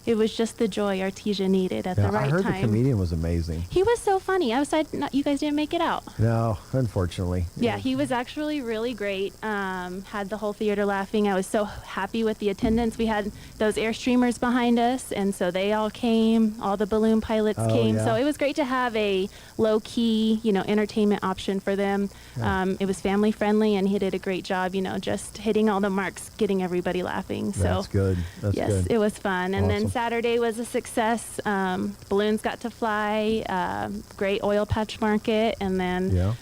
it was just the joy Artesia needed at the right time. I heard the comedian was amazing. He was so funny. I was sad you guys didn't make it out. No, unfortunately. Yeah, he was actually really great. Had the whole theater laughing. I was so happy with the attendance. We had those Airstreamers behind us, and so they all came. All the balloon pilots came. Yeah. So it was great to have a low-key, entertainment option for them. Yeah. It was family-friendly, and he did a great job, just hitting all the marks, getting everybody laughing. So That's good. That's yes, good. it was fun. And then Saturday was a success. Balloons got to fly. Great oil patch market, and then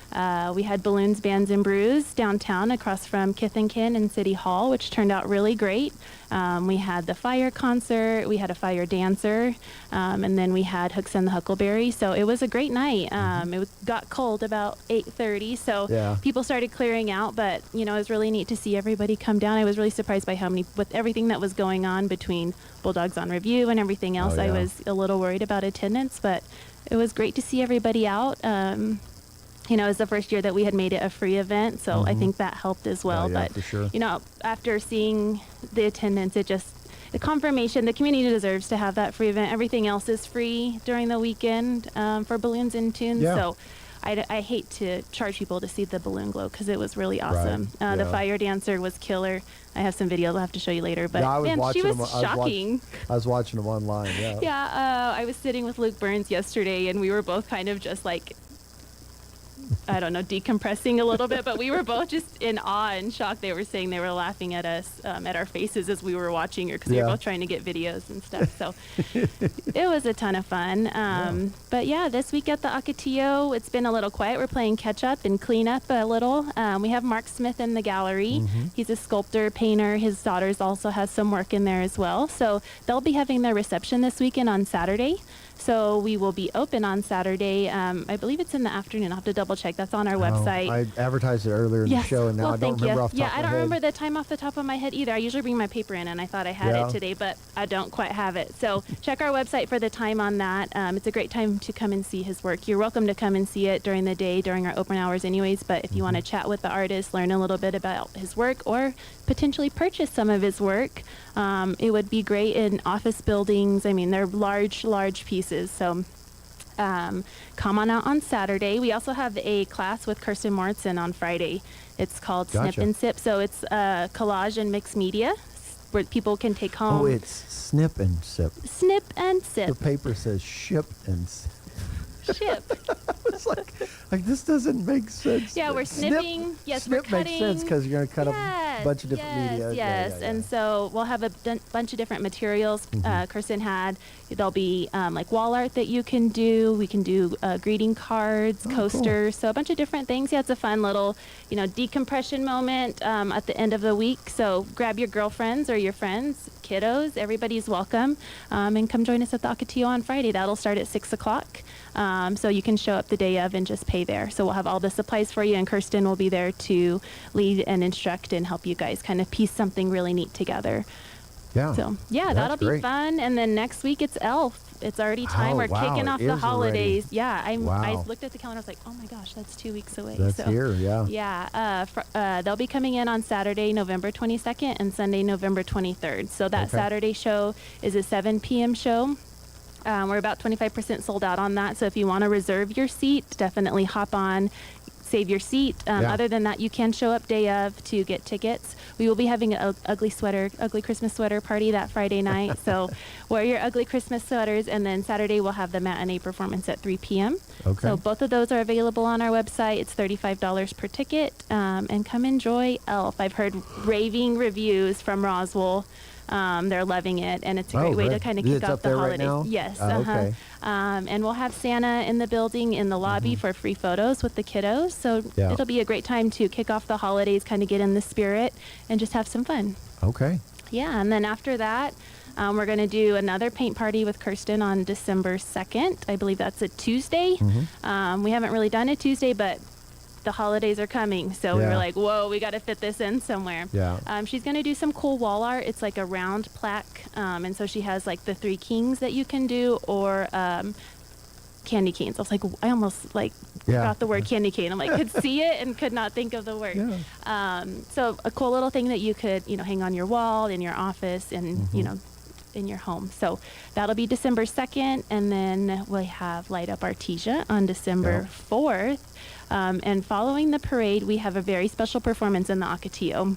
we had balloons, bands, and brews downtown across from Kith and Kin and City Hall, which turned out really great. We had the fire concert, we had a fire dancer, and then we had Hooks and the Huckleberry. So it was a great night. It got cold about 8:30, so people started clearing out, but it was really neat to see everybody come down. I was really surprised by how many, with everything that was going on between Bulldogs on Review and everything else. I was a little worried about attendance, but it was great to see everybody out. It was the first year that we had made it a free event, so I think that helped as well. But for sure. After seeing the attendance, the confirmation, the community deserves to have that free event. Everything else is free during the weekend for balloons and tunes. So I hate to charge people to see the balloon glow because it was really awesome. The fire dancer was killer. I have some videos I'll have to show you later, but she was shocking. I was watching them online. I was sitting with Luke Burns yesterday, and we were both kind of just like, I don't know, decompressing a little bit, but we were both just in awe and shock. They were saying they were laughing at us, at our faces as we were watching her, because we were both trying to get videos and stuff. So it was a ton of fun. But this week at the Ocotillo, it's been a little quiet. We're playing catch up and clean up a little. We have Mark Smith in the gallery. He's a sculptor, painter. His daughters also has some work in there as well. So they'll be having their reception this weekend on Saturday. So we will be open on Saturday. I believe it's in the afternoon. I'll have to double check. That's on our website. I advertised it earlier in the show, and now I don't remember off the top of my head. I don't remember the time off the top of my head either. I usually bring my paper in, and I thought I had it today, but I don't quite have it. So check our website for the time on that. It's a great time to come and see his work. You're welcome to come and see it during the day, during our open hours anyways, but if you want to chat with the artist, learn a little bit about his work, or potentially purchase some of his work, it would be great in office buildings. I mean, they're large pieces, so come on out on Saturday. We also have a class with Kirsten Moritzen on Friday. It's called Snip and Sip. So it's collage and mixed media where people can take home. Oh, it's Snip and Sip. Snip and Sip. The paper says ship and sip. Ship. It's like this doesn't make sense. Yeah, we're snipping. Snip we're cutting. makes sense because you're going to cut a bunch of different media. Yes. And so we'll have a bunch of different materials. Kirsten had, there'll be like wall art that you can do. We can do greeting cards, coasters, so a bunch of different things. Yeah, it's a fun little, decompression moment at the end of the week. So grab your girlfriends or your friends, kiddos, everybody's welcome, and come join us at the Ocotillo on Friday. That'll start at 6 o'clock. So you can show up the day of and just pay there. So we'll have all the supplies for you, and Kirsten will be there to lead and instruct and help you guys kind of piece something really neat together. Yeah. So that'll be fun. And then next week it's Elf. It's already time. We're kicking off the holidays. Already. Yeah. I looked at the calendar. I was like, oh my gosh, that's 2 weeks away. That's here. Yeah. Yeah. They'll be coming in on Saturday, November 22nd, and Sunday, November 23rd. So that Saturday show is a 7 p.m. show. We're about 25% sold out on that. So if you want to reserve your seat, definitely hop on, save your seat. Other than that, you can show up day of to get tickets. We will be having an ugly Christmas sweater party that Friday night. So wear your ugly Christmas sweaters. And then Saturday, we'll have the matinee performance at 3 p.m. Okay. So both of those are available on our website. It's $35 per ticket. And come enjoy Elf. I've heard raving reviews from Roswell. They're loving it, and it's a great way to kind of kick off the holidays. Right now? Yes. Okay. And we'll have Santa in the building in the lobby for free photos with the kiddos. So it'll be a great time to kick off the holidays, kind of get in the spirit, and just have some fun. Okay. Yeah, and then after that, we're going to do another paint party with Kirsten on December 2nd. I believe that's a Tuesday. We haven't really done a Tuesday, but the holidays are coming, so we were like, whoa, we got to fit this in somewhere. She's going to do some cool wall art. It's like a round plaque, and so she has like the 3 kings that you can do, or candy canes. I was like, I almost forgot the word candy cane. I'm like, could see it and could not think of the word. So a cool little thing that you could, hang on your wall, in your office, and in your home. So that'll be December 2nd, and then we have Light Up Artesia on December 4th. And following the parade, we have a very special performance in the Ocotillo.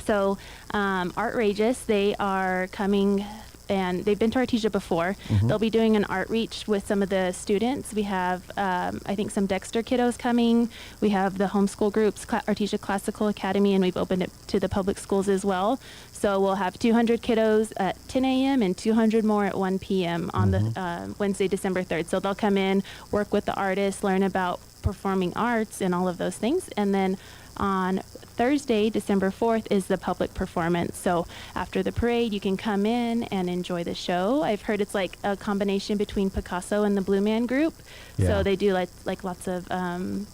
So Artesia, they are coming and they've been to Artesia before. They'll be doing an art reach with some of the students. We have, I think, some Dexter kiddos coming. We have the homeschool groups, Artesia Classical Academy, and we've opened it to the public schools as well. So we'll have 200 kiddos at 10 a.m. and 200 more at 1 p.m. on the Wednesday, December 3rd. So they'll come in, work with the artists, learn about performing arts and all of those things. And then on Thursday, December 4th, is the public performance. So after the parade, you can come in and enjoy the show. I've heard it's like a combination between Picasso and the Blue Man Group. Yeah. So they do like lots of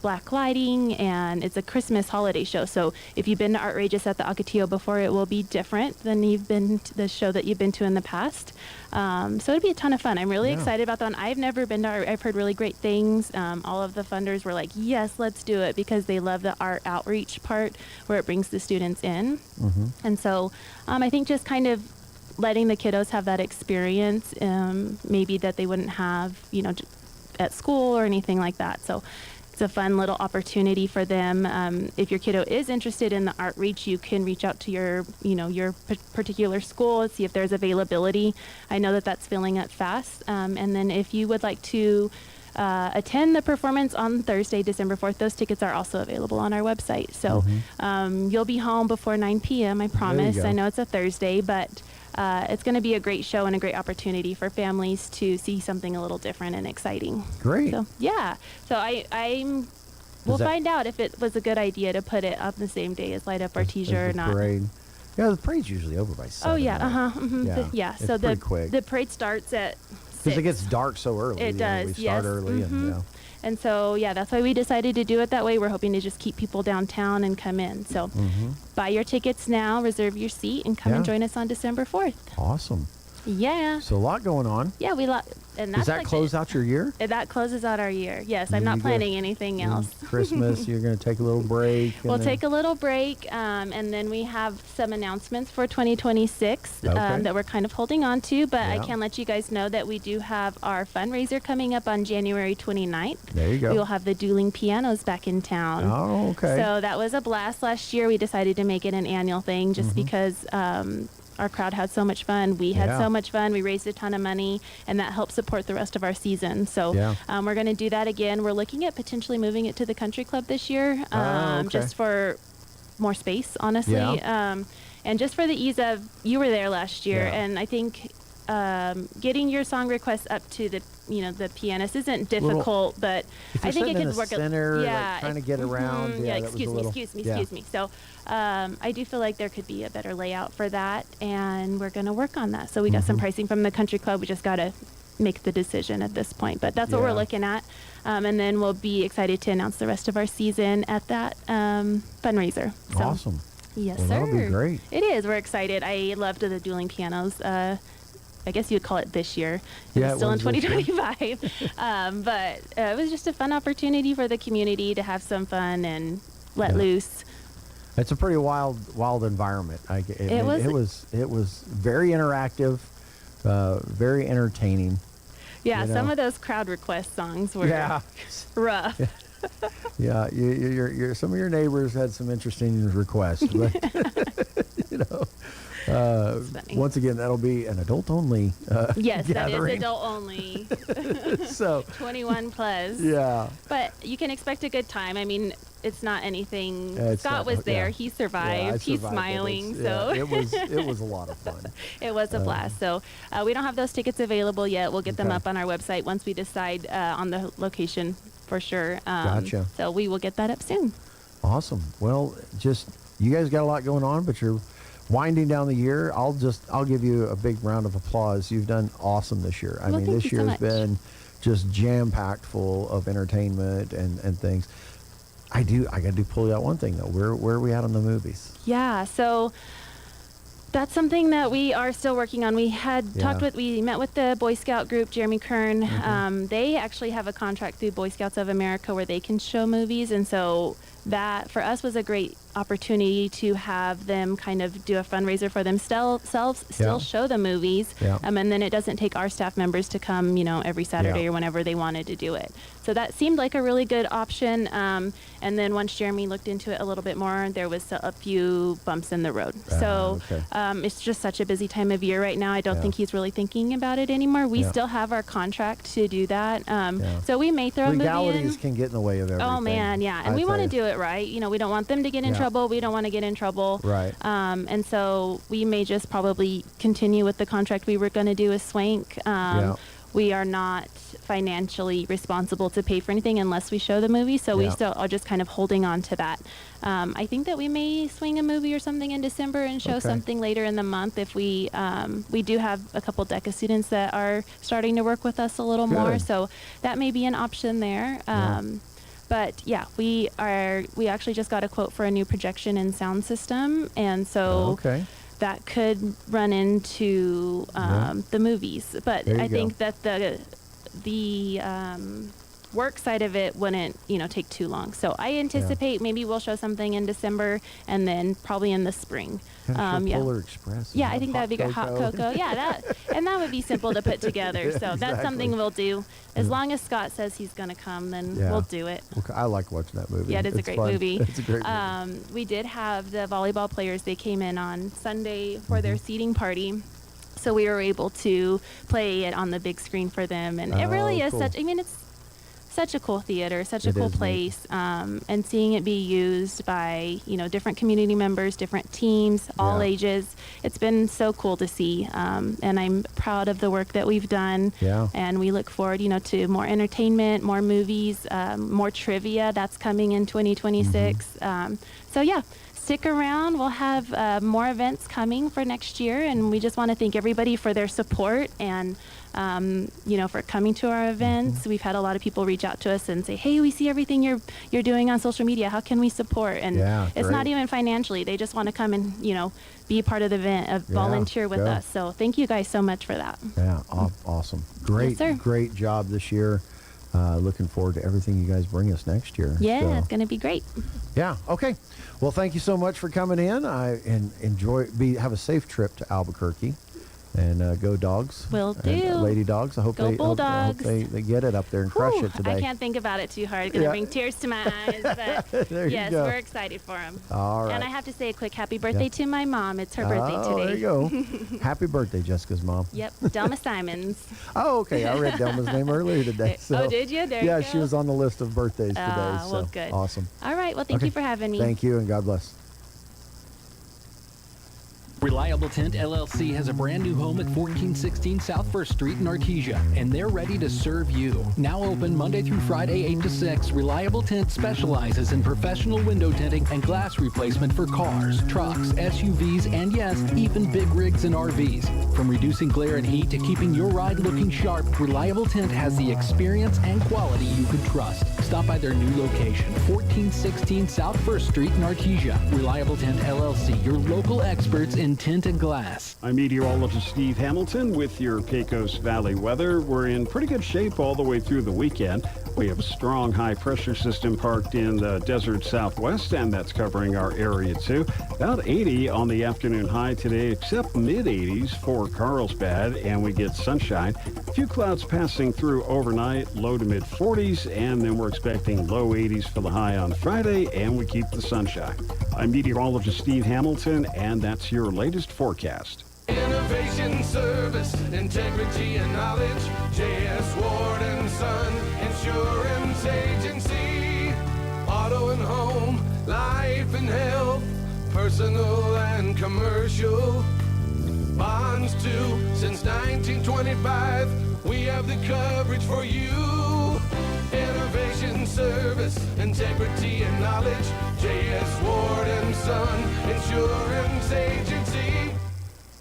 black lighting, and it's a Christmas holiday show. So if you've been to Outrageous at the Ocotillo before, it will be different than you've been to the show that you've been to in the past. So it'll be a ton of fun. I'm really excited about that one. I've never been to art. I've heard really great things. All of the funders were like, yes, let's do it, because they love the art outreach part where it brings the students in. And so I think just kind of letting the kiddos have that experience, maybe that they wouldn't have, at school or anything like that. So it's a fun little opportunity for them. If your kiddo is interested in the art reach, you can reach out to your particular school, see if there's availability. I know that that's filling up fast. And then if you would like to attend the performance on Thursday, December 4th, those tickets are also available on our website. So you'll be home before 9 p.m., I promise. I know it's a Thursday, but it's going to be a great show and a great opportunity for families to see something a little different and exciting. Great. So, yeah. So we'll find out if it was a good idea to put it up the same day as Light Up Artesia or not. Parade. Yeah, the parade's usually over by 7. Oh, yeah. Yeah. It's So pretty quick. the parade starts at 6. Because it gets dark so early. It does, We start yes. early. And so, that's why we decided to do it that way. We're hoping to just keep people downtown and come in. So buy your tickets now, reserve your seat, and come and join us on December 4th. Awesome. Yeah. So a lot going on. Yeah, and that's Does that close out your year? That closes out our year. Yes, I'm not planning anything else. Christmas, you're going to take a little break. We'll take a little break, and then we have some announcements for 2026 that we're kind of holding on to, but I can let you guys know that we do have our fundraiser coming up on January 29th. There you go. We will have the dueling pianos back in town. Oh, okay. So that was a blast last year. We decided to make it an annual thing just because our crowd had so much fun. We had so much fun. We raised a ton of money, and that helped support the rest of our season. So we're going to do that again. We're looking at potentially moving it to the country club this year, just for more space, honestly. And just for the ease of, you were there last year, and I think getting your song requests up to the pianist isn't difficult, but I think it could work. Center, trying to get around. Excuse me. So I do feel like there could be a better layout for that, and we're going to work on that. So we got some pricing from the country club. We just got to make the decision at this point, but that's what we're looking at. And then we'll be excited to announce the rest of our season at that fundraiser. So, awesome. Yes, sir. That'll be great. It is. We're excited. I loved the dueling pianos. I guess you would call it this year. It's still in 2025. But it was just a fun opportunity for the community to have some fun and let loose. It's a pretty wild environment. It was very interactive, very entertaining. Yeah, some of those crowd request songs were rough. Yeah, some of your neighbors had some interesting requests, but once again, that'll be an adult-only yes, gathering. That is adult-only. So 21 plus. Yeah. But you can expect a good time. I mean, it's not anything. Scott was there. Yeah. He survived. He's smiling. So it was a lot of fun. It was a blast. So we don't have those tickets available yet. We'll get them up on our website once we decide on the location for sure. Gotcha. So we will get that up soon. Awesome. Well, you guys got a lot going on, but you're winding down the year. I'll give you a big round of applause. You've done awesome this year. I mean, this year has been just jam-packed full of entertainment and things. I got to pull out one thing though. Where are we at on the movies? Yeah, so that's something that we are still working on. We had we met with the Boy Scout group, Jeremy Kern. They actually have a contract through Boy Scouts of America where they can show movies, and so that for us was a great opportunity to have them kind of do a fundraiser for themselves, still show the movies, and then it doesn't take our staff members to come, every Saturday or whenever they wanted to do it. So that seemed like a really good option. And then once Jeremy looked into it a little bit more, there was a few bumps in the road. So it's just such a busy time of year right now. I don't think he's really thinking about it anymore. We still have our contract to do that. So we may throw a movie in. Legalities can get in the way of everything. Oh, man, yeah. And we want to do it right. We don't want them to get in trouble. We don't want to get in trouble. Right. And so we may just probably continue with the contract we were going to do with Swank. We are not financially responsible to pay for anything unless we show the movie, so we still are just kind of holding on to that. I think that we may swing a movie or something in December and show something later in the month if we do have a couple DECA students that are starting to work with us a little more, so that may be an option there. But yeah, we actually just got a quote for a new projection and sound system, and so that could run into the movies. But I think that the work side of it wouldn't take too long. So I anticipate maybe we'll show something in December and then probably in the spring. Polar Express. Yeah, I think that would be good. Hot cocoa. Yeah, that would be simple to put together. So that's something we'll do. As long as Scott says he's going to come, then we'll do it. I like watching that movie. Yeah, it's a great movie. It's a great movie. We did have the volleyball players. They came in on Sunday for their seating party. So we were able to play it on the big screen for them. And it really is it's such a cool theater, such a cool place, and seeing it be used by different community members, different teams, all ages. It's been so cool to see, and I'm proud of the work that we've done. And we look forward, to more entertainment, more movies, more trivia that's coming in 2026. So yeah. Stick around. We'll have more events coming for next year, and we just want to thank everybody for their support and for coming to our events. We've had a lot of people reach out to us and say, "Hey, we see everything you're doing on social media. How can we support?" And it's not even financially. They just want to come and be a part of the event, volunteer with us. So thank you guys so much for that. Yeah, awesome. Great, great job this year. Looking forward to everything you guys bring us next year. Yeah, it's going to be great. Yeah. Okay. Well, thank you so much for coming in. Have a safe trip to Albuquerque. And go Dogs. Will do. Lady Dogs. I hope they get it up there and crush it today. I can't think about it too hard. It's going to bring tears to my eyes. But yes, we're excited for them. All right. And I have to say a quick happy birthday to my mom. It's her birthday today. There you go. Happy birthday, Jessica's mom. Yep, Delma Simons. Oh, okay. I read Delma's name earlier today. So. Oh, did you? There you go. Yeah, she was on the list of birthdays today. Well, good. Awesome. All right. Well, thank you for having me. Thank you, and God bless. Reliable Tent LLC has a brand new home at 1416 South 1st Street in Artesia, and they're ready to serve you. Now open Monday through Friday, 8 to 6, Reliable Tent specializes in professional window tinting and glass replacement for cars, trucks, SUVs, and yes, even big rigs and RVs. From reducing glare and heat to keeping your ride looking sharp, Reliable Tent has the experience and quality you can trust. Stop by their new location, 1416 South 1st Street in Artesia. Reliable Tent LLC, your local experts in tint and glass. I'm meteorologist Steve Hamilton with your Pecos Valley weather. We're in pretty good shape all the way through the weekend. We have a strong high-pressure system parked in the desert southwest, and that's covering our area too. About 80 on the afternoon high today, except mid-80s for Carlsbad, and we get sunshine. A few clouds passing through overnight, low to mid-40s, and then we're expecting low 80s for the high on Friday, and we keep the sunshine. I'm meteorologist Steve Hamilton, and that's your latest forecast. Innovation, service, integrity, and knowledge. J.S. Ward and Son Insurance Agency. Auto and home, life and health, personal and commercial. Bonds too, since 1925. We have the coverage for you. Innovation, service, integrity, and knowledge. J.S. Ward and Son Insurance Agency.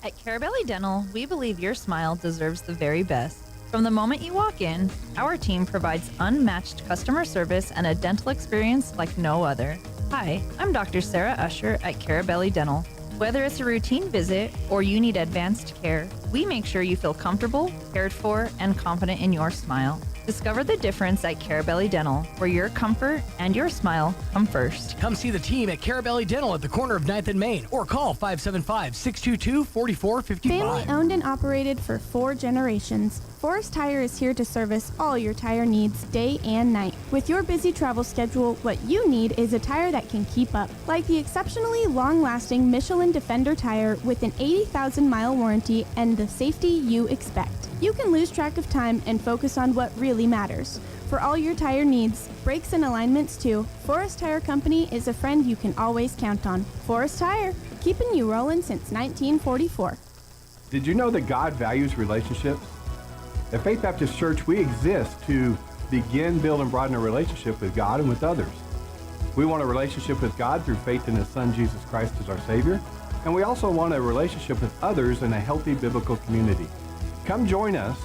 At Carabelli Dental, we believe your smile deserves the very best. From the moment you walk in, our team provides unmatched customer service and a dental experience like no other. Hi, I'm Dr. Sarah Usher at Carabelli Dental. Whether it's a routine visit or you need advanced care, we make sure you feel comfortable, cared for, and confident in your smile. Discover the difference at Carabelli Dental, where your comfort and your smile come first. Come see the team at Carabelli Dental at the corner of 9th and Main, or call 575-622-4455. Family owned and operated for 4 generations. Forest Tire is here to service all your tire needs day and night. With your busy travel schedule, what you need is a tire that can keep up. Like the exceptionally long-lasting Michelin Defender tire with an 80,000-mile warranty and the safety you expect. You can lose track of time and focus on what really matters. For all your tire needs, brakes and alignments too, Forest Tire Company is a friend you can always count on. Forest Tire, keeping you rolling since 1944. Did you know that God values relationships? At Faith Baptist Church, we exist to begin, build, and broaden a relationship with God and with others. We want a relationship with God through faith in His Son, Jesus Christ, as our Savior. And we also want a relationship with others in a healthy biblical community. Come join us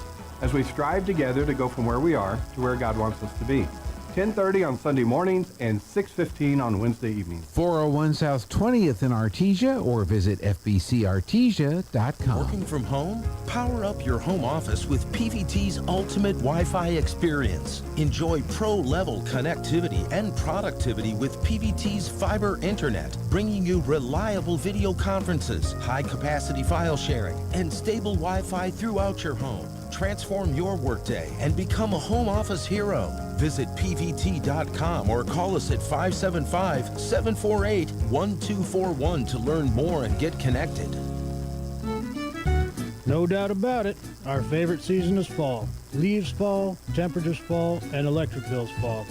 as we strive together to go from where we are to where God wants us to be. 10:30 on Sunday mornings and 6:15 on Wednesday evenings. 401 South 20th in Artesia, or visit fbcartesia.com. Working from home? Power up your home office with PVT's ultimate Wi-Fi experience. Enjoy pro-level connectivity and productivity with PVT's fiber internet, bringing you reliable video conferences, high-capacity file sharing, and stable Wi-Fi throughout your home. Transform your workday and become a home office hero. Visit pvt.com or call us at 575-748-1241 to learn more and get connected. No doubt about it, our favorite season is fall. Leaves fall, temperatures fall, and electric bills fall.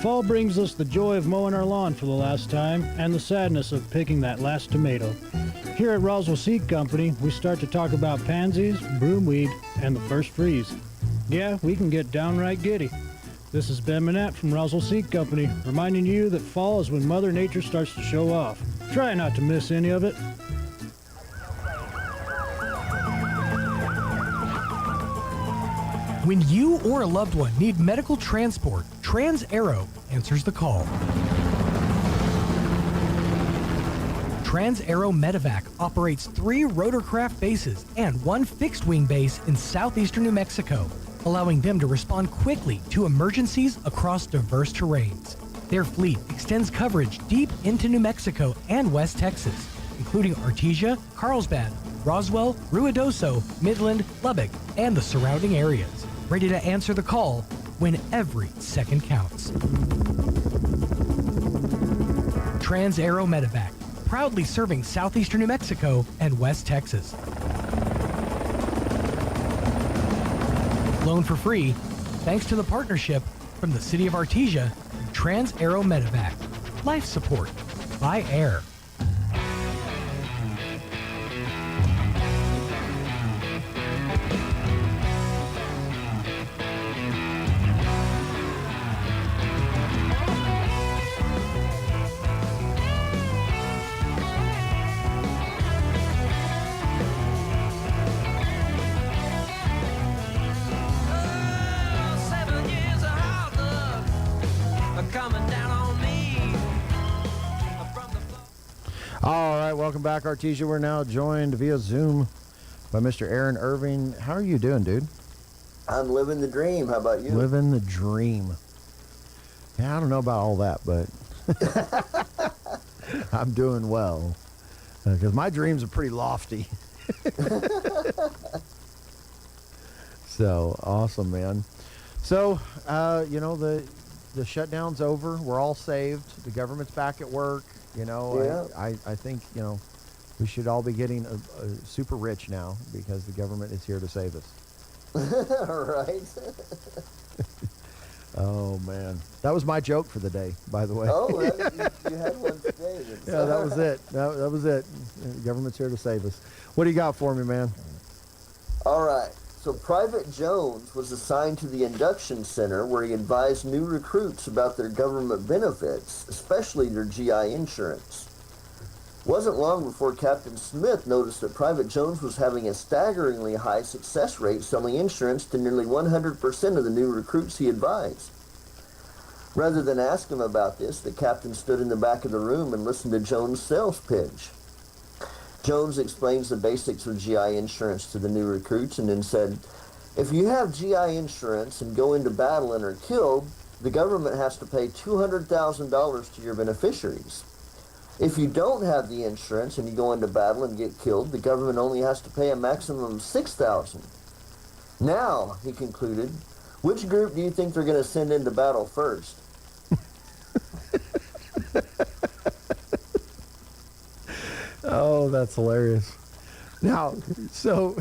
Fall brings us the joy of mowing our lawn for the last time and the sadness of picking that last tomato. Here at Roswell Seed Company, we start to talk about pansies, broomweed, and the first freeze. Yeah, we can get downright giddy. This is Ben Manette from Roswell Seed Company, reminding you that fall is when Mother Nature starts to show off. Try not to miss any of it. When you or a loved one need medical transport, Trans-Aero answers the call. Trans-Aero Medevac operates 3 rotorcraft bases and 1 fixed-wing base in southeastern New Mexico, allowing them to respond quickly to emergencies across diverse terrains. Their fleet extends coverage deep into New Mexico and West Texas, including Artesia, Carlsbad, Roswell, Ruidoso, Midland, Lubbock, and the surrounding areas, ready to answer the call when every second counts. Trans-Aero Medevac, proudly serving southeastern New Mexico and West Texas. Flown for free, thanks to the partnership from the City of Artesia and Trans-Aero Medevac. Life support by air. Welcome back, Artesia. We're now joined via Zoom by Mr. Aaron Irving. How are you doing, dude? I'm living the dream. How about you? Living the dream. Yeah, I don't know about all that, but I'm doing well. Because my dreams are pretty lofty. So, awesome, man. So, you know, the shutdown's over. We're all saved. The government's back at work. You know, yeah. I think, you know, we should all be getting super rich now because the government is here to save us. All right. Oh, man. That was my joke for the day, by the way. Oh, you had one today. Yeah, that was it. That was it. The government's here to save us. What do you got for me, man? All right. So Private Jones was assigned to the induction center where he advised new recruits about their government benefits, especially their GI insurance. Wasn't long before Captain Smith noticed that Private Jones was having a staggeringly high success rate selling insurance to nearly 100% of the new recruits he advised. Rather than ask him about this, the captain stood in the back of the room and listened to Jones' sales pitch. Jones explains the basics of GI insurance to the new recruits and then said, If you have GI insurance and go into battle and are killed, the government has to pay $200,000 to your beneficiaries. If you don't have the insurance and you go into battle and get killed, the government only has to pay a maximum of $6,000. Now, he concluded, which group do you think they're going to send into battle first? Oh, that's hilarious. Now, so,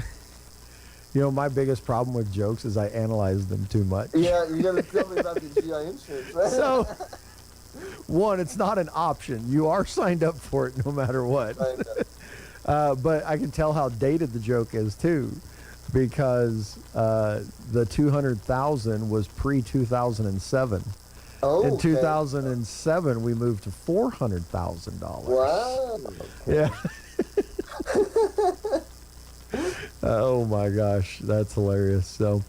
my biggest problem with jokes is I analyze them too much. Yeah, you're going to tell me about the GI insurance, right? So, one, it's not an option. You are signed up for it no matter what. But I can tell how dated the joke is, too, because the 200,000 was pre-2007. Oh, in okay. 2007, we moved to $400,000. Wow. Yeah. Oh my gosh, that's hilarious. So,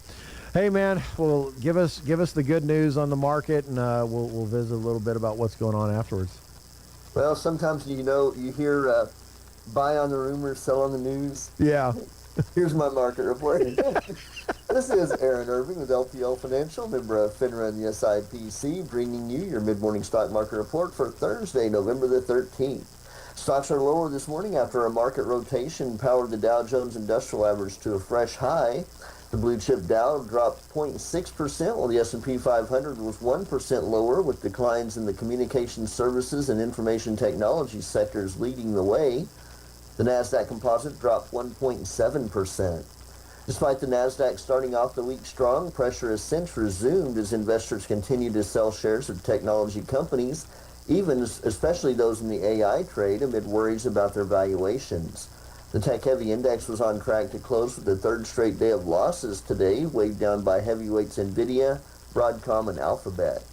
hey man, well, give us the good news on the market, and we'll visit a little bit about what's going on afterwards. Well, sometimes you hear buy on the rumors, sell on the news. Yeah. Here's my market report. This is Aaron Irving with LPL Financial, member of FINRA and the SIPC, bringing you your mid-morning stock market report for Thursday, November the 13th. Stocks are lower this morning after a market rotation powered the Dow Jones Industrial Average to a fresh high. The blue chip Dow dropped 0.6%, while the S&P 500 was 1% lower, with declines in the communications services and information technology sectors leading the way. The NASDAQ composite dropped 1.7%. Despite the NASDAQ starting off the week strong, pressure has since resumed as investors continue to sell shares of technology companies, especially those in the AI trade, amid worries about their valuations. The tech-heavy index was on track to close with the third straight day of losses today, weighed down by heavyweights NVIDIA, Broadcom, and Alphabet.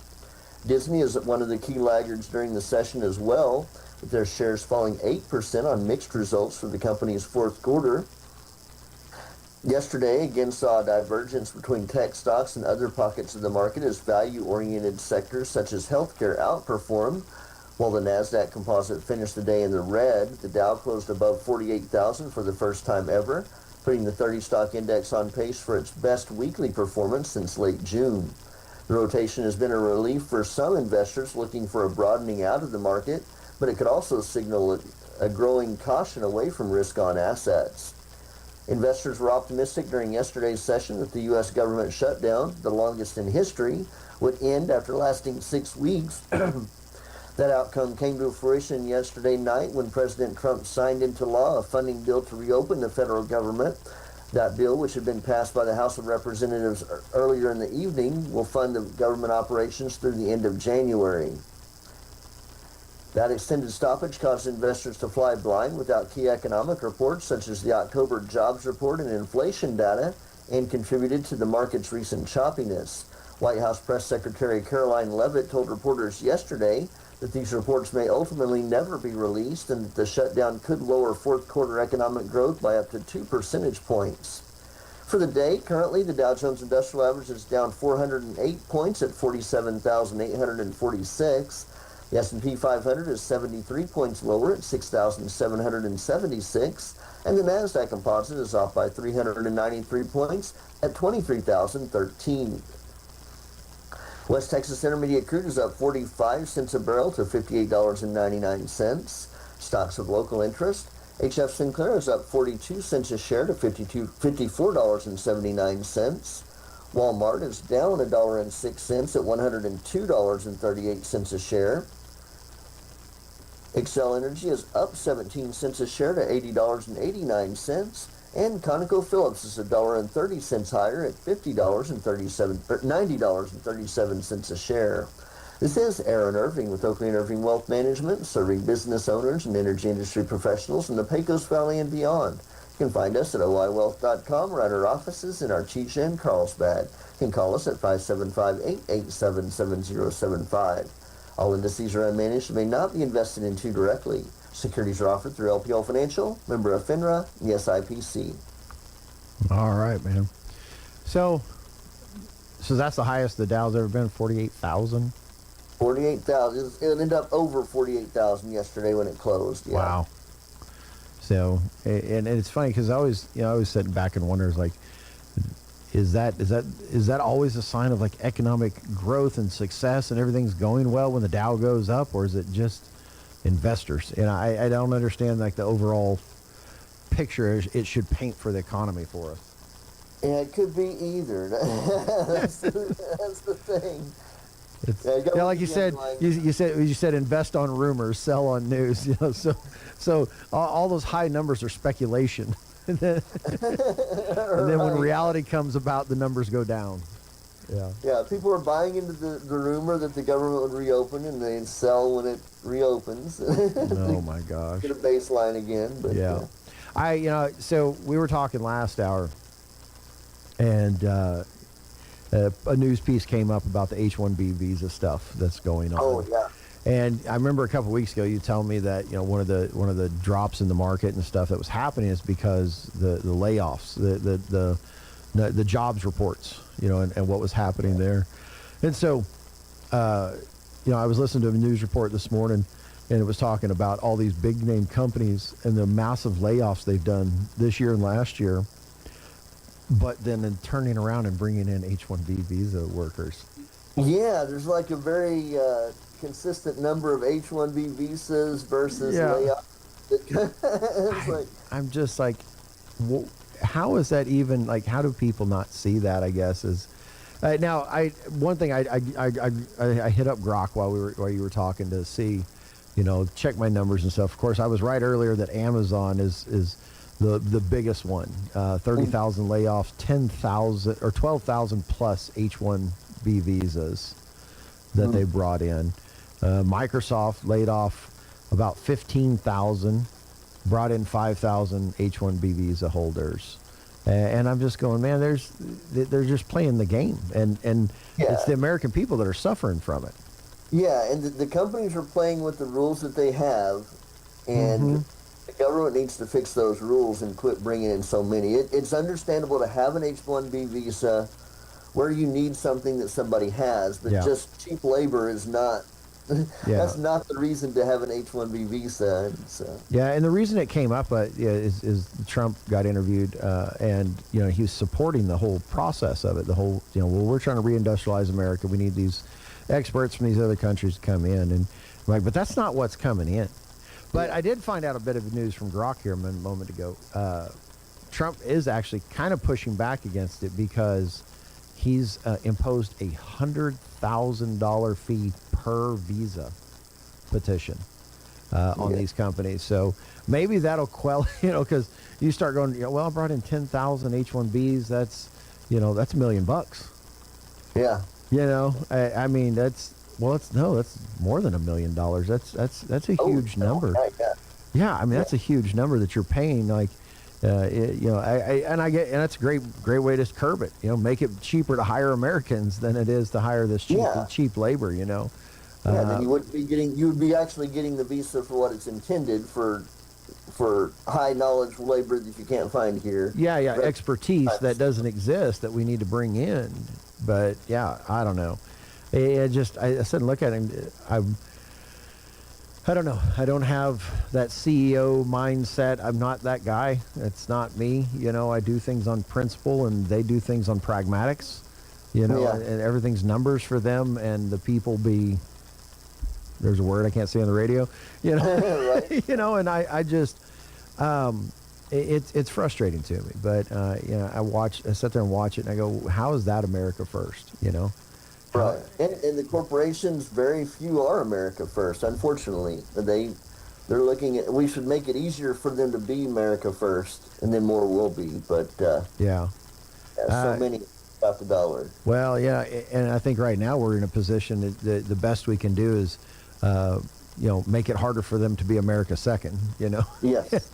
Disney is one of the key laggards during the session as well, with their shares falling 8% on mixed results for the company's fourth quarter. Yesterday, again, saw a divergence between tech stocks and other pockets of the market as value-oriented sectors such as healthcare outperformed. While the NASDAQ composite finished the day in the red, the Dow closed above 48,000 for the first time ever, putting the 30-stock index on pace for its best weekly performance since late June. The rotation has been a relief for some investors looking for a broadening out of the market, but it could also signal a growing caution away from risk-on assets. Investors were optimistic during yesterday's session that the U.S. government shutdown, the longest in history, would end after lasting 6 weeks. That outcome came to fruition yesterday night when President Trump signed into law a funding bill to reopen the federal government. That bill, which had been passed by the House of Representatives earlier in the evening, will fund the government operations through the end of January. That extended stoppage caused investors to fly blind without key economic reports such as the October jobs report and inflation data, and contributed to the market's recent choppiness. White House Press Secretary Caroline Leavitt told reporters yesterday that these reports may ultimately never be released and that the shutdown could lower fourth quarter economic growth by up to 2 percentage points. For the day, currently the Dow Jones Industrial Average is down 408 points at 47,846. The S&P 500 is 73 points lower at 6,776, and the NASDAQ composite is off by 393 points at 23,013. West Texas Intermediate crude is up 45 cents a barrel to $58.99. Stocks of local interest. HF Sinclair is up 42 cents a share to $54.79. Walmart is down $1.06 at $102.38 a share. Excel Energy is up 17 cents a share to $80.89, and ConocoPhillips is $1.30 higher at $90.37 a share. This is Aaron Irving with Oakley & Irving Wealth Management, serving business owners and energy industry professionals in the Pecos Valley and beyond. You can find us at oiwealth.com or at our offices in Artesia and Carlsbad. You can call us at 575-887-7075. All indices are unmanaged and may not be invested into directly. Securities are offered through LPL Financial, member of FINRA, and the SIPC. All right, man. So that's the highest the Dow's ever been, 48,000? 48,000. It ended up over 48,000 yesterday when it closed. Yeah. Wow. So, and it's funny because I always sitting back and wonders, like, is that always a sign of like economic growth and success and everything's going well when the Dow goes up, or is it just investors? And I don't understand like the overall picture it should paint for the economy for us. Yeah, it could be either. That's the thing. Like you said, you said invest on rumors, sell on news. So all those high numbers are speculation, and then when reality comes about, the numbers go down. Yeah. Yeah, people are buying into the rumor that the government would reopen, and they sell when it reopens. Oh my gosh. Get a baseline again. But, yeah. So we were talking last hour, and a news piece came up about the H-1B visa stuff that's going on. Oh yeah. And I remember a couple of weeks ago you telling me that one of the drops in the market and stuff that was happening is because the layoffs, the jobs reports, and what was happening there. And so, I was listening to a news report this morning, and it was talking about all these big name companies and the massive layoffs they've done this year and last year. But then turning around and bringing in H-1B visa workers. Yeah, there's like a very consistent number of H-1B visas versus layoffs. I'm just like, how is that even, like, how do people not see that, I guess, is... now, one thing, I hit up Grok while you were talking to see, check my numbers and stuff. Of course, I was right earlier that Amazon is the biggest one. 30,000 layoffs, 10,000 or 12,000 plus H-1B visas that they brought in. Microsoft laid off about 15,000, brought in 5,000 H-1B visa holders. And I'm just going, man, they're just playing the game. And it's the American people that are suffering from it. Yeah, and the companies are playing with the rules that they have, and the government needs to fix those rules and quit bringing in so many. It's understandable to have an H-1B visa where you need something that somebody has, but just cheap labor is not... That's not the reason to have an H-1B visa. Yeah, and the reason it came up is Trump got interviewed, and he was supporting the whole process of it. The whole, we're trying to reindustrialize America. We need these experts from these other countries to come in, and but that's not what's coming in. But I did find out a bit of news from Grok here a moment ago. Trump is actually kind of pushing back against it because he's imposed a $100,000 fee per visa petition on these companies. So maybe that'll quell, because you start going, well, I brought in 10,000 H-1Bs. That's $1 million. Yeah. I mean, that's more than $1 million. That's a huge number. Yeah. I mean, that's a huge number that you're paying. Like, I get, and that's a great way to curb it. Make it cheaper to hire Americans than it is to hire this cheap labor. Then you would be actually getting the visa for what it's intended for high knowledge labor that you can't find here. Expertise that doesn't exist that we need to bring in. But I don't know. I said, look at him. I don't know. I don't have that CEO mindset. I'm not that guy. It's not me. I do things on principle, and they do things on pragmatics. And everything's numbers for them, and the people be. There's a word I can't say on the radio. Right. And I just, it's frustrating to me. But I sit there and watch it, and I go, how is that America first? Right, and the corporations, very few are America first. Unfortunately, they're looking at. We should make it easier for them to be America first, and then more will be. But so many got the dollar. Well, and I think right now we're in a position that the best we can do is, make it harder for them to be America second. Yes.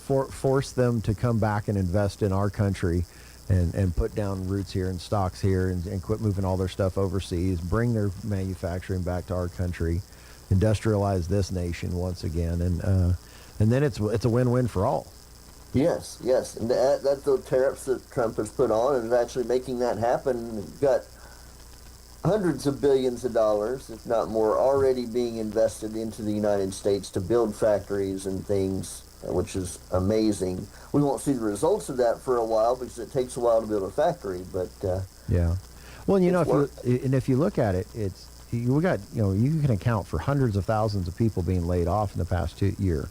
Force them to come back and invest in our country. And put down roots here and stocks here and quit moving all their stuff overseas, bring their manufacturing back to our country, industrialize this nation once again, and then it's a win-win for all. Yes, and that's the tariffs that Trump has put on is actually making that happen. We've got hundreds of billions of dollars, if not more, already being invested into the United States to build factories and things. which is amazing. We won't see the results of that for a while because it takes a while to build a factory, but yeah. Well, you know, if you look at it, we got, you know, you can account for hundreds of thousands of people being laid off in the past year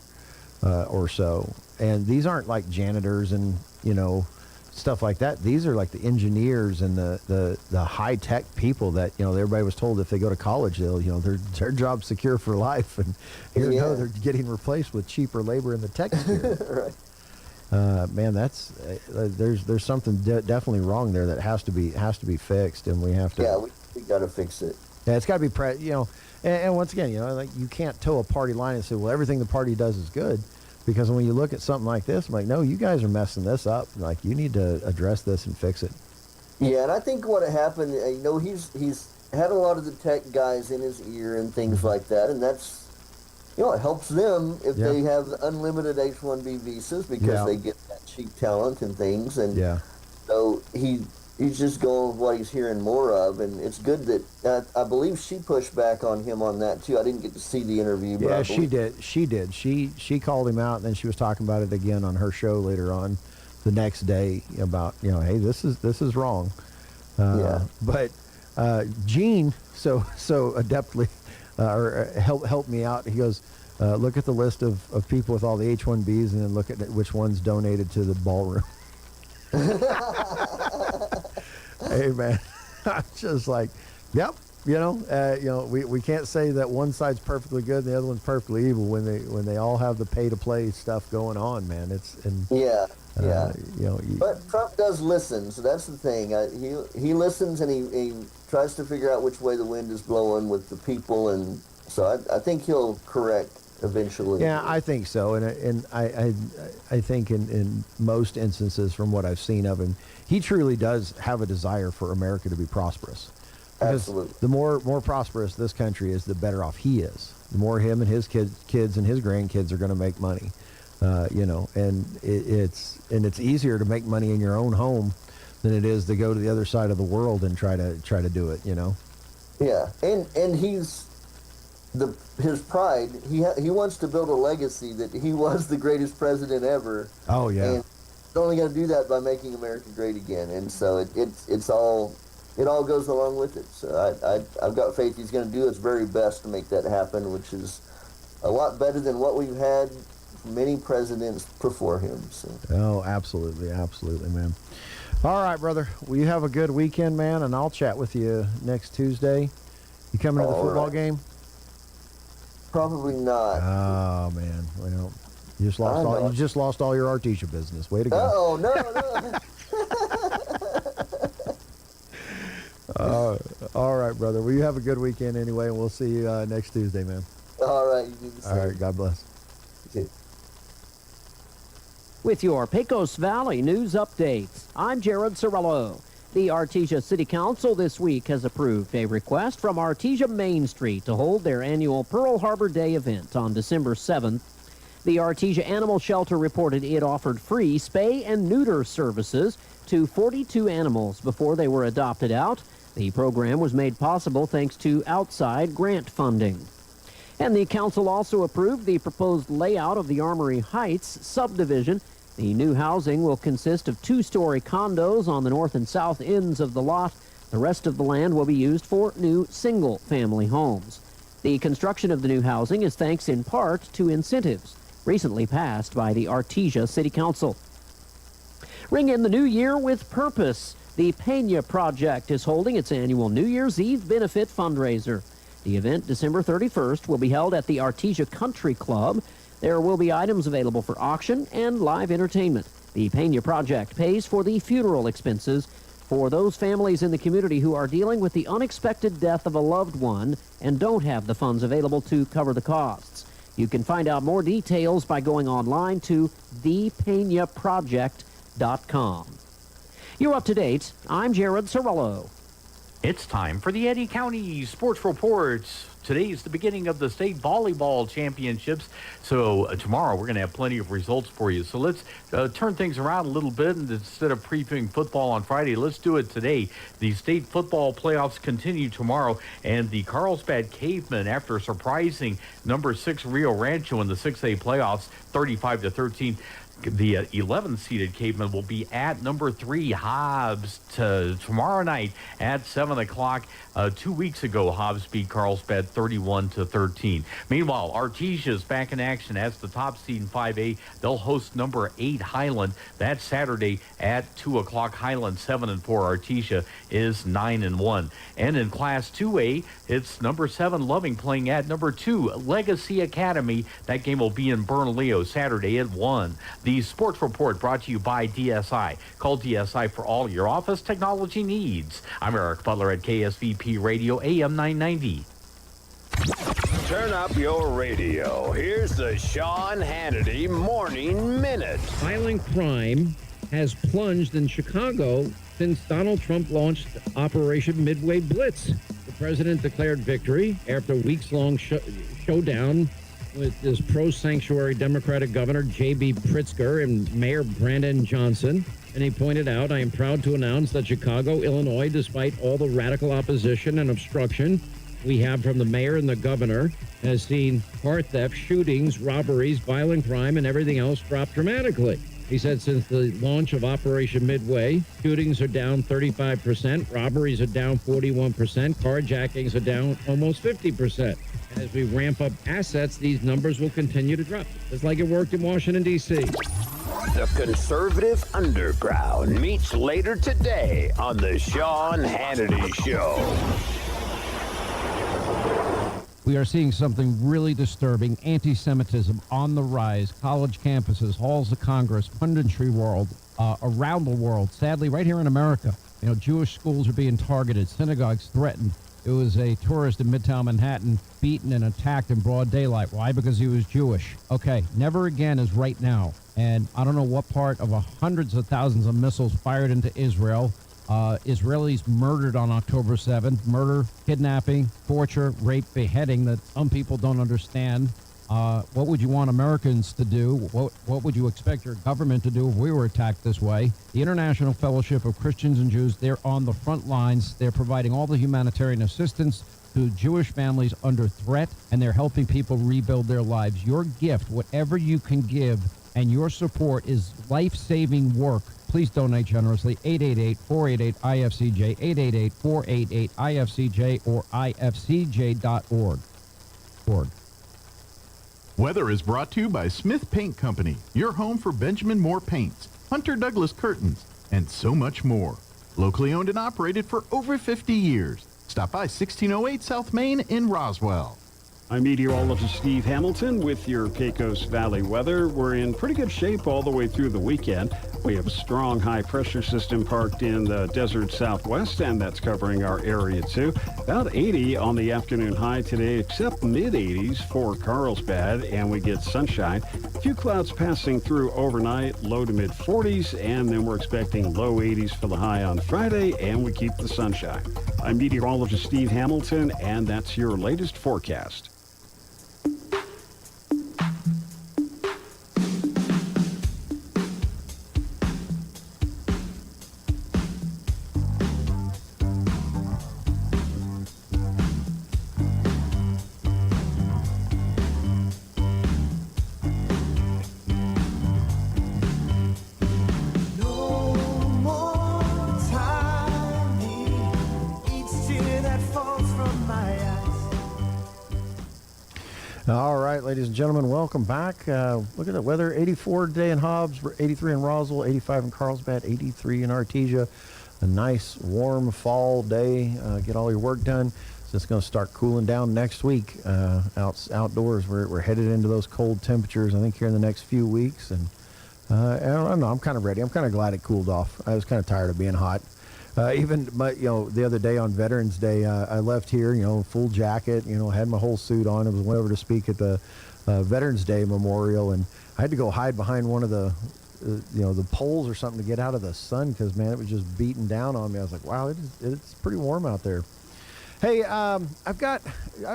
or so, and these aren't like janitors and, you know, stuff like that. These are like the engineers and the high tech people that, you know, everybody was told if they go to college, they'll, you know, their job's secure for life, and here you go, they're getting replaced with cheaper labor in the tech sphere. Right. Man, that's there's something definitely wrong there that has to be fixed, and we have to. Yeah, we got to fix it. Yeah, it's got to be you know, and once again, you know, like you can't toe a party line and say, well, everything the party does is good, because when you look at something like this, I'm like, no, you guys are messing this up. Like, you need to address this and fix it. Yeah, and I think what happened, you know, he's had a lot of the tech guys in his ear and things like that, and that's, you know, it helps them if they have unlimited H-1B visas because they get that cheap talent and things, and so he's just going with what he's hearing more of, and it's good that I believe she pushed back on him on that too. I didn't get to see the interview, but she did. She called him out, and then she was talking about it again on her show later on the next day about, you know, hey, this is wrong. But Gene so adeptly helped me out. He goes, look at the list of people with all the H-1Bs, and then look at which ones donated to the ballroom. Hey, man, I'm just like, yep, you know, we can't say that one side's perfectly good and the other one's perfectly evil when they all have the pay to play stuff going on, man. You know, but Trump does listen, so that's the thing. He listens, and he tries to figure out which way the wind is blowing with the people, and so I think he'll correct eventually. Yeah, I think so, and I think in most instances, from what I've seen of him, he truly does have a desire for America to be prosperous. Because absolutely. The more prosperous this country is, the better off he is. The more him and his kids and his grandkids are going to make money. You know, and it's easier to make money in your own home than it is to go to the other side of the world and try to do it. You know. Yeah, and his pride. He wants to build a legacy that he was the greatest president ever. Oh yeah. And he's only going to do that by making America great again, and so it all goes along with it. So I've got faith he's going to do his very best to make that happen, which is a lot better than what we've had many presidents before him. So. Oh, absolutely, man. All right, brother. Well, you have a good weekend, man, and I'll chat with you next Tuesday. You coming to the football game? Probably not. Oh man, well, you just lost all your Artesia business. Way to go. Oh no. All right, brother. Well, you have a good weekend anyway, and we'll see you next Tuesday, man. All right. You do the same. All right. God bless. Okay. With your Pecos Valley news updates, I'm Jared Cirillo. The Artesia City Council this week has approved a request from Artesia Main Street to hold their annual Pearl Harbor Day event on December 7th. The Artesia Animal Shelter reported it offered free spay and neuter services to 42 animals before they were adopted out. The program was made possible thanks to outside grant funding. And the council also approved the proposed layout of the Armory Heights subdivision. The new housing will consist of two-story condos on the north and south ends of the lot. The rest of the land will be used for new single-family homes. The construction of the new housing is thanks in part to incentives recently passed by the Artesia City Council. Ring in the new year with purpose. The Pena Project is holding its annual New Year's Eve benefit fundraiser. The event, December 31st, will be held at the Artesia Country Club. There will be items available for auction and live entertainment. The Pena Project pays for the funeral expenses for those families in the community who are dealing with the unexpected death of a loved one and don't have the funds available to cover the costs. You can find out more details by going online to thepenaproject.com. You're up to date. I'm Jared Cirillo. It's time for the Eddy County Sports Reports. Today is the beginning of the state volleyball championships. So tomorrow we're going to have plenty of results for you. So let's turn things around a little bit. And instead of previewing football on Friday, let's do it today. The state football playoffs continue tomorrow. And the Carlsbad Cavemen, after surprising number 6 Rio Rancho in the 6A playoffs, 35-13, the 11th-seeded Cavemen will be at number 3 Hobbs tomorrow night at 7 o'clock. 2 weeks ago, Hobbs beat Carlsbad 31-13. Meanwhile, Artesia's back in action as the top seed in 5A. They'll host number 8 Highland. That's Saturday at 2 o'clock. Highland 7-4. Artesia is 9-1. And in Class 2A, it's number 7 Loving playing at number 2 Legacy Academy. That game will be in Bernalillo Saturday at 1. The Sports Report brought to you by DSI. Call DSI for all your office technology needs. I'm Eric Butler at KSVP Radio AM 990. Turn up your radio. Here's the Sean Hannity Morning Minute. Violent crime has plunged in Chicago since Donald Trump launched Operation Midway Blitz. The president declared victory after a weeks-long showdown with this pro-sanctuary Democratic Governor J.B. Pritzker and Mayor Brandon Johnson. And he pointed out, I am proud to announce that Chicago, Illinois, despite all the radical opposition and obstruction we have from the mayor and the governor, has seen car theft, shootings, robberies, violent crime, and everything else drop dramatically. He said since the launch of Operation Midway, shootings are down 35%, robberies are down 41%, carjackings are down almost 50%. And as we ramp up assets, these numbers will continue to drop, just like it worked in Washington, D.C. The conservative underground meets later today on the Sean Hannity Show. We are seeing something really disturbing. Anti-Semitism on the rise. College campuses, halls of Congress, punditry world, around the world. Sadly, right here in America, Jewish schools are being targeted, synagogues threatened. It was a tourist in Midtown Manhattan beaten and attacked in broad daylight. Why? Because he was Jewish. Okay, never again is right now. And I don't know what part of hundreds of thousands of missiles fired into Israel. Israelis murdered on October 7th. Murder, kidnapping, torture, rape, beheading that some people don't understand. What would you want Americans to do? What would you expect your government to do if we were attacked this way? The International Fellowship of Christians and Jews, they're on the front lines. They're providing all the humanitarian assistance to Jewish families under threat, and they're helping people rebuild their lives. Your gift, whatever you can give, and your support is life-saving work. Please donate generously. 888-488-IFCJ, 888-488-IFCJ, or ifcj.org. Weather is brought to you by Smith Paint Company, your home for Benjamin Moore Paints, Hunter Douglas Curtains, and so much more. Locally owned and operated for over 50 years. Stop by 1608 South Main in Roswell. I'm meteorologist Steve Hamilton with your Pecos Valley weather. We're in pretty good shape all the way through the weekend. We have a strong high-pressure system parked in the desert southwest, and that's covering our area too. About 80 on the afternoon high today, except mid-80s for Carlsbad, and we get sunshine. A few clouds passing through overnight, low to mid-40s, and then we're expecting low 80s for the high on Friday, and we keep the sunshine. I'm meteorologist Steve Hamilton, and that's your latest forecast. All right, ladies and gentlemen, welcome back. Look at the weather. 84 today in Hobbs, 83 in Roswell, 85 in Carlsbad, 83 in Artesia. A nice, warm fall day. Get all your work done. So it's going to start cooling down next week outdoors. We're headed into those cold temperatures, I think, here in the next few weeks. And I don't know. I'm kind of ready. I'm kind of glad it cooled off. I was kind of tired of being hot. The other day on Veterans Day, I left here, full jacket, had my whole suit on. I went over to speak at the Veterans Day Memorial, and I had to go hide behind one of the the poles or something to get out of the sun because, man, it was just beating down on me. I was like, wow, it's pretty warm out there. Hey, I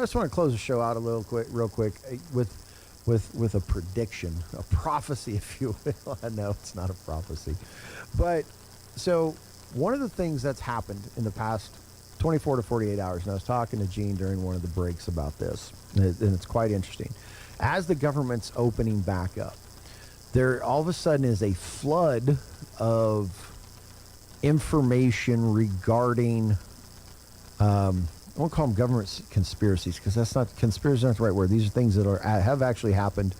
just want to close the show out real quick with a prediction, a prophecy, if you will. I know it's not a prophecy, but so one of the things that's happened in the past 24 to 48 hours, and I was talking to Gene during one of the breaks about this, and it's quite interesting. As the government's opening back up, there all of a sudden is a flood of information regarding, I won't call them government conspiracies because that's not, conspiracy not the right word. These are things that have actually happened.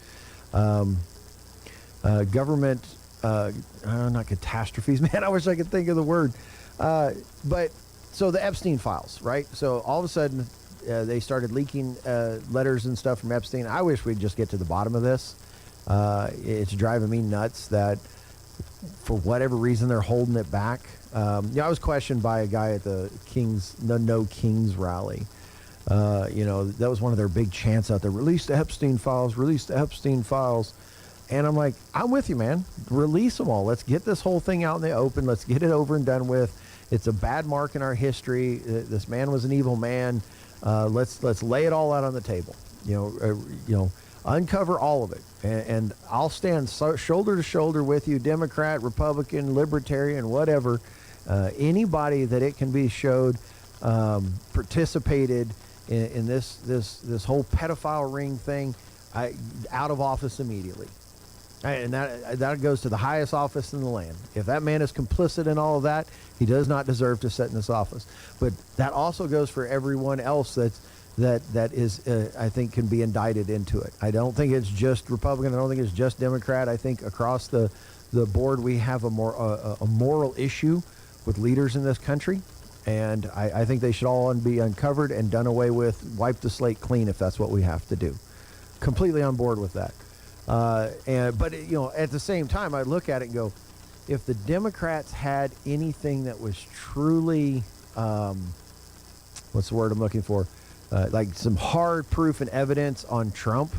Government, not catastrophes, man, I wish I could think of the word. But so the Epstein files, right? So all of a sudden they started leaking letters and stuff from Epstein. I wish we'd just get to the bottom of this. It's driving me nuts that for whatever reason they're holding it back. I was questioned by a guy at the No Kings rally. That was one of their big chants out there. Release the Epstein files, release the Epstein files. And I'm like, I'm with you, man. Release them all. Let's get this whole thing out in the open. Let's get it over and done with. It's a bad mark in our history. This man was an evil man. Let's lay it all out on the table. Uncover all of it. And I'll stand shoulder to shoulder with you, Democrat, Republican, Libertarian, whatever. Anybody that it can be showed participated in this whole pedophile ring thing, out of office immediately. And that goes to the highest office in the land. If that man is complicit in all of that, he does not deserve to sit in this office. But that also goes for everyone else that is, I think, can be indicted into it. I don't think it's just Republican. I don't think it's just Democrat. I think across the board we have a moral issue with leaders in this country. And I think they should all be uncovered and done away with, wipe the slate clean if that's what we have to do. Completely on board with that. But at the same time, I look at it and go, if the Democrats had anything that was truly, what's the word I'm looking for? Like some hard proof and evidence on Trump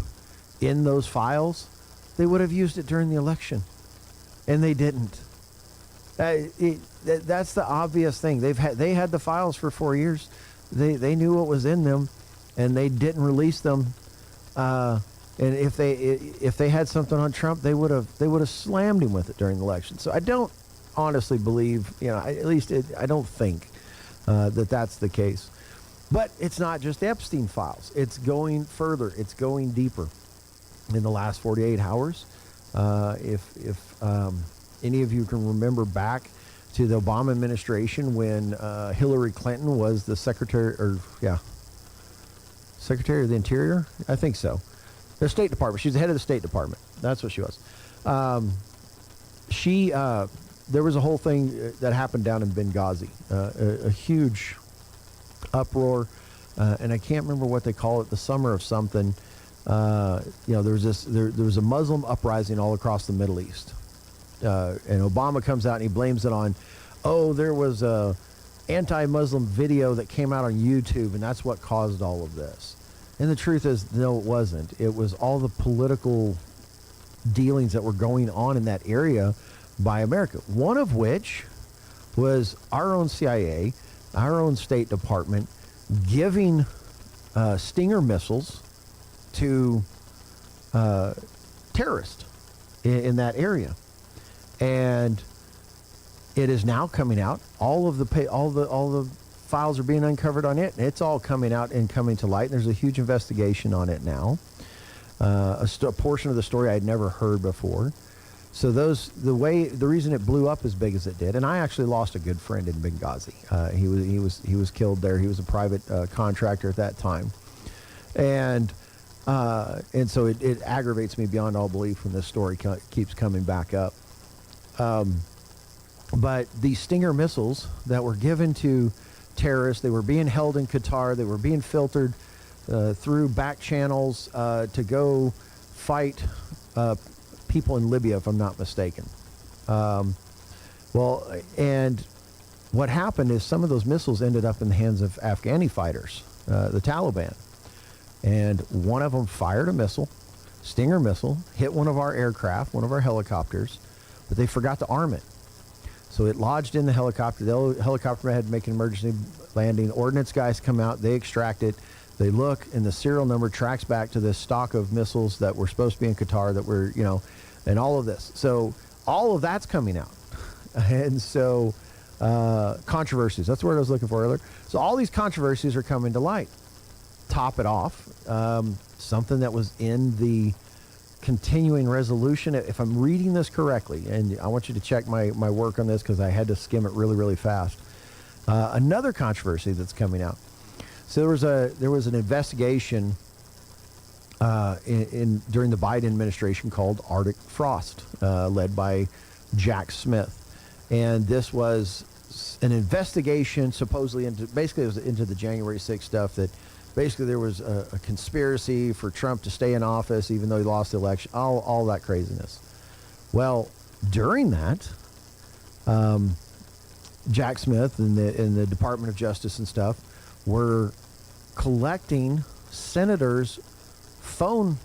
in those files, they would have used it during the election. And they didn't. That's the obvious thing. They had the files for 4 years. They knew what was in them, and they didn't release them. And if they had something on Trump, they would have slammed him with it during the election. So I don't honestly believe, I don't think that that's the case. But it's not just Epstein files. It's going further. It's going deeper. In the last 48 hours, if any of you can remember back to the Obama administration when Hillary Clinton was the Secretary of the Interior, I think so. The State Department. She was the head of the State Department. That's what she was. There was a whole thing that happened down in Benghazi, a huge uproar, and I can't remember what they call it, the summer of something. There was a Muslim uprising all across the Middle East, and Obama comes out and he blames it on, there was a anti-Muslim video that came out on YouTube, and that's what caused all of this. And the truth is, no, it wasn't. It was all the political dealings that were going on in that area by America, one of which was our own CIA, our own State Department, giving Stinger missiles to terrorists in that area. And it is now coming out. All the files are being uncovered on it, and it's all coming out and coming to light. There's a huge investigation on it now. A portion of the story I'd never heard before. So the reason it blew up as big as it did, and I actually lost a good friend in Benghazi. He was killed there. He was a private contractor at that time, and so it aggravates me beyond all belief when this story keeps coming back up. But these Stinger missiles that were given to terrorists, they were being held in Qatar. They were being filtered through back channels to go fight people in Libya, if I'm not mistaken. And what happened is some of those missiles ended up in the hands of Afghani fighters, the Taliban. And one of them fired a missile, Stinger missile, hit one of our aircraft, one of our helicopters. but they forgot to arm it. So it lodged in the helicopter. The helicopter had to make an emergency landing. Ordnance guys come out, they extract it. They look, and the serial number tracks back to this stock of missiles that were supposed to be in Qatar that were, and all of this. So all of that's coming out. And so controversies, that's the word I was looking for earlier. So all these controversies are coming to light. Top it off, something that was in the continuing resolution, if I'm reading this correctly, and I want you to check my work on this because I had to skim it really, really fast. Another controversy that's coming out. So there was an investigation during the Biden administration called Arctic Frost, led by Jack Smith, and this was an investigation supposedly into the January 6th stuff, that basically there was a conspiracy for Trump to stay in office even though he lost the election, all that craziness. Well, during that, Jack Smith and the Department of Justice and stuff were collecting senators' phone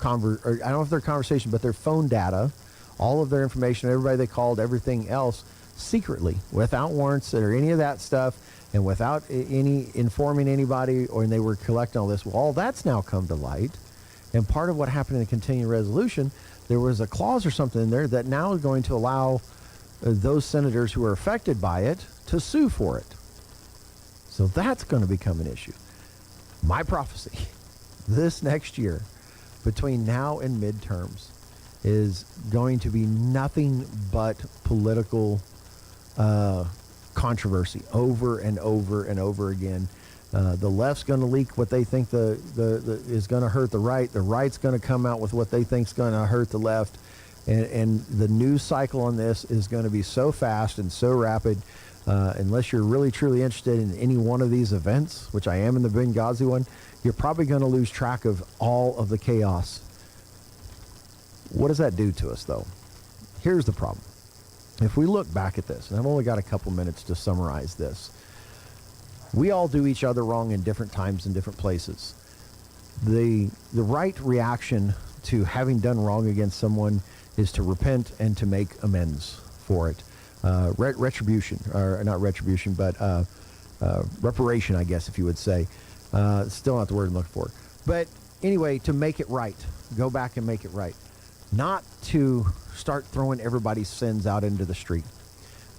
I don't know if their conversation, but their phone data, all of their information, everybody they called, everything else, secretly, without warrants or any of that stuff, and without any informing anybody, and they were collecting all this. Well, all that's now come to light, and part of what happened in the continuing resolution, there was a clause or something in there that now is going to allow those senators who are affected by it to sue for it. So that's going to become an issue. My prophecy, this next year, between now and midterms, is going to be nothing but political controversy over and over and over again. The left's going to leak what they think is going to hurt the right. The right's going to come out with what they think is going to hurt the left. And the news cycle on this is going to be so fast and so rapid. Unless you're really truly interested in any one of these events, which I am in the Benghazi one, you're probably going to lose track of all of the chaos. What does that do to us, though? Here's the problem. If we look back at this, and I've only got a couple minutes to summarize this, we all do each other wrong in different times and different places. The right reaction to having done wrong against someone is to repent and to make amends for it. Retribution, or not retribution, but reparation, I guess, if you would say. Still not the word I'm looking for. But anyway, to make it right. Go back and make it right. Not to start throwing everybody's sins out into the street.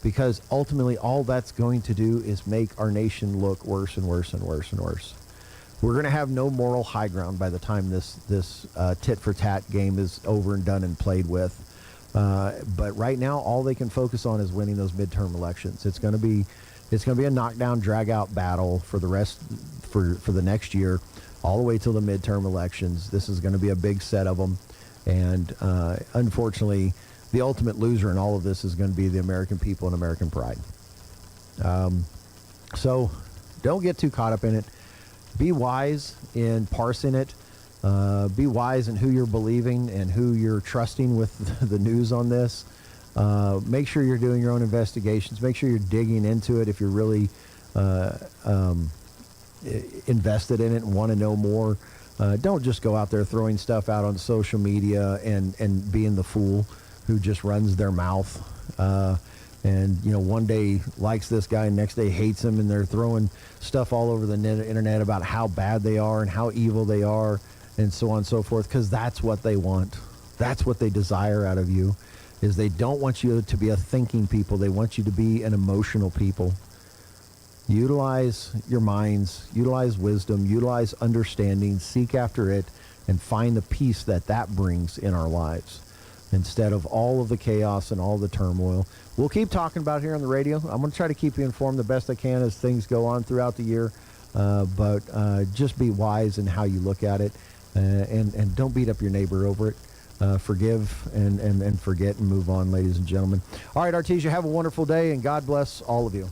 Because ultimately, all that's going to do is make our nation look worse and worse and worse and worse. We're going to have no moral high ground by the time this tit-for-tat game is over and done and played with. But right now, all they can focus on is winning those midterm elections. It's going to be a knockdown, drag-out battle for the next year, all the way till the midterm elections. This is going to be a big set of them, and unfortunately, the ultimate loser in all of this is going to be the American people and American pride. So, don't get too caught up in it. Be wise in parsing it. Be wise in who you're believing and who you're trusting with the news on this. Make sure you're doing your own investigations. Make sure you're digging into it if you're really invested in it and want to know more. Don't just go out there throwing stuff out on social media and being the fool who just runs their mouth. And, one day likes this guy and next day hates him, and they're throwing stuff all over the internet about how bad they are and how evil they are, and so on and so forth, because that's what they want. That's what they desire out of you, is they don't want you to be a thinking people. They want you to be an emotional people. Utilize your minds, utilize wisdom, utilize understanding, seek after it, and find the peace that brings in our lives, instead of all of the chaos and all the turmoil. We'll keep talking about it here on the radio. I'm going to try to keep you informed the best I can as things go on throughout the year, but just be wise in how you look at it. And don't beat up your neighbor over it. Forgive and forget and move on, ladies and gentlemen. All right, Artesia, have a wonderful day, and God bless all of you.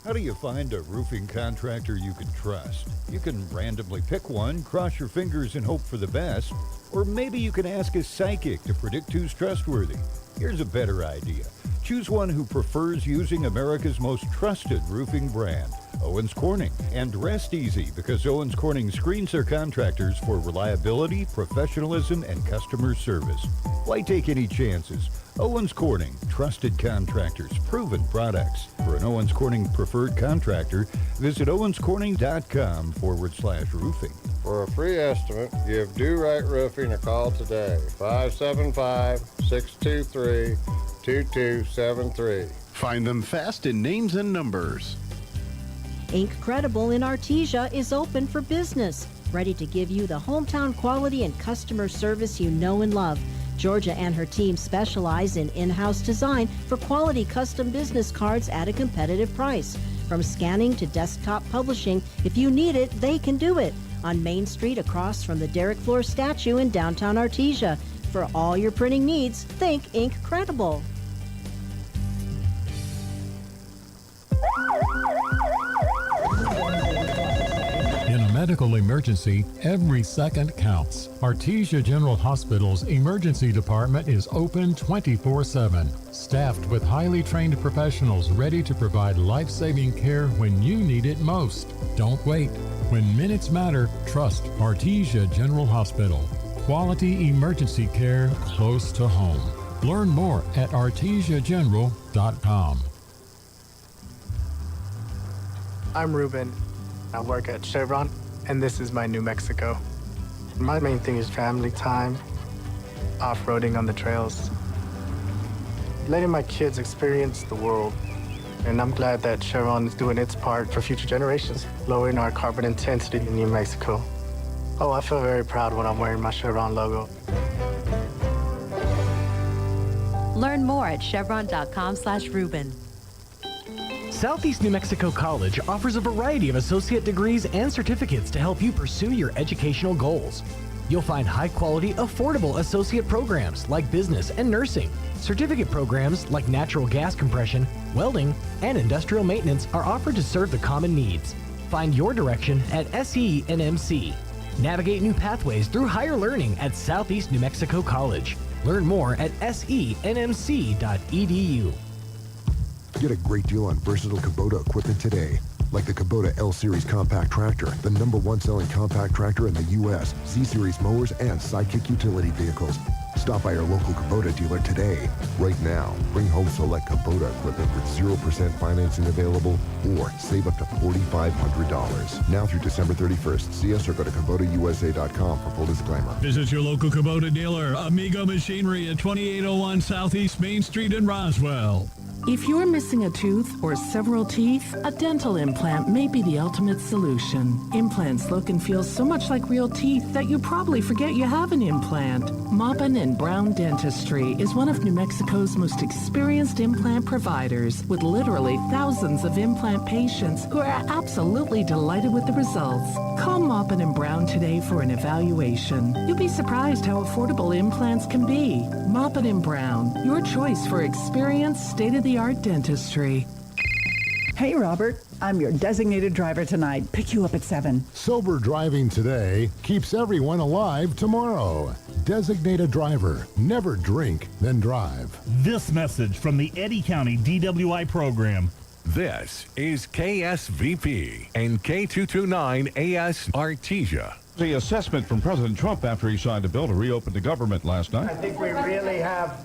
How do you find a roofing contractor you can trust? You can randomly pick one, cross your fingers and hope for the best, or maybe you can ask a psychic to predict who's trustworthy. Here's a better idea. Choose one who prefers using America's most trusted roofing brand, Owens Corning. And rest easy, because Owens Corning screens their contractors for reliability, professionalism, and customer service. Why take any chances? Owens Corning, trusted contractors, proven products. For an Owens Corning preferred contractor, visit owenscorning.com/roofing. For a free estimate, give Do Right Roofing a call today. 575-623-2273. Find them fast in names and numbers. Incredible in Artesia is open for business, ready to give you the hometown quality and customer service you know and love. Georgia and her team specialize in in-house design for quality custom business cards at a competitive price. From scanning to desktop publishing, if you need it, they can do it. On Main Street across from the Derek Floor statue in downtown Artesia. For all your printing needs, think Incredible. In a medical emergency, every second counts. Artesia General Hospital's emergency department is open 24/7, staffed with highly trained professionals ready to provide life-saving care when you need it most. Don't wait. When minutes matter, trust Artesia General Hospital. Quality emergency care close to home. Learn more at artesiageneral.com. I'm Ruben. I work at Chevron, and this is my New Mexico. My main thing is family time, off-roading on the trails, letting my kids experience the world. And I'm glad that Chevron is doing its part for future generations, lowering our carbon intensity in New Mexico. Oh, I feel very proud when I'm wearing my Chevron logo. Learn more at chevron.com/Ruben. Southeast New Mexico College offers a variety of associate degrees and certificates to help you pursue your educational goals. You'll find high-quality, affordable associate programs like business and nursing. Certificate programs like natural gas compression, welding, and industrial maintenance are offered to serve the common needs. Find your direction at SENMC. Navigate new pathways through higher learning at Southeast New Mexico College. Learn more at senmc.edu. Get a great deal on versatile Kubota equipment today. Like the Kubota L-Series compact tractor, the #1 selling compact tractor in the U.S., Z-Series mowers, and Sidekick utility vehicles. Stop by your local Kubota dealer today. Right now, bring home select Kubota equipment with 0% financing available or save up to $4,500. Now through December 31st. See us or go to KubotaUSA.com for full disclaimer. Visit your local Kubota dealer, Amigo Machinery at 2801 Southeast Main Street in Roswell. If you're missing a tooth or several teeth, a dental implant may be the ultimate solution. Implants look and feel so much like real teeth that you probably forget you have an implant. Maupin and Brown Dentistry is one of New Mexico's most experienced implant providers, with literally thousands of implant patients who are absolutely delighted with the results. Call Maupin and Brown today for an evaluation. You'll be surprised how affordable implants can be. Maupin and Brown, your choice for experienced, state-of-the-art dentistry. Hey, Robert. I'm your designated driver tonight. Pick you up at 7. Sober driving today keeps everyone alive tomorrow. Designated driver. Never drink, then drive. This message from the Eddy County DWI program. This is KSVP and K229AS Artesia. The assessment from President Trump after he signed a bill to reopen the government last night. I think we really have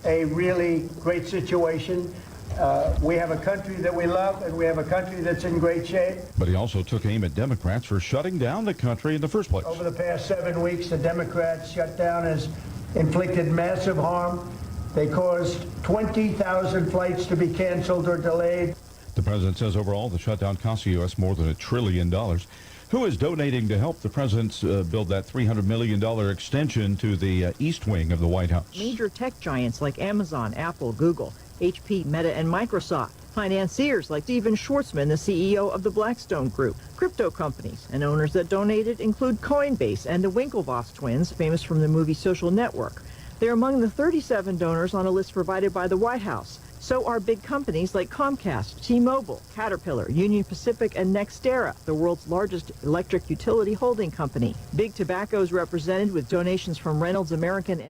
a really great situation. We have a country that we love, and we have a country that's in great shape. But he also took aim at Democrats for shutting down the country in the first place. Over the past 7 weeks, the Democrats' shutdown has inflicted massive harm. They caused 20,000 flights to be canceled or delayed. The president says overall the shutdown cost the U.S. more than $1 trillion. Who is donating to help the president's build that $300 million extension to the East Wing of the White House? Major tech giants like Amazon, Apple, Google, HP, Meta, and Microsoft. Financiers like Steven Schwartzman, the CEO of the Blackstone Group. Crypto companies and owners that donated include Coinbase and the Winklevoss twins, famous from the movie Social Network. They're among the 37 donors on a list provided by the White House. So are big companies like Comcast, T-Mobile, Caterpillar, Union Pacific, and NextEra, the world's largest electric utility holding company. Big Tobacco is represented with donations from Reynolds American